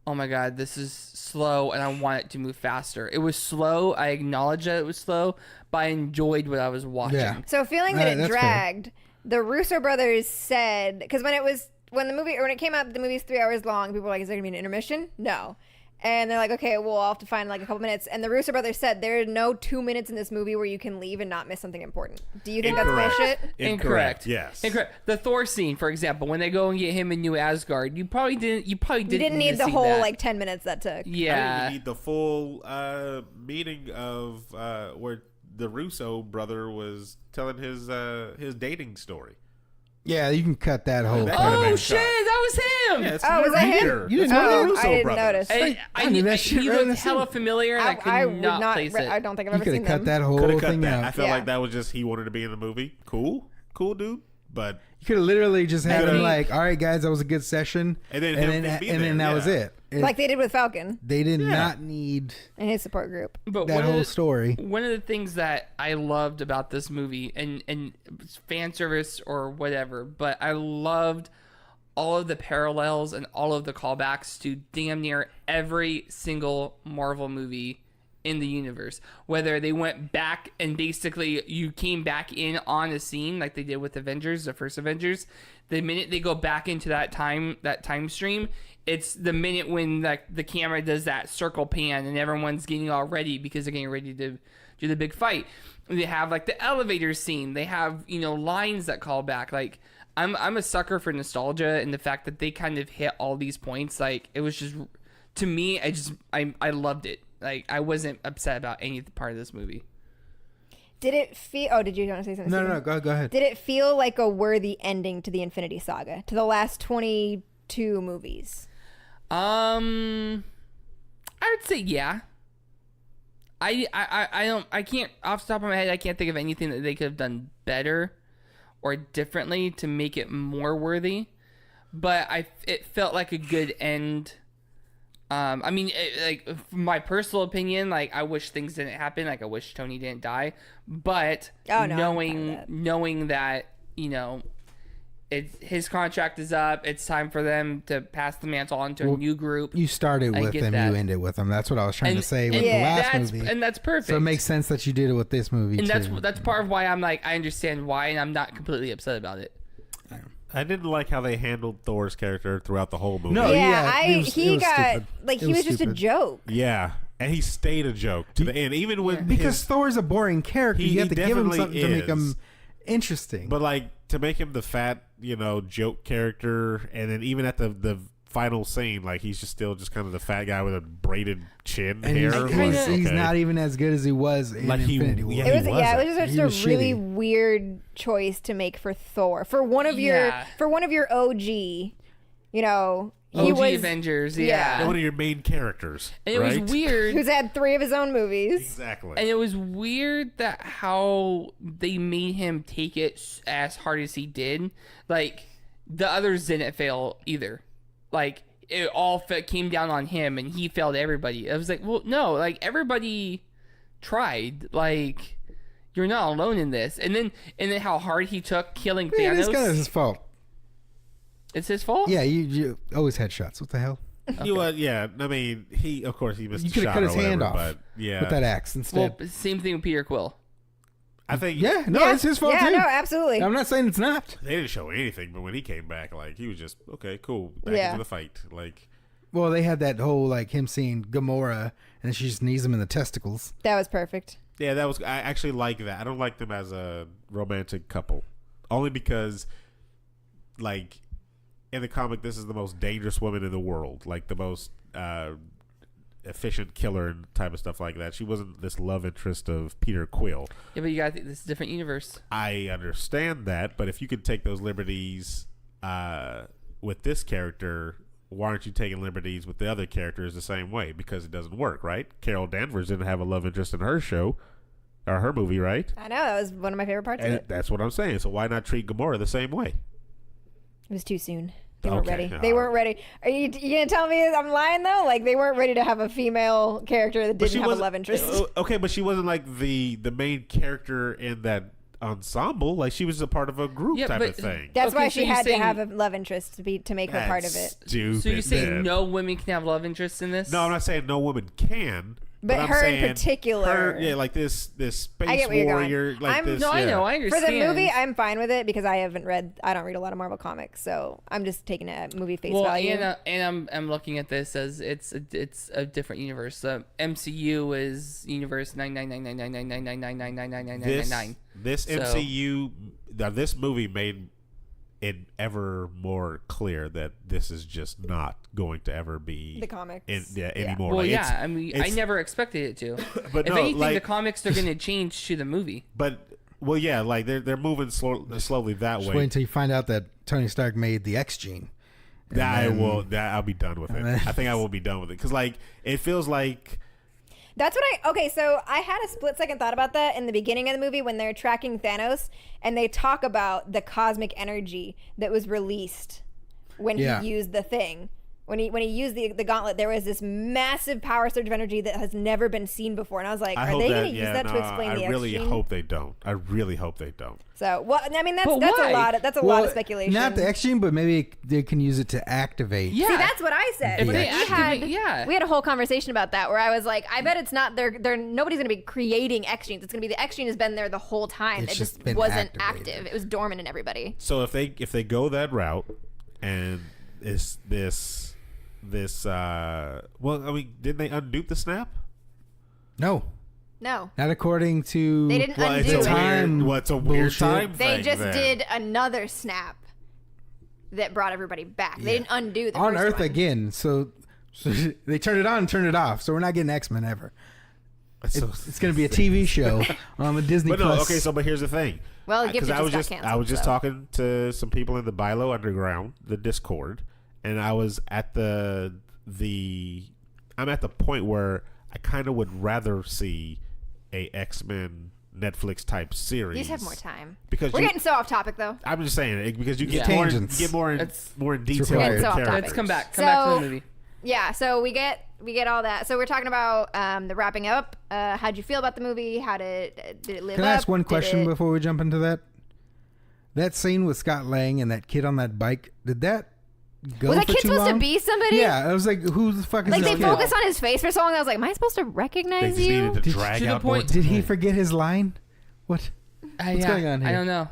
"Oh my god, this is slow," and I want it to move faster. It was slow. I acknowledge that it was slow, but I enjoyed what I was watching. Yeah. So feeling that it That's fair. dragged, the Russo brothers said, because when it came out, the movie's 3 hours long. People were like, "Is there gonna be an intermission?" No. And they're like, okay, well, I'll have to find like a couple minutes. And the Russo brothers said there are no 2 minutes in this movie where you can leave and not miss something important. Do you think that's bullshit? Incorrect. Yes. Incorrect. The Thor scene, for example, when they go and get him in New Asgard, you probably didn't. You didn't need to the see whole that. like 10 minutes that took. I didn't Yeah. even need the full meeting of where the Russo brother was telling his dating story. Yeah, you can cut that whole That part. could've Oh been shit! cut. That was him. Yeah, it's Oh, was that him? Peter. You didn't It's know one of the that? Russo I didn't brothers. notice. I knew that shit he right in looked the hella scene. familiar, and I could would not place it. I don't think I've You ever could seen have cut them. that whole Could have cut thing that. I out. felt Yeah. like that was just he wanted to be in the movie. Cool, dude. But You could have literally just had him Maybe. like, all right, guys, that was a good session. And then and him then, be and then there, that was yeah. it. Like they did with Falcon They did not need and his support group. But that whole story. one of the things that I loved about this movie, and fan service or whatever, but I loved all of the parallels and all of the callbacks to damn near every single Marvel movie in the universe. Whether they went back and basically you came back in on a scene like they did with Avengers, the first Avengers, the minute they go back into that time stream, it's the minute when the camera does that circle pan and everyone's getting all ready because they're getting ready to do the big fight. They have like the elevator scene. They have, lines that call back. Like I'm a sucker for nostalgia and the fact that they kind of hit all these points. Like it was just, to me, I loved it. Like I wasn't upset about any part of this movie. Did it feel? Oh, did you want to say something? No, Steven? go ahead. Did it feel like a worthy ending to the Infinity Saga, to the last 22 movies? I would say yeah. I can't, off the top of my head, I can't think of anything that they could have done better or differently to make it more worthy. But it felt like a good end. I mean, my personal opinion, like I wish things didn't happen. Like I wish Tony didn't die. But Oh, no, I'm fine with that. knowing that, his contract is up. It's time for them to pass the mantle on to a new group. You started I with get them, that. you ended with them. That's what I was trying to say with Yeah. the last that's, movie. and that's perfect. So it makes sense that you did it with this movie and too. that's part of why I'm like, I understand why, and I'm not completely upset about it. I didn't like how they handled Thor's character throughout the whole movie. No, yeah, it was he got stupid. like It he was was just a stupid. joke. Yeah, and he stayed a joke to the end, even when Because Thor's a boring character. He- You have he to give him definitely something to make is. him interesting. But like to make him the fat, joke character, and then even at the final scene, like he's just still just kind of the fat guy with a braided chin and hair. he's not even as good as he was in Like he- Infinity War. yeah, It was he it wasn't. was He just was a really shitty. weird choice to make for Thor. For one of Yeah. your OG, he OG was Avengers, yeah. one of your main characters. And it right? was weird. who's had 3 of his own movies. Exactly. And it was weird that how they made him take it as hard as he did. Like, the others didn't fail either. Like, it all came down on him, and he failed everybody. I was like, well, no, like, everybody tried. Like, you're not alone in this. And then how hard he took killing Yeah, Thanos. it's kind of his fault. It's his fault. Yeah, you always headshots. What the hell? Yeah. I mean, of course he missed You a could have shot cut or his whatever, hand off but yeah, with that axe instead. Well, same thing with Peter Quill. I think It's his fault Yeah, too. no, absolutely. I'm not saying it's not. they didn't show anything, but when he came back, like he was just okay, cool, back Yeah. into the fight. Like Well, they had that whole like him seeing Gamora and she just knees him in the testicles. That was perfect. yeah, that was. I actually like that. I don't like them as a romantic couple, only because, like, in the comic, this is the most dangerous woman in the world, like the most efficient killer and type of stuff like that. She wasn't this love interest of Peter Quill. Yeah, but you got this is a different universe. I understand that, but if you could take those liberties with this character, why aren't you taking liberties with the other characters the same way? Because it doesn't work, right? Carol Danvers didn't have a love interest in her show or her movie, right? I know, that was one of my favorite parts of And it. that's what I'm saying. So why not treat Gamora the same way? It was too soon. They weren't Okay. ready. They weren't ready. Are you gonna tell me I'm lying though? Like they weren't ready to have a female character that But didn't have a wasn't- love interest. Okay, but she wasn't like the main character in that ensemble. Like she was a part of a group Yeah, type but- of thing. That's Okay, why so she you're had to saying- have a love interest to make her part of it. Stupid. So you're saying man. no women can have love interests in this? No, I'm not saying no woman can. But I'm her in saying particular. her- yeah, like this space I get where you're going. warrior. Like I'm- this. No, I yeah. know. I For understand. the movie, I'm fine with it because I don't read a lot of Marvel comics, so I'm just taking it at movie face value. and I'm looking at this as it's a different universe. MCU is universe 999999999999999. This So- MCU, now this movie made it ever more clear that this is just not going to ever be The comics. anymore. Well, Like, yeah. it's- I mean, I it's- never expected it to. But if no, anything, the like- comics are going to change to the movie. But well, yeah, like they're moving slowly that Just way. wait until you find out that Tony Stark made the X gene. And then- I'll be done with it. and then- I think I will be done with it because like it feels like That's what okay, so I had a split second thought about that in the beginning of the movie when they're tracking Thanos and they talk about the cosmic energy that was released when Yeah. he used the thing. When he used the gauntlet, there was this massive power surge of energy that has never been seen before. And I was like, I are hope they that going to use that to explain the I really X gene? hope they don't. I really hope they don't. So, well, I mean, that's But a why? lot. That's a lot of speculation. Not the X gene, but maybe they can use it to activate. Yeah. See, that's what I said. If Like, they we activate- yeah. we had a whole conversation about that where I was like, I bet it's not they're nobody's gonna be creating X genes. It's gonna be the X gene has been there the whole time. It's It just just been wasn't activated. active. It was dormant in everybody. So if they go that route and well, I mean, didn't they undupe the snap? No, No. not according to. They didn't Well, undo it's a it. time weird. What's a weird bullshit. time They thing just then. did another snap that brought everybody back. They didn't undo the on first Earth one. again. So they turned it on and turned it off. So we're not getting X Men ever. So- It's going to be a TV show on the Disney But no, Plus. okay. So, but here's the thing. Well, Gifted I was just got I was just canceled, so. talking to some people in the BYLO Underground, the Discord, and I was at I'm at the point where I kind of would rather see a X-Men Netflix type series. You just have more time. Because We're you- getting so off topic though. I'm just saying because you get Yeah. more, Tangents. you get more in It's- detail. required. with It's off topic. characters. Let's come back to the movie. Yeah, so we get all that. So we're talking about the wrapping up. How'd you feel about the movie? How did it live Can up? I ask one Did question it- before we jump into that? That scene with Scott Lang and that kid on that bike, did that go Was that for kid too supposed to long? be somebody? Yeah, I was like, who the fuck is Like this they kid? focused on his face for so long. I was like, am I supposed to They recognize just you? needed to Did- drag to the out more point- Did he time. forget his line? What? What's Yeah, going on here? I don't know.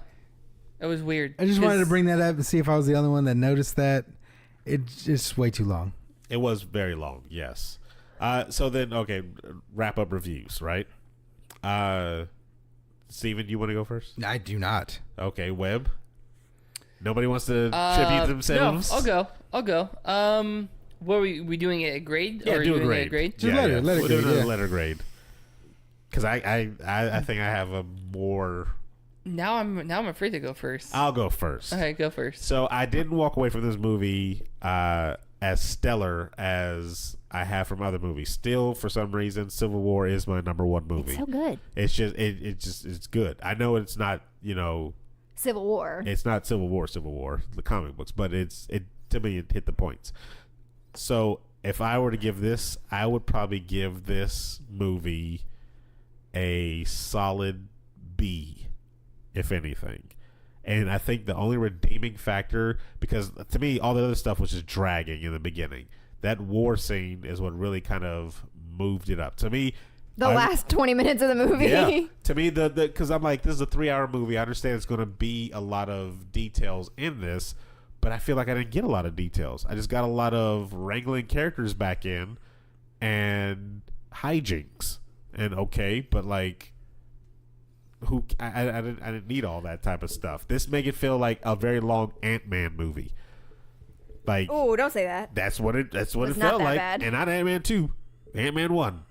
It was weird. I just wanted to 'Cause- bring that up and see if I was the only one that noticed that. It's just way too long. It was very long, yes. So then, okay, wrap up reviews, right? Steven, you want to go first? I do not. Okay, Webb. Nobody wants to tribute themselves. No, I'll go. What are we doing it a grade? Yeah, or are do you a doing grade. it a grade? Just let it We'll do grade, another yeah. letter grade. Because I think I have a more. Now I'm afraid to go first. I'll go first. Okay, go first. So I didn't walk away from this movie as stellar as I have from other movies. Still, for some reason, Civil War is my number one movie. So good. It's just it's good. I know it's not Civil War. it's not Civil War, the comic books, but it to me it hit the points. So if I were to give this, I would probably give this movie a solid B, if anything. And I think the only redeeming factor, because to me, all the other stuff was just dragging in the beginning. That war scene is what really kind of moved it up. To me, The last 20 minutes of the movie. yeah. To me, because I'm like, this is a 3-hour movie. I understand it's going to be a lot of details in this, but I feel like I didn't get a lot of details. I just got a lot of wrangling characters back in and hijinks. And okay, but like, I didn't need all that type of stuff. This make it feel like a very long Ant-Man movie. Like, Oh, don't say that. that's what it It's felt not that like. bad. And not Ant-Man 2, Ant-Man 1.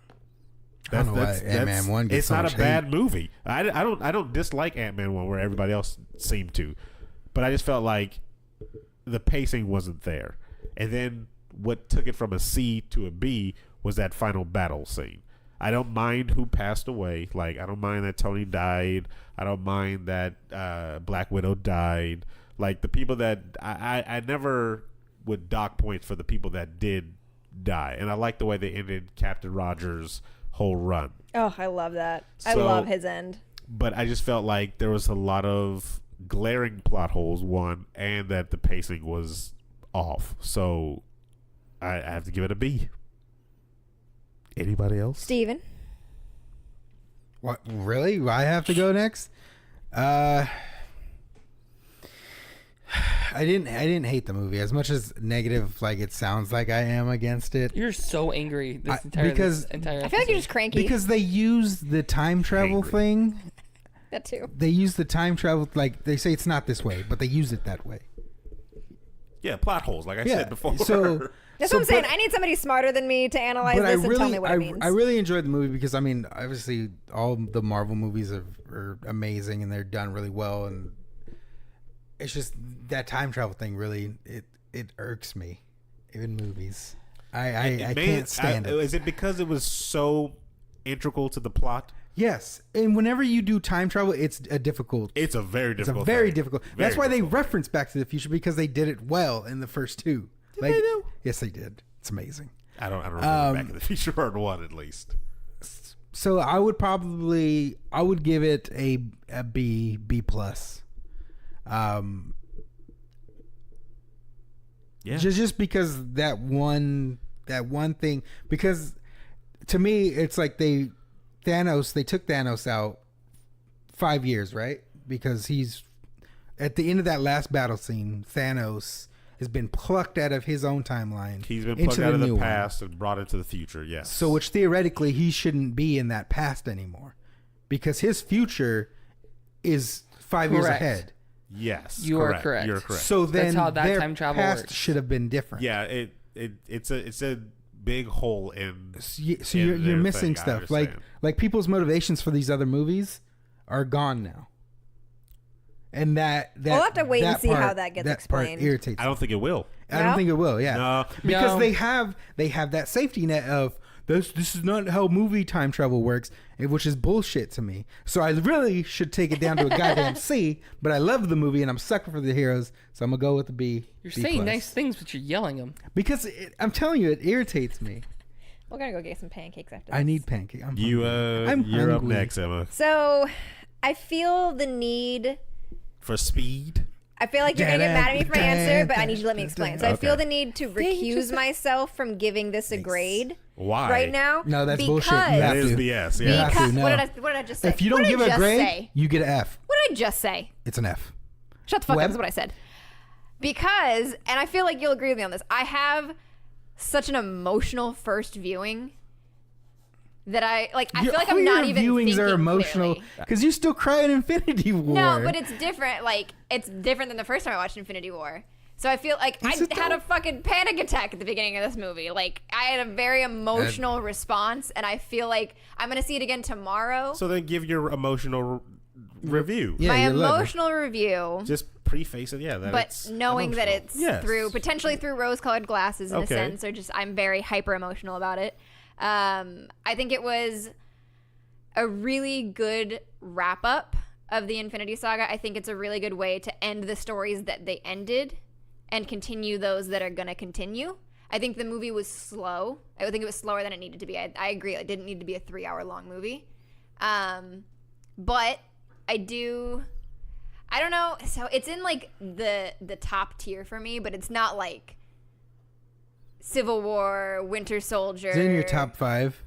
I don't know why Ant-Man 1 gets It's so not much a bad movie. I don't dislike Ant-Man 1 where everybody else seemed to, but I just felt like the pacing wasn't there. And then what took it from a C to a B was that final battle scene. I don't mind who passed away. Like, I don't mind that Tony died. I don't mind that Black Widow died. Like, the people that I never would dock points for the people that did die. And I like the way they ended Captain Rogers' whole run. Oh, I love that. I So- love his end. But I just felt like there was a lot of glaring plot holes, one, and that the pacing was off. So I have to give it a B. Anybody else? Steven. What, really? I have to go next? I didn't hate the movie as much as negative like it sounds like I am against it. You're so angry this entire I feel like you're just cranky. Because they use the time travel Angry. thing. That too. They use the time travel like they say it's not this way, but they use it that way. Yeah, plot holes, like I Yeah, said before. so That's So, what I'm saying. but- I need somebody smarter than me to analyze but this and tell me what it means. I really enjoyed the movie because I mean, obviously, all the Marvel movies are amazing and they're done really well, and it's just that time travel thing really it irks me in movies. I can't stand it. Is it because it was so integral to the plot? Yes, and whenever you do time travel, it's a difficult. It's a very It's a difficult. very thing. difficult. Very That's why they difficult. reference Back to the Future because they did it well in the first two. Did they do? Yes, they did. It's amazing. I don't remember Back in the Future Part 1 at least. So I would give it a B plus. Yeah. Just because that one thing, because to me it's like they took Thanos out 5 years, right? Because he's at the end of that last battle scene, Thanos has been plucked out of his own timeline. He's been into plucked out of new the one. past and brought into the future. Yes. So which theoretically he shouldn't be in that past anymore because his future is 5 years Correct. ahead. yes, You are correct. You're correct. So then That's how that their time travel past works. should have been different. yeah, it's a big hole in. So in you're their missing thing, I stuff. Like understand. people's motivations for these other movies are gone now. And that We'll have to wait and that see how part- that gets part explained. irritates I don't think it will. I don't No? think it will. Yeah, No. because No. they have that safety net of this is not how movie time travel works, which is bullshit to me. So I really should take it down to a goddamn C. But I love the movie and I'm sucker for the heroes, so I'm gonna go with the B. You're B saying plus. nice things, but you're yelling them. because I'm telling you, it irritates me. We're gonna go get some pancakes after this. I need pancake. I'm You hungry. you're up hungry. next, Emma. So, I feel the need. For speed. I feel like you're gonna get mad at me for my answer, but I need you to let me explain. So I feel Okay. the need to recuse myself from giving this a grade Why? right now. No, that's because, bullshit. You That have is to. BS. You Yeah. have to, Because, no. what did I just say? If you don't What did give I a just grade, say? you get an F. What did I just say? It's an F. Shut the fuck Web? up. That's what I said. Because, and I feel like you'll agree with me on this. I have such an emotional first viewing that I feel like I'm not even viewings thinking are emotional clearly. because you still cry in Infinity War. No, but it's different. Like, it's different than the first time I watched Infinity War. So I feel like Is it I had though? a fucking panic attack at the beginning of this movie. Like, I had a very emotional response, and I feel like I'm gonna see it again tomorrow. So then give your emotional review. Yeah, My you're lovely. emotional review, Just preface it. Yeah. That but it's knowing that emotional. it's Yes. potentially through rose-colored glasses in Okay. a sense, or just I'm very hyper emotional about it. I think it was a really good wrap up of the Infinity Saga. I think it's a really good way to end the stories that they ended and continue those that are going to continue. I think the movie was slow. I think it was slower than it needed to be. I agree. It didn't need to be a 3-hour long movie. But I I don't know. So it's in like the top tier for me, but it's not like Civil War, Winter Soldier. Is it in your top 5?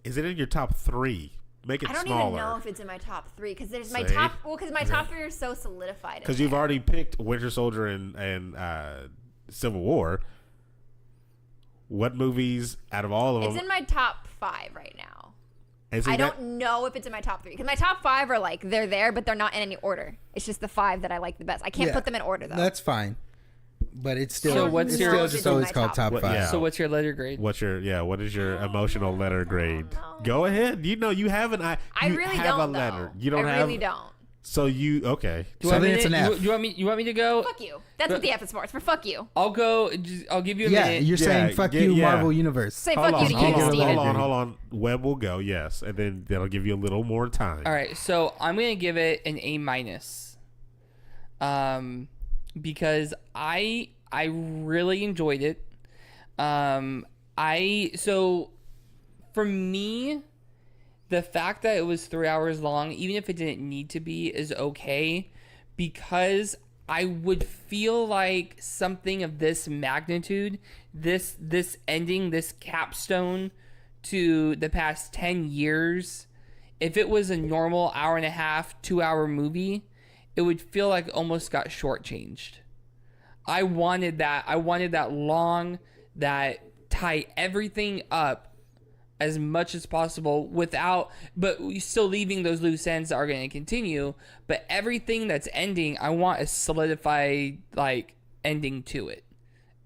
Is it in your top 3? Make it I don't smaller. even know if it's in my top 3 because there's my See? top. Well, because my top 3 are so solidified. Because you've already picked Winter Soldier and Civil War. What movies out of all of them? It's in my top 5 right now. Is it I that- don't know if it's in my top 3 because my top 5 are like they're there, but they're not in any order. It's just the 5 that I like the best. I can't Yeah, put them in order though. That's fine. But it's still, So what's it's your- still It's just in always my called top top 5. Yeah. So what's your letter grade? What is your emotional letter grade? know. Go ahead. You know you have I you really have don't a letter. though. You don't I have. really don't. So you okay? Do you So want then me it's to- an F. You want me to go? Fuck you. That's what the F is for. It's for fuck you. I'll go. I'll give you a Yeah, minute. you're saying fuck get- you, yeah. Marvel Universe. Say Hold fuck on, you to hold you, on, Steven. hold on. Webb will go. Yes, and then that'll give you a little more time. All right, so I'm gonna give it an A-, because I really enjoyed it. So for me, the fact that it was 3 hours long, even if it didn't need to be, is okay, because I would feel like something of this magnitude, this ending, this capstone to the past 10 years, if it was a normal hour and a half, 2 hour movie, it would feel like it almost got shortchanged. I wanted that long, that tie everything up as much as possible but still leaving those loose ends that are going to continue. But everything that's ending, I want a solidified like ending to it,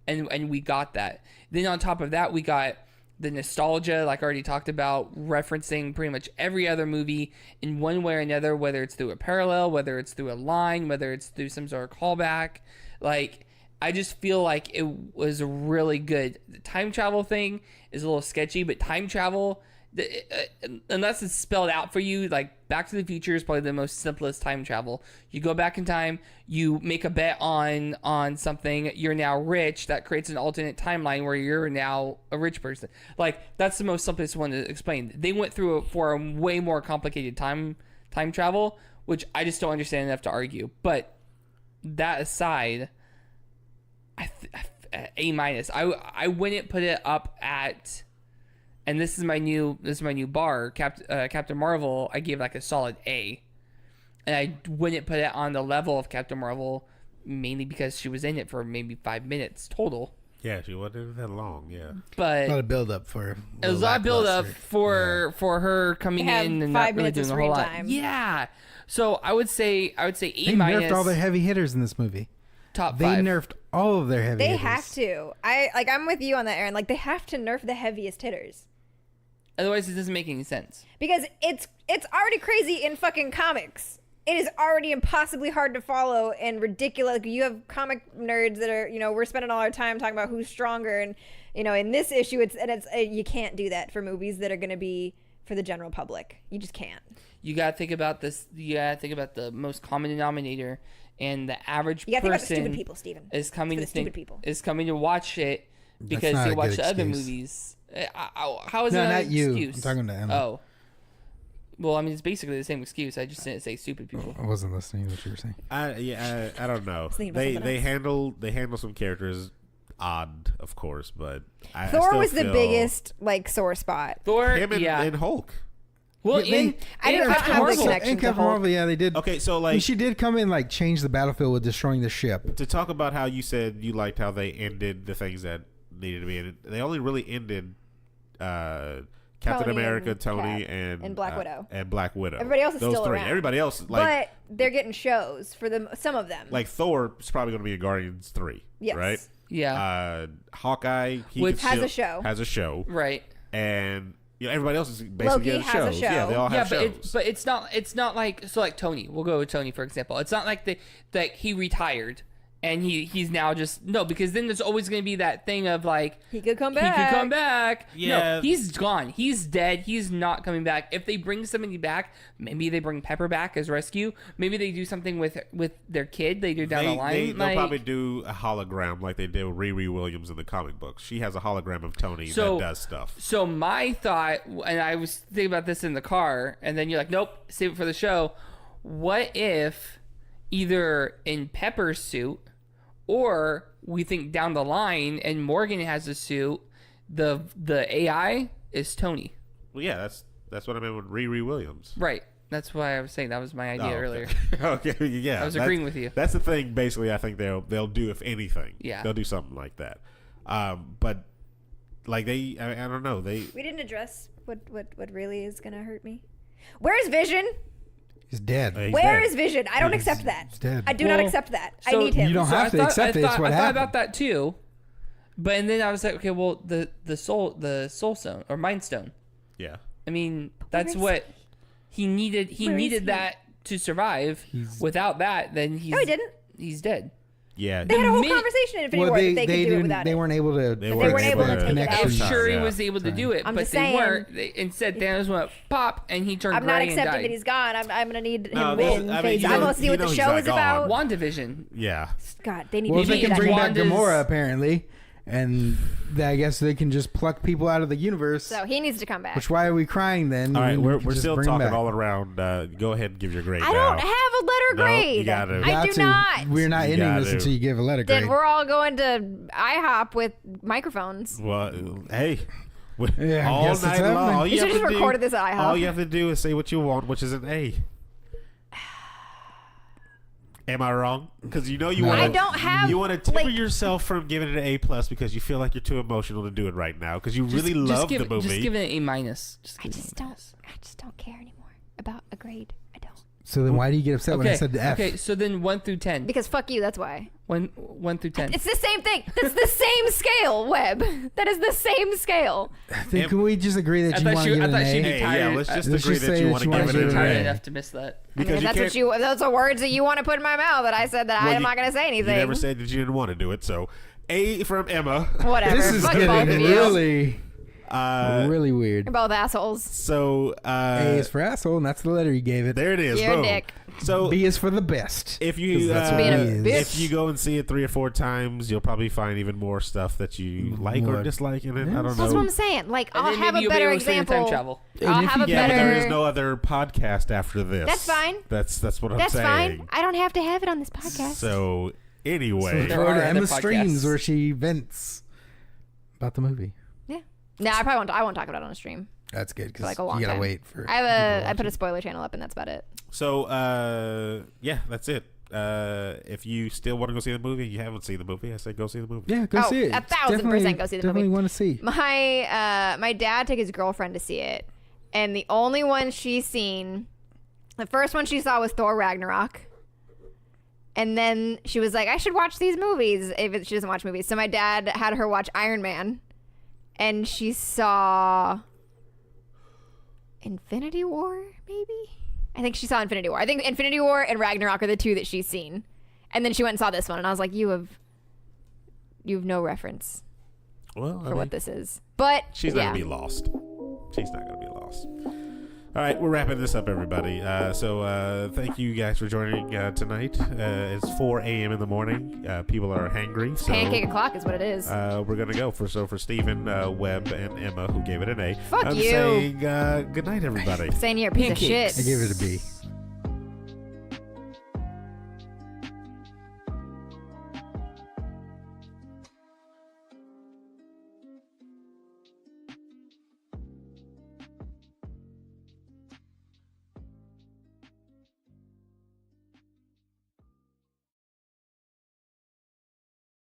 and we got that. Then on top of that, we got the nostalgia, like I already talked about, referencing pretty much every other movie in one way or another, whether it's through a parallel, whether it's through a line, whether it's through some sort of callback. Like, I just feel like it was really good. The time travel thing is a little sketchy, but time travel, unless it's spelled out for you, like Back to the Future is probably the most simplest time travel. You go back in time, you make a bet on something, you're now rich. That creates an alternate timeline where you're now a rich person. Like, that's the most simplest one to explain. They went through it for a way more complicated time travel, which I just don't understand enough to argue. But that aside, A-. I wouldn't put it up at, and this is my new bar, Captain Marvel. I gave like a solid A, and I wouldn't put it on the level of Captain Marvel, mainly because she was in it for maybe 5 minutes total. Yeah, she wasn't that long. Yeah. But A lot of build up for. it was a lot of build up lackluster. for her coming Have in and 5 not really minutes of doing a whole screen lot. time. Yeah. So I would say A-. They nerfed all their heavy hitters in this movie. top They 5. nerfed all of their heavy They hitters. have to. I'm with you on that, Aaron. Like, they have to nerf the heaviest hitters. Otherwise, it doesn't make any sense. Because it's already crazy in fucking comics. It is already impossibly hard to follow and ridiculous. Like, you have comic nerds that are, we're spending all our time talking about who's stronger, and in this issue, it's you can't do that for movies that are going to be for the general public. You just can't. You gotta think about this. You gotta think about the most common denominator, and the average You gotta think about the person stupid people, Steven. is coming It's to for the think stupid people. is coming to watch it because not they a watch good the other excuse. movies. How is No, that not an you. excuse? I'm talking to Emma. Oh, well, I mean, it's basically the same excuse. I just didn't say stupid people. I wasn't listening to what you were saying. I don't know. thinking about They something they handle some characters odd, of course, but I Thor still was the feel biggest sore spot. Thor, him yeah. and Hulk. Well, Yeah, in I didn't in know Captain how the Marvel, connection- In to Captain Hulk. Marvel, yeah, they did. Okay, so I mean, like she did come in, like, change the battlefield with destroying the ship. to talk about how you said you liked how they ended the things that needed to be ended. They only really ended Captain Tony America, and Tony, Cap, and and Black Widow. And Black Widow. Everybody else is Those still three. around. Everybody else, like But they're getting shows for some of them. like Thor is probably going to be in Guardians 3, Yes. right? yeah, Hawkeye, he Which could has still- a show. Has a show, right. and everybody else is basically Loki getting has a shows. show. Yeah, they all Yeah, have shows. but it's not like, so like Tony. We'll go with Tony for example. It's not like that he retired and he's now just no, because then there's always going to be that thing of like he could come he back. could come back. Yeah. No, he's gone. He's dead. He's not coming back. If they bring somebody back, maybe they bring Pepper back as rescue. Maybe they do something with their kid later down the line. They'll probably do a hologram like they did with Riri Williams in the comic books. She has a hologram of Tony that does stuff. So my thought, and I was thinking about this in the car, and then you're like, nope, save it for the show. What if either in Pepper's suit, or we think down the line, and Morgan has a suit. The AI is Tony. Well, yeah, that's what I meant with Riri Williams. Right. That's why I was saying that was my idea earlier. Okay, yeah. I was agreeing with you. That's the thing. Basically, I think they'll do, if anything. Yeah. They'll do something like that. But like I don't know. We didn't address what really is gonna hurt me. Where's Vision? He's dead. Where is Vision? I don't accept that. He's dead. I do not accept that. I so need him. You don't have to accept it. It's what I thought happened. about that too, but and then I was like, okay, well, the soul stone or mind stone. Yeah. I mean, that's what he needed. He needed that to survive. Without that, then he's No, he didn't. He's dead. Yeah. They had a whole minute- conversation in Infinity War that they could do it without they it. weren't able to. They weren't able to take it connect out. I'm in sure he Yeah. was able to do it, I'm but just they saying. weren't. Instead, Thanos went pop, and he turned I'm gray not and accepting died. that he's gone. I'm gonna need No, him this- in I mean, phase. you I know- want to see you what know the he's show not is gone. about. WandaVision. Yeah. God, they need Well, to they do can that. bring back Wanda's- Gamora apparently, and I guess they can just pluck people out of the universe. So he needs to come back. Which why are we crying then? All right, We we're can just still bring him talking back. all around. Go ahead and give your grade. I now. don't have a letter No, grade. you gotta. You I got do to. not. We're not You ending this gotta. until you give a letter grade. Then we're all going to IHOP with microphones. Well, hey. Yeah, I all guess it's night long. happening. All You you should have just to do- recorded this at IHOP. All you have to do is say what you want, which is an A. Am I wrong? Because you know you No. want. I don't have, You want to temper like- yourself from giving it an A plus because you feel like you're too emotional to do it right now because you really love the movie. Just give it an A minus. I just don't care anymore about a grade. I don't. So then why do you get upset when I Okay. said the F? Okay. So then 1 through 10. Because fuck you, that's why. 1 through 10. It's the same thing. That's the same scale, Webb. That is the same scale. Then can we just agree that I you thought want she- to I give it thought an she'd A? be Hey, tired. yeah, let's just Let's agree just that say you that want to you give wanna it give an it an Tired A. A. enough to miss that. I mean, Because if you that's can't. what you. Those are words that you want to put in my mouth. That I said that Well, I'm not going to say anything. You never said that you didn't want to do it, so A from Emma. Whatever. This is Fuck both of getting you. really, You're really weird. You're both assholes. So A is for asshole, and that's the letter you gave it. there it is. You're a boom. dick. So B is for the best. if 'Cause you that's what Being a B is. bitch. if you go and see it 3 or 4 times, you'll probably find even more stuff that you like or What? dislike in it. Yeah. I don't That's what know. I'm saying. Like, And I'll then have maybe a you'll be better able to save the time example. travel. I'll And if have you a get- Yeah, but better. there is no other podcast after this. That's fine. That's what I'm That's saying. fine. I don't have to have it on this podcast. So So anyway, There go are to other Emma podcasts. Streams where she vents about the movie. Yeah. No, I probably won't. I won't talk about it on a stream. That's good because Like a long you gotta time. wait for. I have people to a. I watch put a it. spoiler channel up, and that's about it. so yeah, that's it. If you still want to go see the movie, you haven't seen the movie, I say go see the movie. Yeah, go Oh, see it. 1,000% go see the Definitely movie. want to see. My dad took his girlfriend to see it, and the only one she's seen, the first one she saw was Thor Ragnarok, and then she was like, I should watch these movies if she doesn't watch movies. So my dad had her watch Iron Man, and she saw Infinity War, maybe. I think she saw Infinity War. I think Infinity War and Ragnarok are the 2 that she's seen, and then she went and saw this one, and I was like, you have no reference Well, for what this is. But she's not gonna be lost. She's not gonna be lost. All right, we're wrapping this up, everybody. So thank you guys for joining tonight. It's 4 a.m. in the morning. People are hangry, so Pancake o'clock is what it is. we're gonna go for Stephen, Webb, and Emma, who gave it an A. Fuck I'm you. saying good night, everybody. Saying you're a piece of Pancakes. shit. I give it a B.